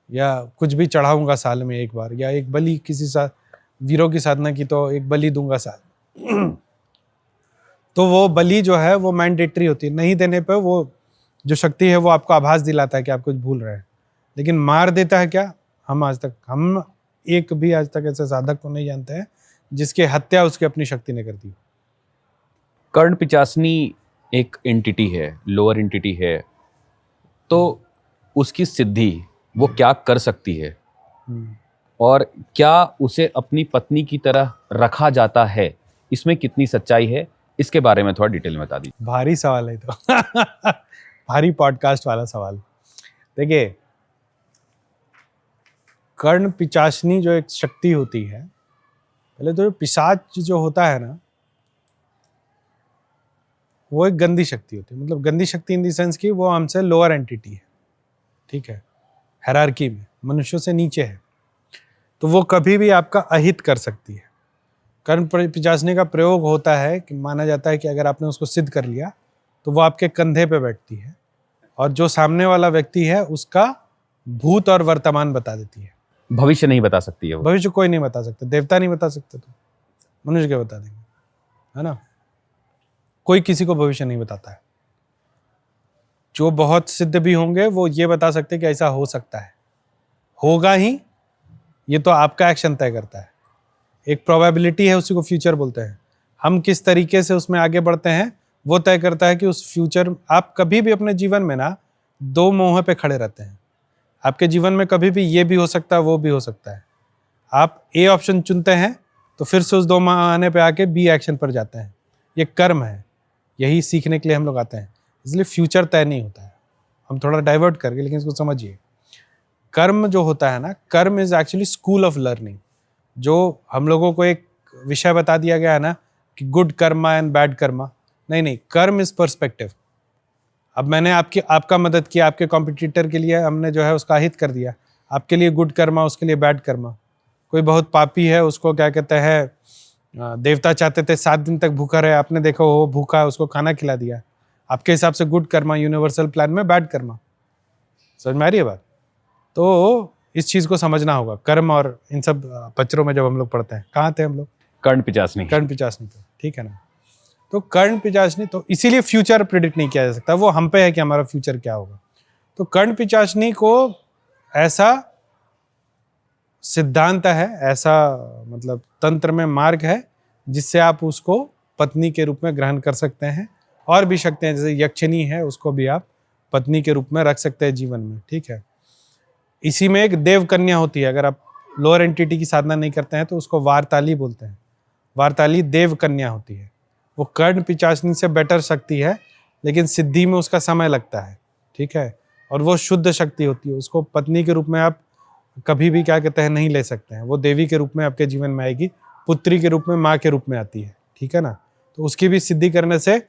[SPEAKER 2] या कुछ भी चढ़ाऊंगा साल में एक बार, या एक बलि, किसी वीरों की साधना की तो एक बलि दूंगा साल में। तो वो बलि जो है वो मैंडेटरी होती है, नहीं देने पर वो जो शक्ति है वो आपको आभास दिलाता है कि आप कुछ भूल रहे हैं, लेकिन मार देता है क्या? हम एक भी आज तक ऐसे साधक को नहीं जानते हैं जिसकी हत्या उसकी अपनी शक्ति ने कर दी।
[SPEAKER 1] कर्ण पिचासनी एक एंटिटी है, लोअर एंटिटी है, तो उसकी सिद्धि वो क्या कर सकती है, और क्या उसे अपनी पत्नी की तरह रखा जाता है? इसमें कितनी सच्चाई है, इसके बारे में थोड़ा डिटेल में बता दीजिए।
[SPEAKER 2] भारी सवाल है तो भारी पॉडकास्ट वाला सवाल। देखिए, कर्ण पिचासनी जो एक शक्ति होती है, पहले तो पिशाच जो होता है ना, वो एक गंदी शक्ति होती है। मतलब गंदी शक्ति इन द सेंस कि वो हमसे लोअर एंटिटी है, ठीक है, हायरार्की में मनुष्यों से नीचे है, तो वो कभी भी आपका अहित कर सकती है। कर्ण पिचासनी का प्रयोग होता है कि माना जाता है कि अगर आपने उसको सिद्ध कर लिया तो वो आपके कंधे पे बैठती है, और जो सामने वाला व्यक्ति है उसका भूत और वर्तमान बता देती है।
[SPEAKER 1] भविष्य नहीं बता सकती है वो?
[SPEAKER 2] भविष्य कोई नहीं बता सकता, देवता नहीं बता सकते, तो मनुष्य क्या बता देंगे, है ना? कोई किसी को भविष्य नहीं बताता है। जो बहुत सिद्ध भी होंगे वो ये बता सकते कि ऐसा हो सकता है, होगा ही, ये तो आपका एक्शन तय करता है। एक प्रोबेबिलिटी है, उसी को फ्यूचर बोलते हैं। हम किस तरीके से उसमें आगे बढ़ते हैं वो तय करता है कि उस फ्यूचर, आप कभी भी अपने जीवन में ना 2 मोह पे खड़े रहते हैं। आपके जीवन में कभी भी ये भी हो सकता है, वो भी हो सकता है। आप ए ऑप्शन चुनते हैं तो फिर से उस 2 आने पे आके बी एक्शन पर जाते हैं। ये कर्म है, यही सीखने के लिए हम लोग आते हैं। इसलिए फ्यूचर तय नहीं होता है। हम थोड़ा डाइवर्ट करके, लेकिन इसको समझिए, कर्म जो होता है ना, कर्म is actually school of learning. जो हम लोगों को एक विषय बता दिया गया है ना कि good Karma and bad Karma, नहीं, कर्म इज पर्सपेक्टिव। अब मैंने आपका मदद किया, आपके कॉम्पिटिटर के लिए हमने जो है उसका हित कर दिया, आपके लिए गुड कर्मा, उसके लिए बैड कर्मा। कोई बहुत पापी है, उसको क्या कहते हैं, देवता चाहते थे 7 दिन तक भूखा रहे, आपने देखा वो भूखा है, उसको खाना खिला दिया। आपके हिसाब से गुड कर्मा, यूनिवर्सल प्लान में बैड कर्मा। समझ में आ रही है बात? तो इस चीज को समझना होगा। कर्म और इन सब पचरों में जब हम लोग पढ़ते हैं, कहाँ थे हम लोग?
[SPEAKER 1] कर्ण पिचासनी।
[SPEAKER 2] कर्ण पिचासनी पे, ठीक है ना? तो कर्ण पिचासनी, तो इसीलिए फ्यूचर प्रिडिक्ट नहीं किया जा सकता, वो हम पे है कि हमारा फ्यूचर क्या होगा। तो कर्ण पिचासनी को ऐसा सिद्धांत है, ऐसा मतलब तंत्र में मार्ग है जिससे आप उसको पत्नी के रूप में ग्रहण कर सकते हैं। और भी शक्तियां जैसे यक्षिणी है, उसको भी आप पत्नी के रूप में रख सकते हैं जीवन में, ठीक है। इसी में एक देव कन्या होती है, अगर आप लोअर एंटिटी की साधना नहीं करते हैं तो उसको वारताली बोलते हैं। वारताली देव कन्या होती है, वो कर्ण पिचासनी से बेटर शक्ति है, लेकिन सिद्धि में उसका समय लगता है, ठीक है। और वो शुद्ध शक्ति होती है, उसको पत्नी के रूप में आप कभी भी क्या कहते हैं नहीं ले सकते हैं। वो देवी के रूप में आपके जीवन में आएगी, पुत्री के रूप में, माँ के रूप में आती है, ठीक है ना। तो उसकी भी सिद्धि करने से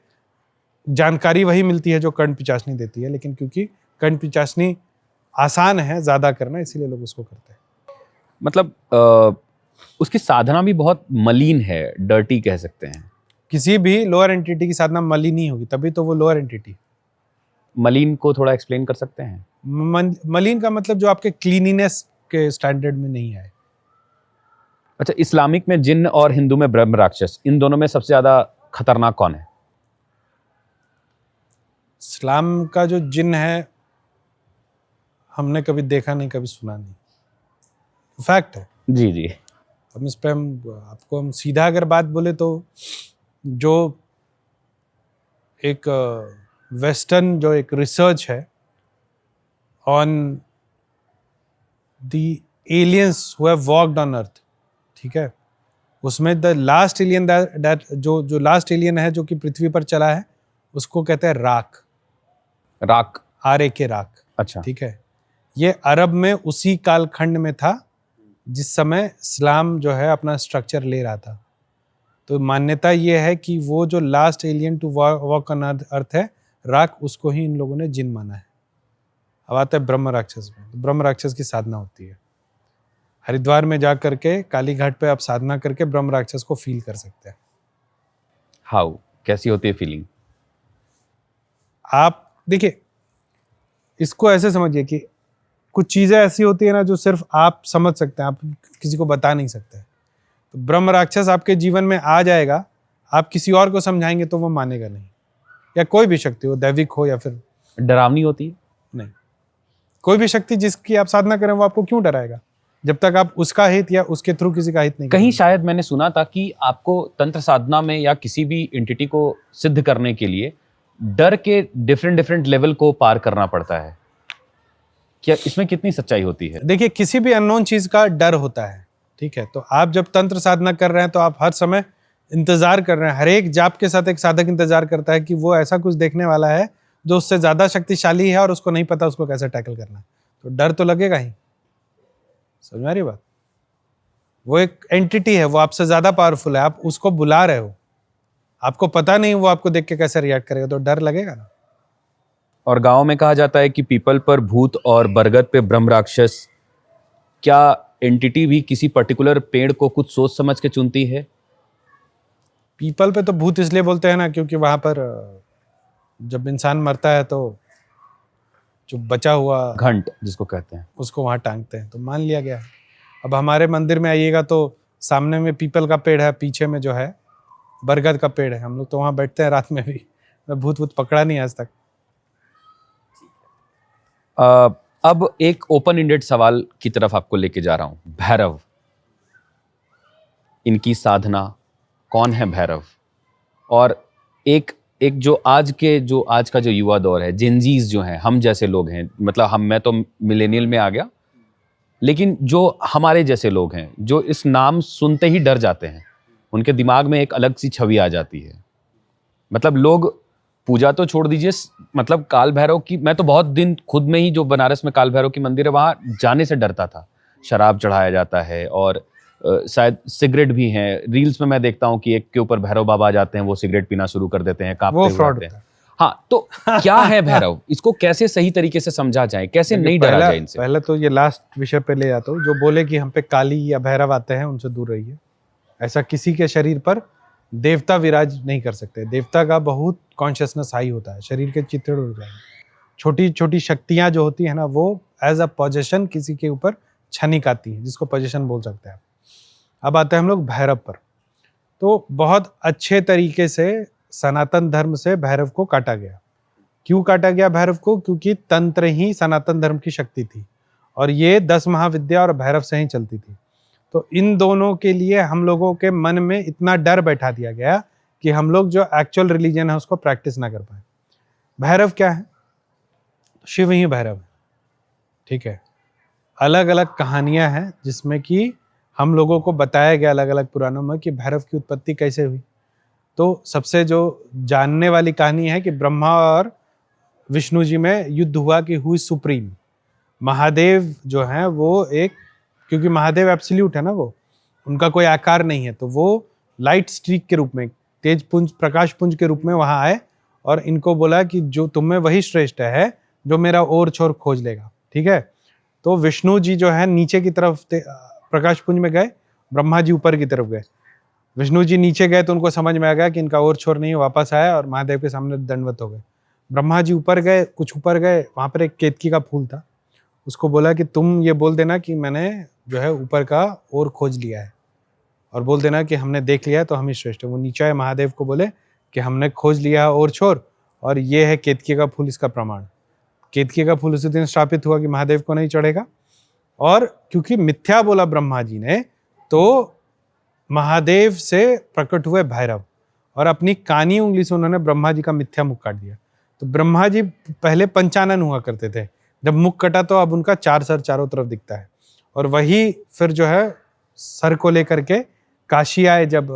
[SPEAKER 2] जानकारी वही मिलती है जो कर्ण पिचासनी देती है, लेकिन क्योंकि कर्ण पिचासनी आसान है ज्यादा करना, इसीलिए लोग उसको करते हैं।
[SPEAKER 1] मतलब उसकी साधना भी बहुत मलिन है, डर्टी कह सकते हैं।
[SPEAKER 2] किसी भी लोअर एंटिटी की साधना मलिन नहीं होगी, तभी तो वो लोअर एंटिटी।
[SPEAKER 1] मलिन को थोड़ा एक्सप्लेन कर सकते हैं?
[SPEAKER 2] मलिन का मतलब जो आपके क्लीनिनेस के स्टैंडर्ड में नहीं आए।
[SPEAKER 1] अच्छा, इस्लामिक में जिन्न और हिंदू में ब्रह्म राक्षस, इन दोनों में सबसे ज्यादा खतरनाक कौन है?
[SPEAKER 2] इस्लाम का जो जिन है हमने कभी देखा नहीं, कभी सुना नहीं, फैक्ट है।
[SPEAKER 1] जी जी।
[SPEAKER 2] हम इस पे हम सीधा अगर बात बोले तो जो एक वेस्टर्न जो एक रिसर्च है on the aliens who have walked on earth, ठीक है, उसमें द लास्ट एलियन दैट जो लास्ट एलियन है जो कि पृथ्वी पर चला है, उसको कहते हैं राख।
[SPEAKER 1] राख,
[SPEAKER 2] RAK, राख।
[SPEAKER 1] अच्छा,
[SPEAKER 2] ठीक है। ये अरब में उसी कालखंड में था जिस समय इस्लाम जो है अपना स्ट्रक्चर ले रहा था। तो मान्यता ये है कि वो जो last alien to walk on earth है राख, उसको ही इन लोगों ने जिन माना है। अब आता है ब्रह्म राक्षस में। तो ब्रह्म राक्षस की साधना होती है, हरिद्वार में जा करके काली घाट पे आप साधना करके ब्रह्म राक्षस को फील कर सकते हैं।
[SPEAKER 1] हाउ, कैसी होती है फीलिंग?
[SPEAKER 2] आप देखिए, इसको ऐसे समझिए कि कुछ चीजें ऐसी होती है ना जो सिर्फ आप समझ सकते हैं, आप किसी को बता नहीं सकते। तो ब्रह्म राक्षस आपके जीवन में आ जाएगा, आप किसी और को समझाएंगे तो वो मानेगा नहीं, या कोई भी शक्ति हो, दैविक हो या फिर
[SPEAKER 1] डरावनी होती है?
[SPEAKER 2] नहीं, कोई भी शक्ति जिसकी आप साधना करें वो आपको क्यों डराएगा, जब तक आप उसका हित या उसके थ्रू किसी का हित नहीं
[SPEAKER 1] कहीं
[SPEAKER 2] करेंगे।
[SPEAKER 1] शायद मैंने सुना था कि आपको तंत्र साधना में या किसी भी एंटिटी को सिद्ध करने के लिए डर के डिफरेंट लेवल को पार करना पड़ता है। क्या इसमें कितनी सच्चाई होती है?
[SPEAKER 2] देखिए, किसी भी अननोन चीज का डर होता है, ठीक है। तो आप जब तंत्र साधना कर रहे हैं तो आप हर समय इंतजार कर रहे हैं, हर एक जाप के साथ एक साधक इंतजार करता है कि वो ऐसा कुछ देखने वाला है जो उससे ज्यादा शक्तिशाली है और उसको नहीं पता उसको कैसे टैकल करना है। तो डर तो लगेगा ही। समझ में आ रही बात? वो एक एंटिटी है, वो आपसे ज्यादा पावरफुल है, आप उसको बुला रहे हो, आपको पता नहीं वो आपको देख के कैसे रिएक्ट करेगा, तो डर लगेगा ना।
[SPEAKER 1] और गांव में कहा जाता है कि पीपल पर भूत और बरगद पे ब्रह्म राक्षस। क्या एंटिटी भी किसी पर्टिकुलर पेड़ को कुछ सोच समझ के चुनती है?
[SPEAKER 2] पीपल पे तो भूत इसलिए बोलते हैं ना क्योंकि वहां पर जब इंसान मरता है तो जो बचा हुआ
[SPEAKER 1] घंट जिसको कहते हैं,
[SPEAKER 2] उसको वहां टांगते हैं, तो मान लिया गया। अब हमारे मंदिर में आइएगा तो सामने में पीपल का पेड़ है, पीछे में जो है बरगद का पेड़ है। हम लोग तो वहां बैठते हैं रात में भी। भूत पकड़ा नहीं आज तक।
[SPEAKER 1] अब एक ओपन एंडेड सवाल की तरफ आपको लेके जा रहा हूं। भैरव, इनकी साधना, कौन है भैरव? और एक जो आज का जो युवा दौर है, जेनजीज जो हैं, हम जैसे लोग हैं, मतलब मैं तो मिलेनियल में आ गया, लेकिन जो हमारे जैसे लोग हैं जो इस नाम सुनते ही डर जाते हैं, उनके दिमाग में एक अलग सी छवि आ जाती है। मतलब लोग पूजा तो छोड़ दीजिए, मतलब काल भैरव की, मैं तो बहुत दिन खुद में ही जो बनारस में काल भैरव की मंदिर है वहां जाने से डरता था। शराब चढ़ाया जाता है और शायद सिगरेट भी हैं। रील्स में मैं देखता हूं कि एक के ऊपर भैरव बाबा आ जाते हैं, वो सिगरेट पीना शुरू कर देते हैं, कांपते हुए
[SPEAKER 2] फ्रॉड
[SPEAKER 1] आते हैं। हाँ, तो क्या है भैरव? इसको कैसे सही तरीके से समझा जाए, कैसे नहीं डरा जाए इनसे?
[SPEAKER 2] पहले तो ये लास्ट विषय पे ले जाता हूँ। जो बोले कि हम पे काली या भैरव आते हैं उनसे दूर रहिए। ऐसा किसी के शरीर पर देवता विराज नहीं कर सकते। देवता का बहुत कॉन्शियसनेस हाई होता है, शरीर के चित्रण हो जाएंगे। छोटी छोटी शक्तियां जो होती है ना, वो एज अ पोजेशन किसी के ऊपर क्षणिक आती है, जिसको पोजेशन बोल सकते हैं। अब आते हैं हम लोग भैरव पर। तो बहुत अच्छे तरीके से सनातन धर्म से भैरव को काटा गया। क्यों काटा गया भैरव को? क्योंकि तंत्र ही सनातन धर्म की शक्ति थी और ये 10 महाविद्या और भैरव से ही चलती थी। तो इन दोनों के लिए हम लोगों के मन में इतना डर बैठा दिया गया कि हम लोग जो एक्चुअल रिलीजन है उसको प्रैक्टिस ना कर पाए। भैरव क्या है? शिव ही भैरव है, ठीक है। अलग अलग कहानियां हैं जिसमें कि हम लोगों को बताया गया अलग अलग पुराणों में कि भैरव की उत्पत्ति कैसे हुई। तो सबसे जो जानने वाली कहानी है कि ब्रह्मा और विष्णु जी में युद्ध हुआ कि हु इज सुप्रीम। महादेव जो है वो एक, क्योंकि महादेव एब्सोल्यूट है ना, वो उनका कोई आकार नहीं है, तो वो लाइट स्ट्रीक के रूप में, तेज पुंज, प्रकाश पुंज के रूप में वहां आए और इनको बोला कि जो तुम में वही श्रेष्ठ है जो मेरा और छोर खोज लेगा, ठीक है। तो विष्णु जी जो है नीचे की तरफ प्रकाश पुंज में गए, ब्रह्मा जी ऊपर की तरफ गए। विष्णु जी नीचे गए तो उनको समझ में आ गया कि इनका और छोर नहीं है, वापस आया और महादेव के सामने दंडवत हो गए। ब्रह्मा जी ऊपर गए, कुछ ऊपर गए, वहां पर एक केतकी का फूल था, उसको बोला कि तुम ये बोल देना कि मैंने जो है ऊपर का और खोज लिया है, और बोल देना कि हमने देख लिया है तो हम ही श्रेष्ठ है। वो नीचे आए, महादेव को बोले कि हमने खोज लिया है और छोर, और ये है केतकी का फूल, इसका प्रमाण। केतकी का फूल उसी दिन स्थापित हुआ कि महादेव को नहीं चढ़ेगा। और क्योंकि मिथ्या बोला ब्रह्मा जी ने, तो महादेव से प्रकट हुए भैरव और अपनी कानी उंगली से उन्होंने ब्रह्मा जी का मिथ्या मुख काट दिया। तो ब्रह्मा जी पहले पंचानन हुआ करते थे, जब मुख कटा तो अब उनका 4 सर चारों तरफ दिखता है। और वही फिर जो है सर को लेकर के काशी आए जब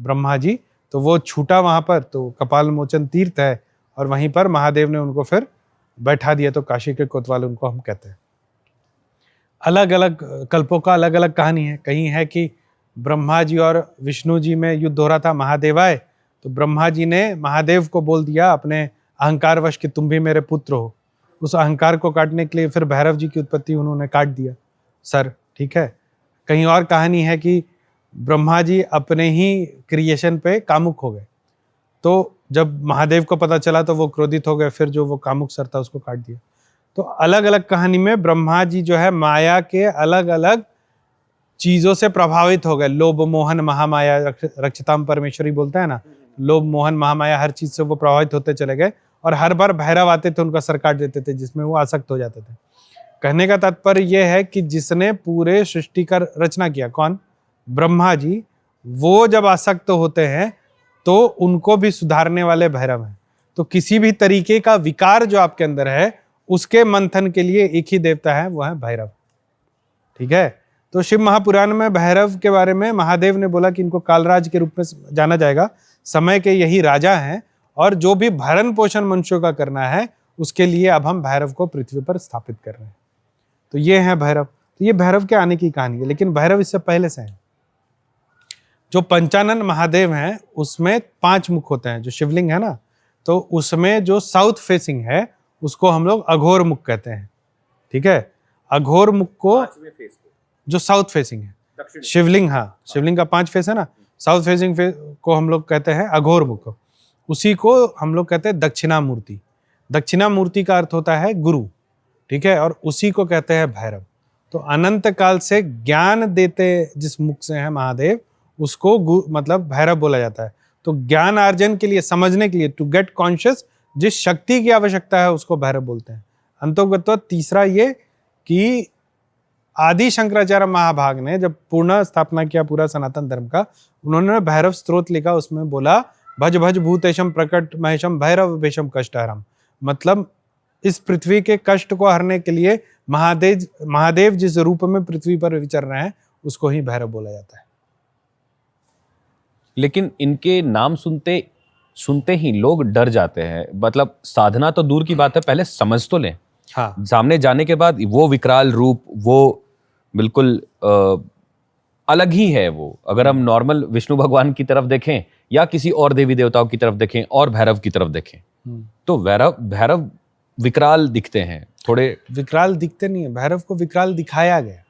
[SPEAKER 2] ब्रह्मा जी, तो वो छूटा वहां पर, तो कपाल मोचन तीर्थ है, और वहीं पर महादेव ने उनको फिर बैठा दिया, तो काशी के कोतवाल उनको हम कहते हैं। अलग अलग कल्पों का अलग अलग कहानी है। कहीं है कि ब्रह्मा जी और विष्णु जी में युद्ध हो रहा था, महादेव आए तो ब्रह्मा जी ने महादेव को बोल दिया अपने अहंकारवश कि तुम भी मेरे पुत्र हो। उस अहंकार को काटने के लिए फिर भैरव जी की उत्पत्ति उन्होंने काट दिया सर, ठीक है। कहीं और कहानी है कि ब्रह्मा जी अपने ही क्रिएशन पे कामुक हो गए, तो जब महादेव को पता चला तो वो क्रोधित हो गए, फिर जो वो कामुक सर था उसको काट दिया। तो अलग अलग कहानी में ब्रह्मा जी जो है माया के अलग अलग चीजों से प्रभावित हो गए। लोभ मोहन महामाया, रक्षताम परमेश्वरी बोलता है ना, लोभ मोहन महामाया, हर चीज से वो प्रभावित होते चले गए, और हर बार भैरव आते थे उनका सर काट देते थे, जिसमें वो आसक्त हो जाते थे। कहने का तात्पर्य यह है कि जिसने पूरे सृष्टि का रचना किया, कौन? ब्रह्मा जी। वो जब आसक्त होते हैं तो उनको भी सुधारने वाले भैरव हैं। तो किसी भी तरीके का विकार जो आपके अंदर है उसके मंथन के लिए एक ही देवता है, वो है भैरव, ठीक है। तो शिव महापुराण में भैरव के बारे में महादेव ने बोला कि इनको कालराज के रूप में जाना जाएगा, समय के यही राजा हैं, और जो भी भरण पोषण मनुष्यों का करना है उसके लिए अब हम भैरव को पृथ्वी पर स्थापित कर रहे हैं। तो ये है भैरव। तो ये भैरव के आने की कहानी है, लेकिन भैरव इससे पहले से है। जो पंचानन महादेव हैं उसमें 5 मुख होते हैं। जो शिवलिंग है ना, तो उसमें जो साउथ फेसिंग है उसको हम लोग अघोर मुख कहते हैं, ठीक है। अघोर मुख को, जो साउथ फेसिंग है शिवलिंग, हाँ, शिवलिंग का 5 फेस है ना, साउथ फेसिंग को हम लोग कहते हैं अघोर मुख। उसी को हम लोग कहते हैं दक्षिणामूर्ति। दक्षिणामूर्ति का अर्थ होता है गुरु, ठीक है, और उसी को कहते हैं भैरव। तो अनंत काल से ज्ञान देते जिस मुख से है महादेव, उसको मतलब भैरव बोला जाता है। तो ज्ञान अर्जन के लिए, समझने के लिए, टू गेट कॉन्शियस, जिस शक्ति की आवश्यकता है उसको भैरव बोलते हैं। अंतोगत्वा तीसरा ये कि आदि शंकराचार्य महाभाग ने जब पूर्ण स्थापना किया पूरा सनातन धर्म का, उन्होंने भैरव स्तोत्र लिखा, उसमें बोला भज भज भूतेशम प्रकट महेशम भैरव वेशम कष्टहरम। मतलब इस पृथ्वी के कष्ट को हरने के लिए महादेव जिस रूप में पृथ्वी पर विचर रहे हैं उसको ही भैरव बोला जाता है।
[SPEAKER 1] लेकिन इनके नाम सुनते ही लोग डर जाते हैं। मतलब साधना तो दूर की बात है, पहले समझ तो लें।
[SPEAKER 2] हाँ,
[SPEAKER 1] सामने जाने के बाद वो विकराल रूप, वो बिल्कुल अलग ही है। वो अगर हम नॉर्मल विष्णु भगवान की तरफ देखें या किसी और देवी देवताओं की तरफ देखें और भैरव की तरफ देखें, तो भैरव विकराल दिखते हैं। थोड़े
[SPEAKER 2] विकराल दिखते नहीं है, भैरव को विकराल दिखाया गया।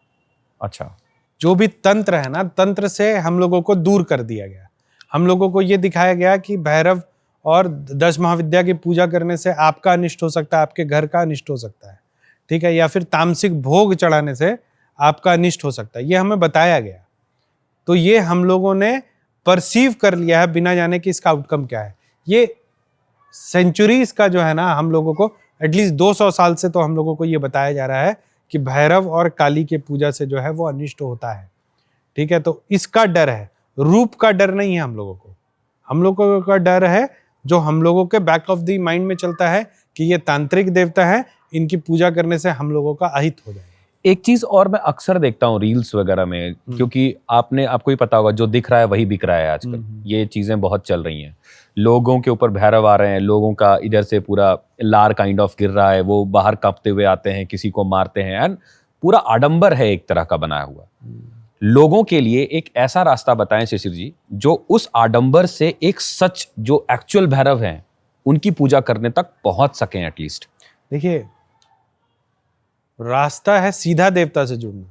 [SPEAKER 1] अच्छा,
[SPEAKER 2] जो भी तंत्र है ना, तंत्र से हम लोगों को दूर कर दिया गया। हम लोगों को ये दिखाया गया कि भैरव और 10 महाविद्या की पूजा करने से आपका अनिष्ट हो सकता है, आपके घर का अनिष्ट हो सकता है, ठीक है, या फिर तामसिक भोग चढ़ाने से आपका अनिष्ट हो सकता है, ये हमें बताया गया। तो ये हम लोगों ने परसीव कर लिया है बिना जाने कि इसका आउटकम क्या है। ये सेंचुरीज का जो है ना, हम लोगों को एटलीस्ट 200 साल से तो हम लोगों को ये बताया जा रहा है कि भैरव और काली के पूजा से जो है वो अनिष्ट होता है, ठीक है। तो इसका डर है, रूप का डर नहीं है हम लोगों को। हम लोगों का डर है जो हम लोगों के बैक ऑफ द माइंड में चलता है कि ये तांत्रिक देवता है, इनकी पूजा करने से हम लोगों का अहित हो जाएगा।
[SPEAKER 1] एक चीज और मैं अक्सर देखता हूँ रील्स वगैरह में, क्योंकि आपको ही पता होगा, जो दिख रहा है वही बिक रहा है आजकल। ये चीजें बहुत चल रही हैं, लोगों के ऊपर भैरव आ रहे हैं, लोगों का इधर से पूरा लार काइंड ऑफ गिर रहा है, वो बाहर कांपते हुए आते हैं, किसी को मारते हैं, एंड पूरा आडंबर है एक तरह का बनाया हुआ। लोगों के लिए एक ऐसा रास्ता बताएं शिशिर जी, जो उस आडंबर से एक सच जो एक्चुअल भैरव हैं उनकी पूजा करने तक पहुंच सकें एटलीस्ट।
[SPEAKER 2] देखिए, रास्ता है सीधा देवता से जुड़ना।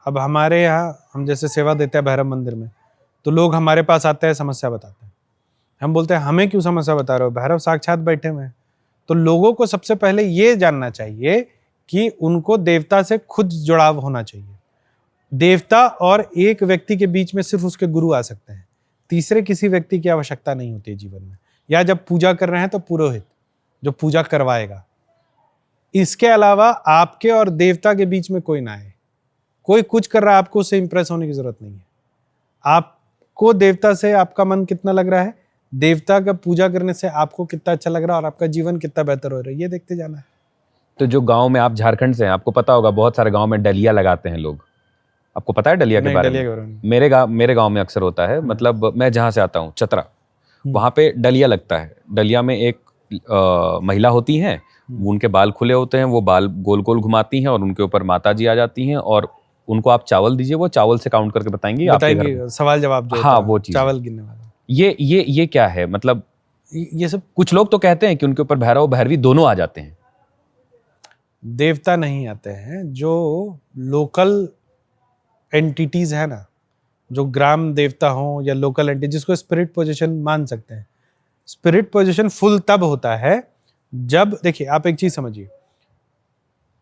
[SPEAKER 2] अब हमारे यहाँ हम जैसे सेवा देते हैं भैरव मंदिर में, तो लोग हमारे पास आते हैं, समस्या बताते हैं। हम बोलते हैं हमें क्यों समस्या बता रहे हो, भैरव साक्षात बैठे हुए हैं। तो लोगों को सबसे पहले ये जानना चाहिए कि उनको देवता से खुद जुड़ाव होना चाहिए। देवता और एक व्यक्ति के बीच में सिर्फ उसके गुरु आ सकते हैं, तीसरे किसी व्यक्ति की आवश्यकता नहीं होती है जीवन में। या जब पूजा कर रहे हैं तो पुरोहित जो पूजा करवाएगा। इसके अलावा आपके और देवता के बीच में कोई ना आए। कोई कुछ कर रहा है, आपको उससे इंप्रेस होने की जरूरत नहीं है। आपको देवता से आपका मन कितना लग रहा है, देवता का पूजा करने से आपको कितना अच्छा लग रहा है और आपका जीवन कितना बेहतर हो रहा है, ये देखते जाना है।
[SPEAKER 1] तो जो गांव में, आप झारखंड से हैं, आपको पता होगा बहुत सारे गांव में डलिया लगाते हैं लोग। आपको पता है डलिया के बारे में? मेरे गांव में अक्सर होता है। मतलब मैं जहां से आता हूँ, चतरा, वहां पे डलिया लगता है। डलिया में एक महिला होती हैं, उनके बाल खुले होते हैं, वो बाल गोल गोल घुमाती हैं और उनके ऊपर माता जी आ जाती हैं और उनको आप चावल दीजिए, वो चावल से काउंट करके बताएंगी
[SPEAKER 2] सवाल जवाब जो
[SPEAKER 1] हाँ, वो चीज
[SPEAKER 2] चावल गिनने वाला।
[SPEAKER 1] ये क्या है? मतलब
[SPEAKER 2] ये सब
[SPEAKER 1] कुछ लोग तो कहते हैं कि उनके ऊपर भैरव भैरवी दोनों आ जाते हैं।
[SPEAKER 2] देवता नहीं आते हैं, जो लोकल एंटिटीज है ना, जो ग्राम देवता हो या लोकल एंटिटी, जिसको स्पिरिट पोजीशन मान सकते हैं। स्पिरिट पोजीशन फुल तब होता है जब, देखिए आप एक चीज समझिए,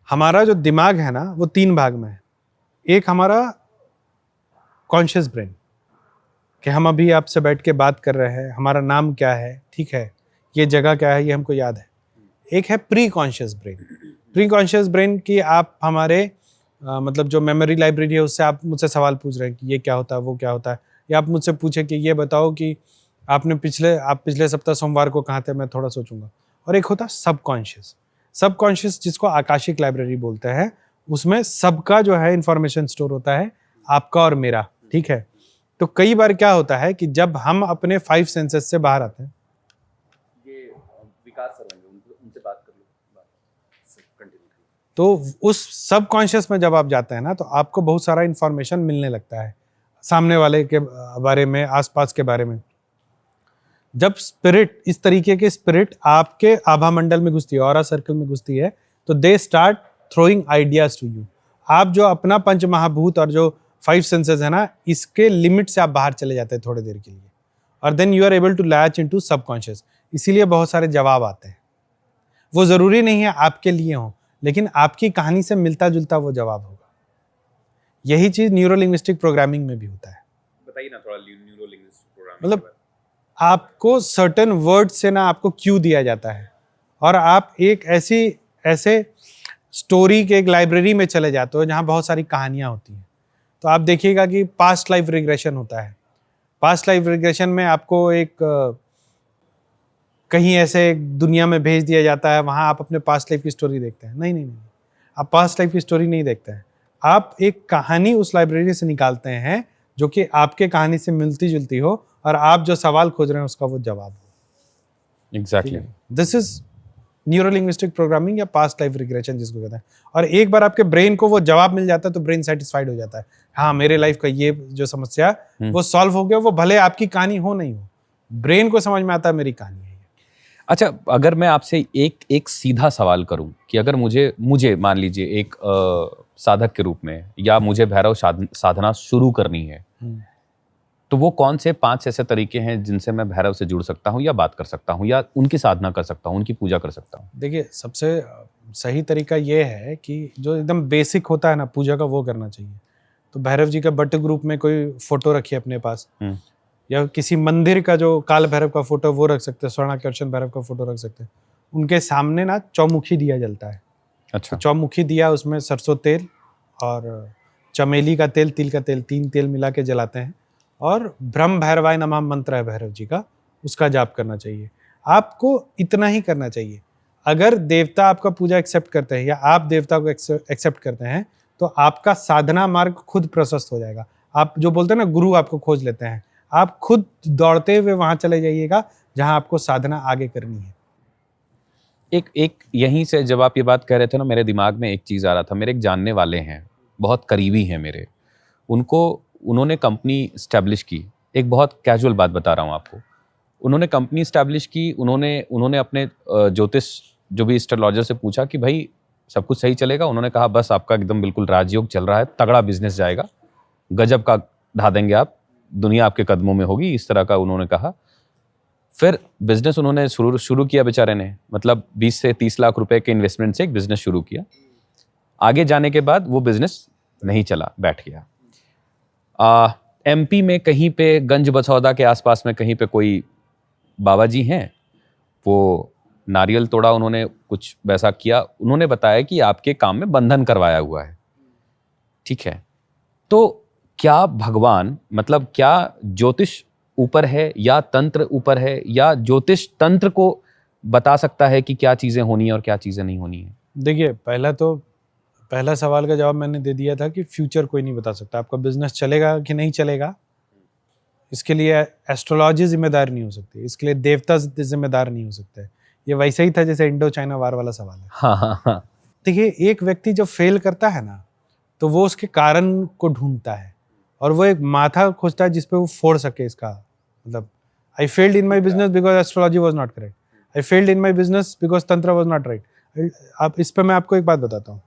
[SPEAKER 2] हमारा जो दिमाग है ना वो 3 भाग में है। एक हमारा कॉन्शियस ब्रेन, कि हम अभी आपसे बैठ के बात कर रहे हैं, हमारा नाम क्या है, ठीक है, ये जगह क्या है, ये हमको याद है। एक है pre conscious brain. Pre conscious brain की आप हमारे मतलब जो मेमोरी लाइब्रेरी है, उससे आप मुझसे सवाल पूछ रहे हैं कि ये क्या होता है, वो क्या होता है, या आप मुझसे पूछे कि ये बताओ कि आप पिछले सप्ताह सोमवार को कहाँ थे, मैं थोड़ा सोचूंगा। और एक होता है सबकॉन्शियस। सबकॉन्शियस जिसको आकाशिक लाइब्रेरी बोलते हैं, उसमें सबका जो है इंफॉर्मेशन स्टोर होता है, आपका और मेरा, ठीक है। तो कई बार क्या होता है कि जब हम अपने 5 सेंसेस से बाहर आते हैं,
[SPEAKER 1] ये विकास सर होंगे, उनसे बात कर लो,
[SPEAKER 2] तो उस सबकॉन्शियस में जब आप जाते हैं ना, तो आपको बहुत सारा इंफॉर्मेशन मिलने लगता है सामने वाले के बारे में, आसपास के बारे में। जब स्पिरिट, इस तरीके के स्पिरिट आपके आभा मंडल में घुसती है, ऑरा सर्कल में घुसती है, तो they start throwing ideas to you. आप जो अपना पंच महाभूत और जो 5 सेंसेस है ना, इसके लिमिट से आप बाहर चले जाते हैं थोड़ी देर के लिए, और then you are able to latch into subconscious. इसीलिए बहुत सारे जवाब आते हैं। वो जरूरी नहीं है आपके लिए हो, लेकिन आपकी कहानी से मिलता जुलता वो जवाब होगा। यही चीज न्यूरो लिंग्विस्टिक प्रोग्रामिंग में भी होता है।
[SPEAKER 1] बताइए ना थोड़ा न्यूरो लिंग्विस्टिक प्रोग्रामिंग।
[SPEAKER 2] मतलब आपको सर्टेन वर्ड से ना आपको क्यू दिया जाता है, और आप एक ऐसे स्टोरी के एक लाइब्रेरी में चले जाते हो जहाँ बहुत सारी कहानियाँ होती हैं। तो आप देखिएगा कि पास्ट लाइफ रिग्रेशन होता है। पास्ट लाइफ रिग्रेशन में आपको एक कहीं ऐसे दुनिया में भेज दिया जाता है, वहाँ आप अपने पास्ट लाइफ की स्टोरी देखते हैं। नहीं, आप पास्ट लाइफ की स्टोरी नहीं देखते हैं। आप एक कहानी उस लाइब्रेरी से निकालते हैं जो कि आपके कहानी से मिलती जुलती हो, और आप जो सवाल खोज रहे हैं उसका वो जवाब हो।
[SPEAKER 1] Exactly,
[SPEAKER 2] this is neuro linguistic programming या पास्ट लाइफ रिग्रेशन जिसको कहते हैं। और एक बार आपके ब्रेन को वो जवाब मिल जाता है तो ब्रेन सेटिस्फाइड हो जाता है, हाँ मेरे लाइफ का ये जो समस्या वो सॉल्व हो गया। वो भले आपकी कहानी हो नहीं हो, ब्रेन को समझ में आता है मेरी कहानी है।
[SPEAKER 1] अच्छा, अगर मैं आपसे एक सीधा सवाल करूं कि अगर मुझे मान लीजिए एक साधक के रूप में, या मुझे भैरव साधना शुरू करनी है, तो वो कौन से 5 ऐसे तरीके हैं जिनसे मैं भैरव से जुड़ सकता हूँ या बात कर सकता हूँ या उनकी साधना कर सकता हूँ, उनकी पूजा कर सकता हूँ?
[SPEAKER 2] देखिए, सबसे सही तरीका ये है कि जो एकदम बेसिक होता है ना पूजा का, वो करना चाहिए। तो भैरव जी का बट ग्रुप में कोई फोटो रखिए अपने पास, या किसी मंदिर का जो काल भैरव का फोटो वो रख सकते हैं, स्वर्णाकर्षण भैरव का फोटो रख सकते हैं। उनके सामने ना चौमुखी दिया जलता है।
[SPEAKER 1] अच्छा।
[SPEAKER 2] तो चौमुखी दिया, उसमें सरसों तेल और चमेली का तेल, तिल का तेल, 3 तेल मिला के जलाते हैं, और ब्रह्म भैरवाय नमः मंत्र है भैरव जी का, उसका जाप करना चाहिए। आपको इतना ही करना चाहिए। अगर देवता आपका पूजा एक्सेप्ट करते हैं या आप देवता को एक्सेप्ट करते हैं, तो आपका साधना मार्ग खुद प्रशस्त हो जाएगा। आप जो बोलते हैं ना, गुरु आपको खोज लेते हैं, आप खुद दौड़ते हुए वहां चले जाइएगा जहां आपको साधना आगे करनी है।
[SPEAKER 1] एक यहीं से जब आप ये बात कह रहे थे ना, मेरे दिमाग में एक चीज़ आ रहा था। मेरे एक जानने वाले हैं, बहुत करीबी हैं मेरे, उन्होंने कंपनी इस्टेब्लिश की। एक बहुत कैजुअल बात बता रहा हूँ आपको। उन्होंने कंपनी इस्टेब्लिश की, उन्होंने अपने ज्योतिष जो भी एस्ट्रोलॉजर से पूछा कि भाई सब कुछ सही चलेगा? उन्होंने कहा बस आपका एकदम बिल्कुल राजयोग चल रहा है, तगड़ा बिजनेस जाएगा, गजब का ढा देंगे आप, दुनिया आपके कदमों में होगी, इस तरह का उन्होंने कहा। फिर बिजनेस उन्होंने शुरू किया बेचारे ने, मतलब 20 से 30 लाख रुपए के इन्वेस्टमेंट से एक बिजनेस शुरू किया। आगे जाने के बाद वो बिजनेस नहीं चला, बैठ गया। एमपी में कहीं पे गंज बसौदा के आसपास में कहीं पे कोई बाबा जी हैं, वो नारियल तोड़ा, उन्होंने कुछ वैसा किया। उन्होंने बताया कि आपके काम में बंधन करवाया हुआ है, ठीक है। तो क्या भगवान, मतलब क्या ज्योतिष ऊपर है या तंत्र ऊपर है, या ज्योतिष तंत्र को बता सकता है कि क्या चीजें होनी है और क्या चीजें नहीं होनी है?
[SPEAKER 2] देखिए, पहला सवाल का जवाब मैंने दे दिया था कि फ्यूचर कोई नहीं बता सकता। आपका बिजनेस चलेगा कि नहीं चलेगा, इसके लिए एस्ट्रोलॉजी जिम्मेदार नहीं हो सकती, इसके लिए देवता जिम्मेदार नहीं हो सकते। ये वैसे ही था जैसे इंडो चाइना वार वाला सवाल है।
[SPEAKER 1] हाँ।
[SPEAKER 2] देखिए, एक व्यक्ति जब फेल करता है ना, तो वो उसके कारण को ढूंढता है और वो एक माथा खोजता है जिसपे वो फोड़ सके इसका। मतलब, I failed in my business because astrology was not correct, I failed in my business because तंत्र वॉज नॉट राइट। आप इस पर मैं आपको एक बात बताता हूँ।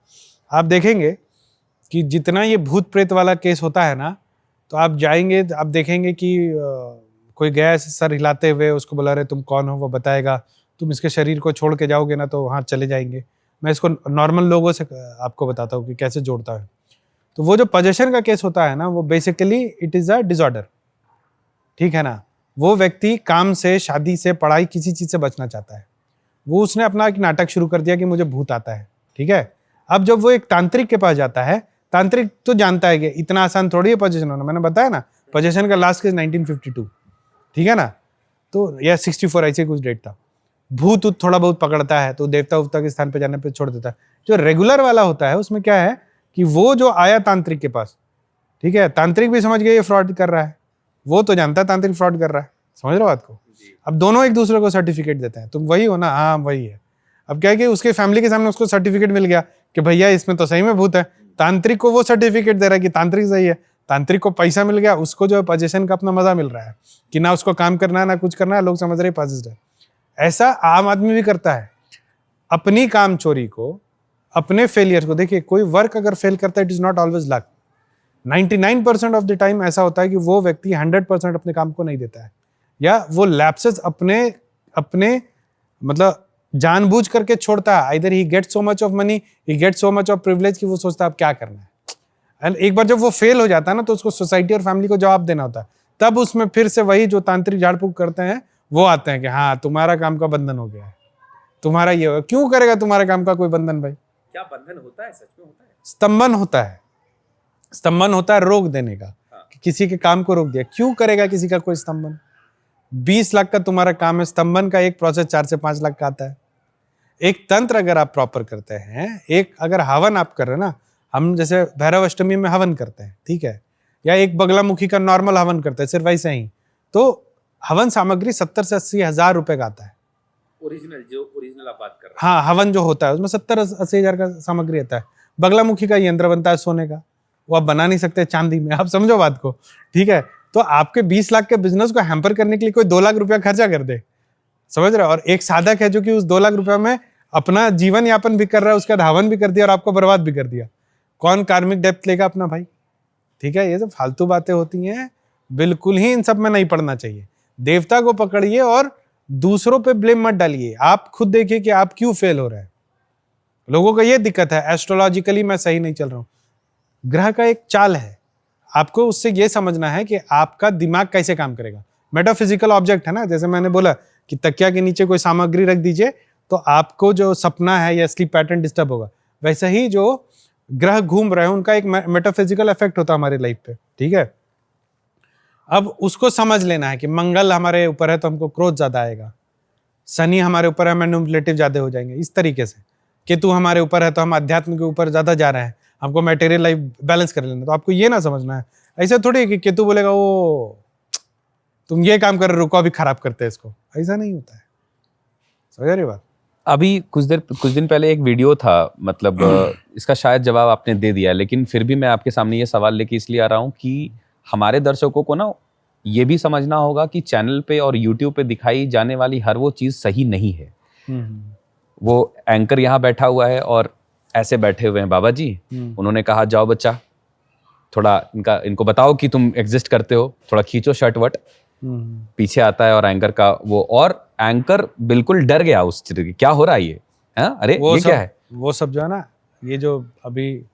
[SPEAKER 2] आप देखेंगे कि जितना ये भूत प्रेत वाला केस होता है ना, तो आप जाएंगे, आप देखेंगे कि कोई गया सर हिलाते हुए, उसको बोला रहे तुम कौन हो, वो बताएगा, तुम इसके शरीर को छोड़ के जाओगे ना तो वहाँ चले जाएंगे। मैं इसको नॉर्मल लोगों से आपको बताता हूँ कि कैसे जोड़ता है। तो वो जो पोजेशन का केस होता है ना, वो basically it is a disorder, ठीक है ना। वो व्यक्ति काम से, शादी से, पढ़ाई, किसी चीज़ से बचना चाहता है। वो उसने अपना एक नाटक शुरू कर दिया कि मुझे भूत आता है, ठीक है। अब जब वो एक तांत्रिक के पास जाता है, तांत्रिक तो जानता है कि इतना आसान थोड़ी है पोजीशन होना। मैंने बताया ना, पोजीशन का लास्ट केस 1952, ठीक है ना, तो या 64 ऐसे कुछ डेट था। भूत थोड़ा बहुत पकड़ता है तो देवता उवता के स्थान पे जाने पे छोड़ देता है। जो रेगुलर वाला होता है उसमें क्या है कि वो जो आया तांत्रिक के पास, ठीक है, तांत्रिक भी समझ गया ये फ्रॉड कर रहा है, वो तो जानता है तांत्रिक फ्रॉड कर रहा है, समझ रहे हो बात को। अब दोनों एक दूसरे को सर्टिफिकेट देते हैं, तुम वही हो ना, हाँ वही है। अब क्या है कि उसके फैमिली के सामने उसको सर्टिफिकेट मिल गया कि भैया इसमें तो सही में भूत है। तांत्रिक को वो सर्टिफिकेट दे रहा है कि तांत्रिक सही है, तांत्रिक को पैसा मिल गया, उसको जो पोजीशन का अपना मजा मिल रहा है कि ना उसको काम करना है ना कुछ करना है, लोग समझ रहे पॉजिटिव है। ऐसा आम आदमी भी करता है अपनी काम चोरी को, अपने फेलियर को। देखिए, कोई वर्क अगर फेल करता है, it is not always luck. 99% of the time ऐसा होता है कि वो व्यक्ति 100% अपने काम को नहीं देता है, या वो लैप्सेस अपने मतलब जानबूझ करके छोड़ता है। Either he get so much of money, he get so much of privilege कि वो सोचता है अब क्या करना है। एंड एक बार जब वो फेल हो जाता है ना, तो उसको सोसाइटी और फैमिली को जवाब देना होता है। तब उसमें फिर से वही जो तांत्रिक झाड़ फूक करते हैं वो आते हैं कि हाँ तुम्हारा काम का बंधन हो गया है, तुम्हारा ये होगा। क्यों करेगा तुम्हारे काम का कोई बंधन भाई?
[SPEAKER 1] क्या बंधन होता है? सच में होता है?
[SPEAKER 2] स्तंभन होता है, स्तंभन होता है रोक देने का। कि किसी के काम को रोक दिया, क्यों करेगा किसी का कोई स्तंभन? 20 लाख का तुम्हारा काम है, स्तंभन का एक प्रोसेस 4 से 5 लाख का आता है। एक तंत्र अगर आप प्रॉपर करते हैं, एक अगर हवन आप कर रहे हैं ना, हम जैसे भैरव अष्टमी में हवन करते हैं, ठीक है, या एक बगलामुखी का नॉर्मल हवन करते हैं, सिर्फ वैसे ही, तो हवन सामग्री 70 से 80 हजार रुपए का आता है।
[SPEAKER 1] ओरिजिनल आप बात कर रहे हैं?
[SPEAKER 2] हाँ, हवन जो होता है उसमें 70-80 हजार का सामग्री आता है। बगलामुखी का यंत्र बनता है सोने का, वो आप बना नहीं सकते चांदी में, आप समझो बात को, ठीक है। तो आपके 20 लाख के बिजनेस को हैम्पर करने के लिए कोई 2 लाख रुपया खर्चा कर दे, समझ रहे हो। और एक साधक है जो कि उस 2 लाख रुपया में अपना जीवन यापन भी कर रहा है, उसका हवन भी कर दिया और आपको बर्बाद भी कर दिया। कौन कार्मिक डेप्थ लेगा अपना भाई? ठीक है, ये सब फालतू बातें होती हैं। बिल्कुल ही इन सब में नहीं पड़ना चाहिए। देवता को पकड़िए और दूसरों पे ब्लेम मत डालिए। आप खुद देखिए कि आप क्यों फेल हो रहे हैं। लोगों का ये दिक्कत है, एस्ट्रोलॉजिकली मैं सही नहीं चल रहा हूं। ग्रह का एक चाल है, आपको उससे ये समझना है कि आपका दिमाग कैसे काम करेगा। मेटाफिजिकल ऑब्जेक्ट है ना, जैसे मैंने बोला कि तकिया के नीचे कोई सामग्री रख दीजिए तो आपको जो सपना है या स्लीप पैटर्न डिस्टर्ब होगा। वैसे ही जो ग्रह घूम रहे हैं उनका एक मेटाफिजिकल इफेक्ट होता है हमारी लाइफ पे, ठीक है। अब उसको समझ लेना है कि मंगल हमारे ऊपर है तो हमको क्रोध ज्यादा आएगा, शनि हमारे ऊपर है मैनिपुलेटिव ज्यादा हो जाएंगे, इस तरीके से। केतु हमारे ऊपर है तो हम अध्यात्म के ऊपर ज्यादा जा रहे हैं, हमको मटेरियल लाइफ बैलेंस कर लेना। तो आपको ये ना समझना है ऐसा थोड़ी है कि केतु बोलेगा वो तुम ये काम कर रहे, रुको अभी खराब करते हैं इसको, ऐसा नहीं होता है। समझ रही बात?
[SPEAKER 1] अभी कुछ दिन पहले एक वीडियो था, मतलब इसका शायद जवाब आपने दे दिया, लेकिन फिर भी मैं आपके सामने ये सवाल लेके इसलिए आ रहा हूँ कि हमारे दर्शकों को ना ये भी समझना होगा कि चैनल पे और यूट्यूब पे दिखाई जाने वाली हर वो चीज़ सही नहीं है। वो एंकर यहाँ बैठा हुआ है और ऐसे बैठे हुए हैं बाबा जी, उन्होंने कहा जाओ बच्चा थोड़ा इनको बताओ कि तुम एग्जिस्ट करते हो, थोड़ा खींचो शर्ट वट, पीछे आता है और एंकर का वो, और एंकर बिल्कुल डर गया उस चीज की, क्या हो रहा है ये, अरे ये क्या है। वो
[SPEAKER 2] सब जो है ना, ये जो अभी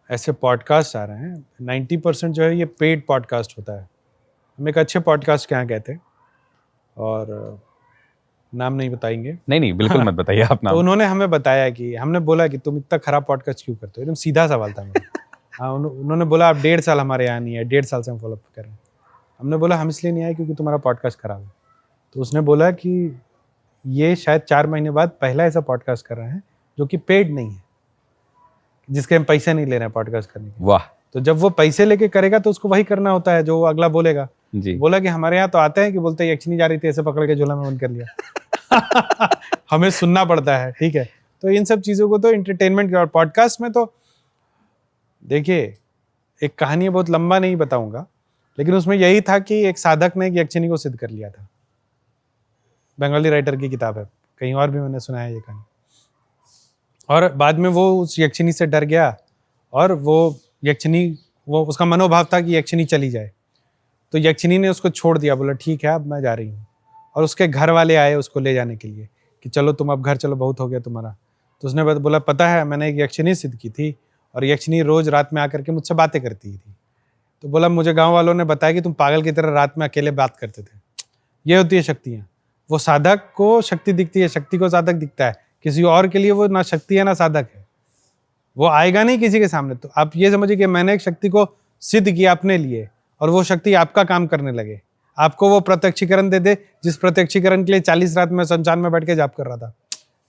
[SPEAKER 2] ऐसे पॉडकास्ट आ रहे हैं 90% जो है ये पेड पॉडकास्ट होता है। हम एक अच्छे पॉडकास्ट क्या कहते हैं, और नाम नहीं बताएंगे।
[SPEAKER 1] नहीं बिल्कुल मत बताइए आप नाम।
[SPEAKER 2] तो उन्होंने हमें बताया कि हमने बोला कि तुम इतना खराब पॉडकास्ट क्यों करते हो, एकदम सीधा सवाल था मेरा। हाँ, उन्होंने बोला आप 1.5 साल हमारे यहाँ नहीं है, 1.5 साल से हम फॉलो कर रहे हैं। हमने बोला हम इसलिए नहीं आए क्योंकि तुम्हारा पॉडकास्ट खराब है। तो उसने बोला कि ये शायद 4 महीने बाद पहला ऐसा पॉडकास्ट कर रहे हैं जो कि पेड नहीं है, जिसके हम पैसे नहीं ले रहे हैं पॉडकास्ट करने के।
[SPEAKER 1] वाह।
[SPEAKER 2] तो जब वो पैसे लेके करेगा तो उसको वही करना होता है जो वो अगला बोलेगा जी। बोला कि हमारे यहाँ तो आते हैं कि बोलते हैं यक्षिनी जा रही थी, ऐसे पकड़ के झोला में बंद कर लिया। हमें सुनना पड़ता है, ठीक है। तो इन सब चीजों को तो एंटरटेनमेंट के, और पॉडकास्ट में तो देखिए एक कहानी बहुत लंबा नहीं बताऊंगा, लेकिन उसमें यही था कि एक साधक ने एक यक्षिनी को सिद्ध कर लिया था। बंगाली राइटर की किताब है, कहीं और भी मैंने सुना है ये कहानी। और बाद में वो उस यक्षिनी से डर गया और वो यक्षिनी, वो उसका मनोभाव था कि यक्षिनी चली जाए, तो यक्षिनी ने उसको छोड़ दिया, बोला ठीक है अब मैं जा रही हूँ। और उसके घर वाले आए उसको ले जाने के लिए कि चलो तुम अब घर चलो, बहुत हो गया तुम्हारा। तो उसने बोला पता है मैंने एक यक्षिनी सिद्ध की थी और यक्षिनी रोज रात में आकर के मुझसे बातें करती थी। तो बोला मुझे गांव वालों ने बताया कि तुम पागल की तरह रात में अकेले बात करते थे। ये होती है शक्तियाँ। वो साधक को शक्ति दिखती है, शक्ति को साधक दिखता है, किसी और के लिए वो ना शक्ति है ना साधक है, वो आएगा नहीं किसी के सामने। तो आप ये समझिए कि मैंने एक शक्ति को सिद्ध किया अपने लिए और वो शक्ति आपका काम करने लगे, आपको वो प्रत्यक्षीकरण दे दे जिस प्रत्यक्षीकरण के लिए 40 रात में शमशान में बैठ के जाप कर रहा था।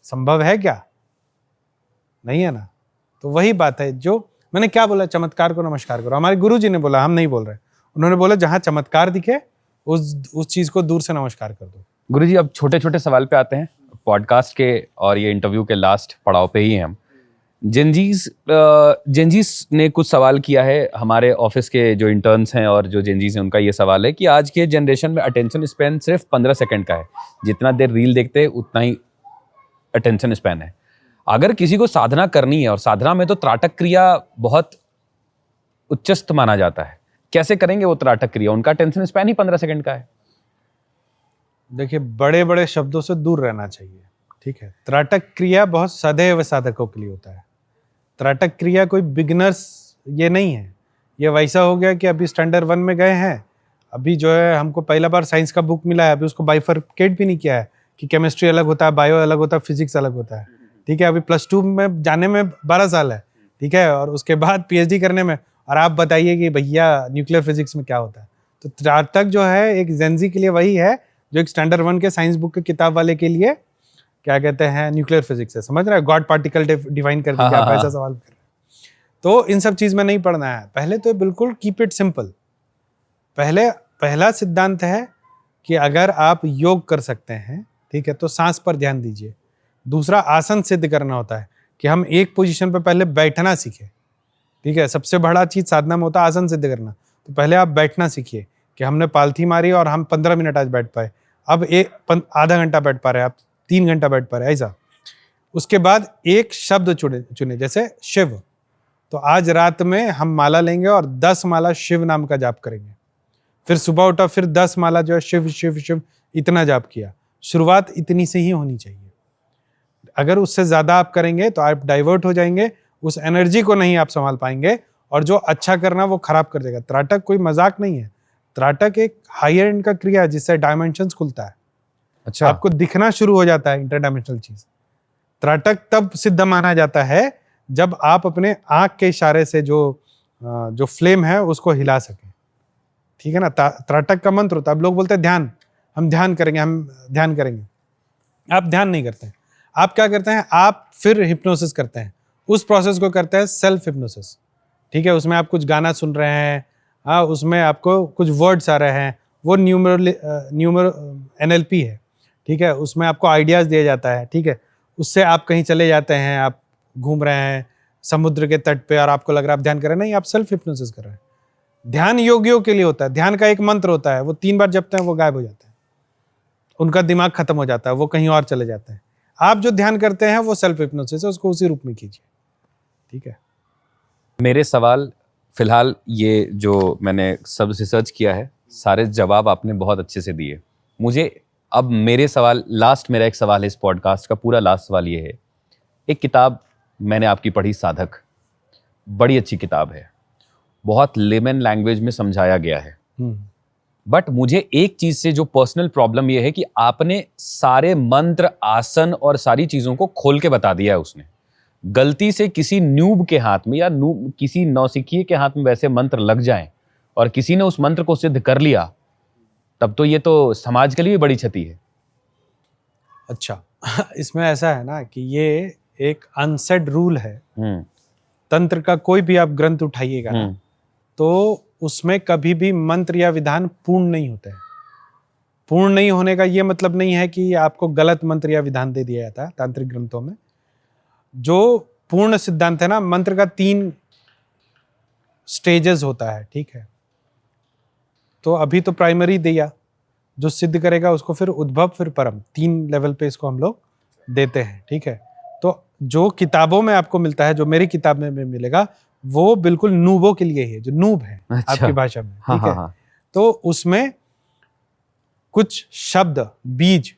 [SPEAKER 2] संभव है क्या? नहीं है ना। तो वही बात है जो मैंने क्या बोला, चमत्कार को नमस्कार करो। हमारे गुरु जी ने बोला, हम नहीं बोल रहे। उन्होंने बोला जहां चमत्कार दिखे उस चीज को दूर से नमस्कार कर दो।
[SPEAKER 1] गुरु जी अब छोटे छोटे सवाल पे आते हैं, पॉडकास्ट के और ये इंटरव्यू के लास्ट पड़ाव पे ही हैं हम। जेंजीस ने कुछ सवाल किया है, हमारे ऑफिस के जो इंटर्न्स हैं और जो जेंजीस हैं उनका ये सवाल है कि आज के जनरेशन में अटेंशन स्पैन सिर्फ 15 सेकंड का है, जितना देर रील देखते हैं उतना ही अटेंशन स्पैन है। अगर किसी को साधना करनी है, और साधना में तो त्राटक क्रिया बहुत उच्चस्त माना जाता है, कैसे करेंगे वो त्राटक क्रिया? उनका अटेंशन स्पैन ही 15 सेकंड का है।
[SPEAKER 2] देखिए बड़े बड़े शब्दों से दूर रहना चाहिए, ठीक है। त्राटक क्रिया बहुत सदैव साधकों के लिए होता है। त्राटक क्रिया कोई बिगनर्स ये नहीं है। ये वैसा हो गया कि अभी स्टैंडर्ड 1 में गए हैं, अभी जो है हमको पहला बार साइंस का बुक मिला है, अभी उसको बाइफरकेट भी नहीं किया है कि केमिस्ट्री अलग होता है, बायो अलग होता है, फिजिक्स अलग होता है, ठीक है। अभी +2 में जाने में 12 साल है, ठीक है, और उसके बाद PhD करने में, और आप बताइए कि भैया न्यूक्लियर फिजिक्स में क्या होता है। तो त्राटक जो है एक जेंजी के लिए वही है जो एक स्टैंडर्ड 1 के साइंस बुक के किताब वाले के लिए क्या कहते हैं न्यूक्लियर फिजिक्स है। समझ रहे हैं? गॉड पार्टिकल डिफाइन कर दिया, आप ऐसा सवाल कर रहे हैं। तो इन सब चीज में नहीं पढ़ना है। पहले तो बिल्कुल कीप इट सिंपल। पहला सिद्धांत है कि अगर आप योग कर सकते हैं, ठीक है, तो सांस पर ध्यान दीजिए। दूसरा आसन सिद्ध करना होता है कि हम एक पोजीशन पर पहले बैठना सीखें, ठीक है। सबसे बड़ा चीज साधना में होता है आसन सिद्ध करना। तो पहले आप बैठना सीखिए कि हमने पालथी मारी और हम 15 मिनट आज बैठ पाए, अब आधा घंटा बैठ पा रहे, आप 3 घंटा बैठ पा रहे, ऐसा। उसके बाद एक शब्द चुने, जैसे शिव। तो आज रात में हम माला लेंगे और 10 माला शिव नाम का जाप करेंगे। फिर सुबह उठा, फिर 10 माला जो है शिव शिव शिव इतना जाप किया। शुरुआत इतनी से ही होनी चाहिए। अगर उससे ज्यादा आप करेंगे तो आप डाइवर्ट हो जाएंगे, उस एनर्जी को नहीं आप संभाल पाएंगे, और जो अच्छा करना वो खराब कर देगा। त्राटक कोई मजाक नहीं है, त्राटक एक हायर एंड का क्रिया है जिससे डायमेंशंस खुलता है।
[SPEAKER 1] अच्छा,
[SPEAKER 2] आपको दिखना शुरू हो जाता है इंटरडायमेंशनल चीज। त्राटक तब सिद्ध माना जाता है जब आप अपने आंख के इशारे से जो फ्लेम है उसको हिला सकें, ठीक है ना। त्राटक का मंत्र होता है। अब लोग बोलते हैं ध्यान, हम ध्यान करेंगे, हम ध्यान करेंगे। आप ध्यान नहीं करते हैं, आप क्या करते हैं, आप फिर हिप्नोसिस करते हैं। उस प्रोसेस को करते हैं सेल्फ हिप्नोसिस, ठीक है। उसमें आप कुछ गाना सुन रहे हैं, उसमें आपको कुछ वर्ड्स आ रहे हैं, वो न्यूमर NLP है, ठीक है। उसमें आपको आइडियाज दिया जाता है, ठीक है। उससे आप कहीं चले जाते हैं, आप घूम रहे हैं समुद्र के तट पे और आपको लग रहा है आप ध्यान कर रहे हैं, नहीं, आप सेल्फ हिप्नोसिस कर रहे हैं। ध्यान योगियों के लिए होता है। ध्यान का एक मंत्र होता है, वो 3 बार जपते हैं, वो गायब हो जाता है, उनका दिमाग खत्म हो जाता है, वो कहीं और चले जाते हैं। आप जो ध्यान करते हैं वो सेल्फ हिप्नोसिस है, उसको उसी रूप में कीजिए, ठीक है।
[SPEAKER 1] मेरे सवाल फिलहाल ये जो मैंने सब रिसर्च किया है, सारे जवाब आपने बहुत अच्छे से दिए। मुझे अब मेरे सवाल, लास्ट मेरा एक सवाल है इस पॉडकास्ट का, पूरा लास्ट सवाल ये है। एक किताब मैंने आपकी पढ़ी, साधक, बड़ी अच्छी किताब है, बहुत लेमन लैंग्वेज में समझाया गया है। बट मुझे एक चीज से जो पर्सनल प्रॉब्लम ये है कि आपने सारे मंत्र, आसन और सारी चीजों को खोल के बता दिया है। उसने गलती से किसी न्यूब के हाथ में या किसी नौसिखिए के हाथ में वैसे मंत्र लग जाएं और किसी ने उस मंत्र को सिद्ध कर लिया, तब तो ये तो समाज के लिए बड़ी क्षति है।
[SPEAKER 2] अच्छा, इसमें ऐसा है ना कि ये एक अनसेड रूल है। तंत्र का कोई भी आप ग्रंथ उठाइएगा ना, तो उसमें कभी भी मंत्र या विधान पूर्ण नहीं होते हैं। पूर्ण नहीं होने का ये मतलब नहीं है कि आपको गलत मंत्र या विधान दे दिया जाता है तांत्रिक ग्रंथों में। जो पूर्ण सिद्धांत है ना, मंत्र का 3 स्टेजेस होता है, ठीक है। तो अभी तो प्राइमरी दिया, जो सिद्ध करेगा उसको फिर उद्भव, फिर परम, 3 लेवल पे इसको हम लोग देते हैं, ठीक है। तो जो किताबों में आपको मिलता है, जो मेरी किताब में मिलेगा, वो बिल्कुल नूबों के लिए है, जो नूब है। अच्छा। आपकी भाषा में, ठीक है। हाँ। तो उसमें कुछ शब्द, बीज,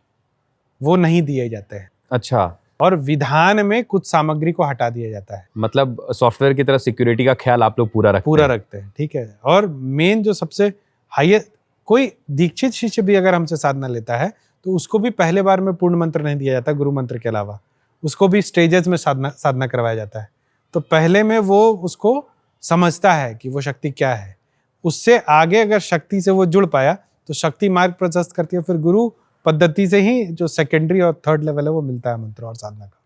[SPEAKER 2] वो नहीं दिए जाते हैं।
[SPEAKER 1] अच्छा।
[SPEAKER 2] और विधान में कुछ सामग्री को हटा दिया जाता है।
[SPEAKER 1] मतलब सॉफ्टवेयर की तरह सिक्योरिटी का ख्याल आप लोग पूरा रखते हैं,
[SPEAKER 2] ठीक है। और मेन जो सबसे हाईएस्ट, कोई दीक्षित शिष्य भी अगर हमसे साधना लेता है तो उसको भी पहले बार में पूर्ण मंत्र नहीं दिया जाता, गुरु मंत्र के अलावा उसको भी स्टेजेस में साधना करवाया जाता है। तो पहले में वो उसको समझता है कि वो शक्ति क्या है, उससे आगे अगर शक्ति से वो जुड़ पाया तो शक्ति मार्ग प्रशस्त करती है, फिर गुरु पद्धति से ही जो सेकेंडरी और 3rd लेवल है वो मिलता है मंत्र और साधना का।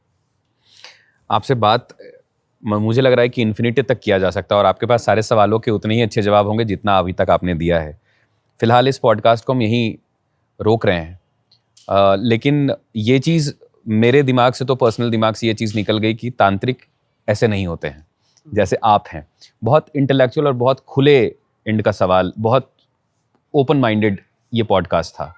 [SPEAKER 1] आपसे बात मुझे लग रहा है कि इन्फिनिटी तक किया जा सकता है और आपके पास सारे सवालों के उतने ही अच्छे जवाब होंगे जितना अभी तक आपने दिया है। फिलहाल इस पॉडकास्ट को हम यहीं रोक रहे हैं, लेकिन ये चीज़ मेरे दिमाग से, तो पर्सनल दिमाग से ये चीज़ निकल गई कि तांत्रिक ऐसे नहीं होते हैं जैसे आप हैं। बहुत इंटेलेक्चुअल और बहुत खुले एंड का सवाल, बहुत ओपन माइंडेड ये पॉडकास्ट था।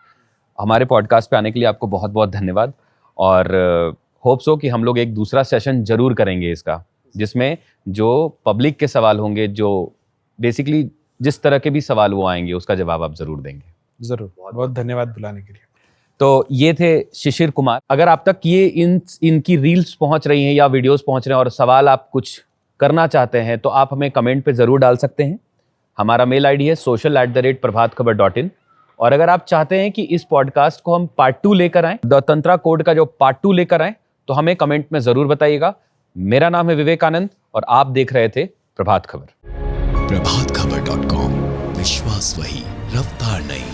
[SPEAKER 1] हमारे पॉडकास्ट पे आने के लिए आपको बहुत बहुत धन्यवाद, और होप्स हो कि हम लोग एक दूसरा सेशन जरूर करेंगे इसका, जिसमें जो पब्लिक के सवाल होंगे, जो बेसिकली जिस तरह के भी सवाल वो आएंगे, उसका जवाब आप जरूर देंगे।
[SPEAKER 2] जरूर, बहुत धन्यवाद बुलाने के लिए।
[SPEAKER 1] तो ये थे शिशिर कुमार। अगर आप तक ये इनकी रील्स पहुंच रही हैं या वीडियोस पहुंच रहे हैं और सवाल आप कुछ करना चाहते हैं, तो आप हमें कमेंट पे जरूर डाल सकते हैं। हमारा मेल आईडी है social@prabhatkhabar.in। और अगर आप चाहते हैं कि इस पॉडकास्ट को हम पार्ट 2 लेकर आएं, द तंत्रा कोड का जो पार्ट 2 लेकर आएं, तो हमें कमेंट में जरूर बताइएगा। मेरा नाम है विवेकानंद और आप देख रहे थे प्रभात खबर।
[SPEAKER 3] प्रभातखबर.com, विश्वास वही, रफ्तार नहीं।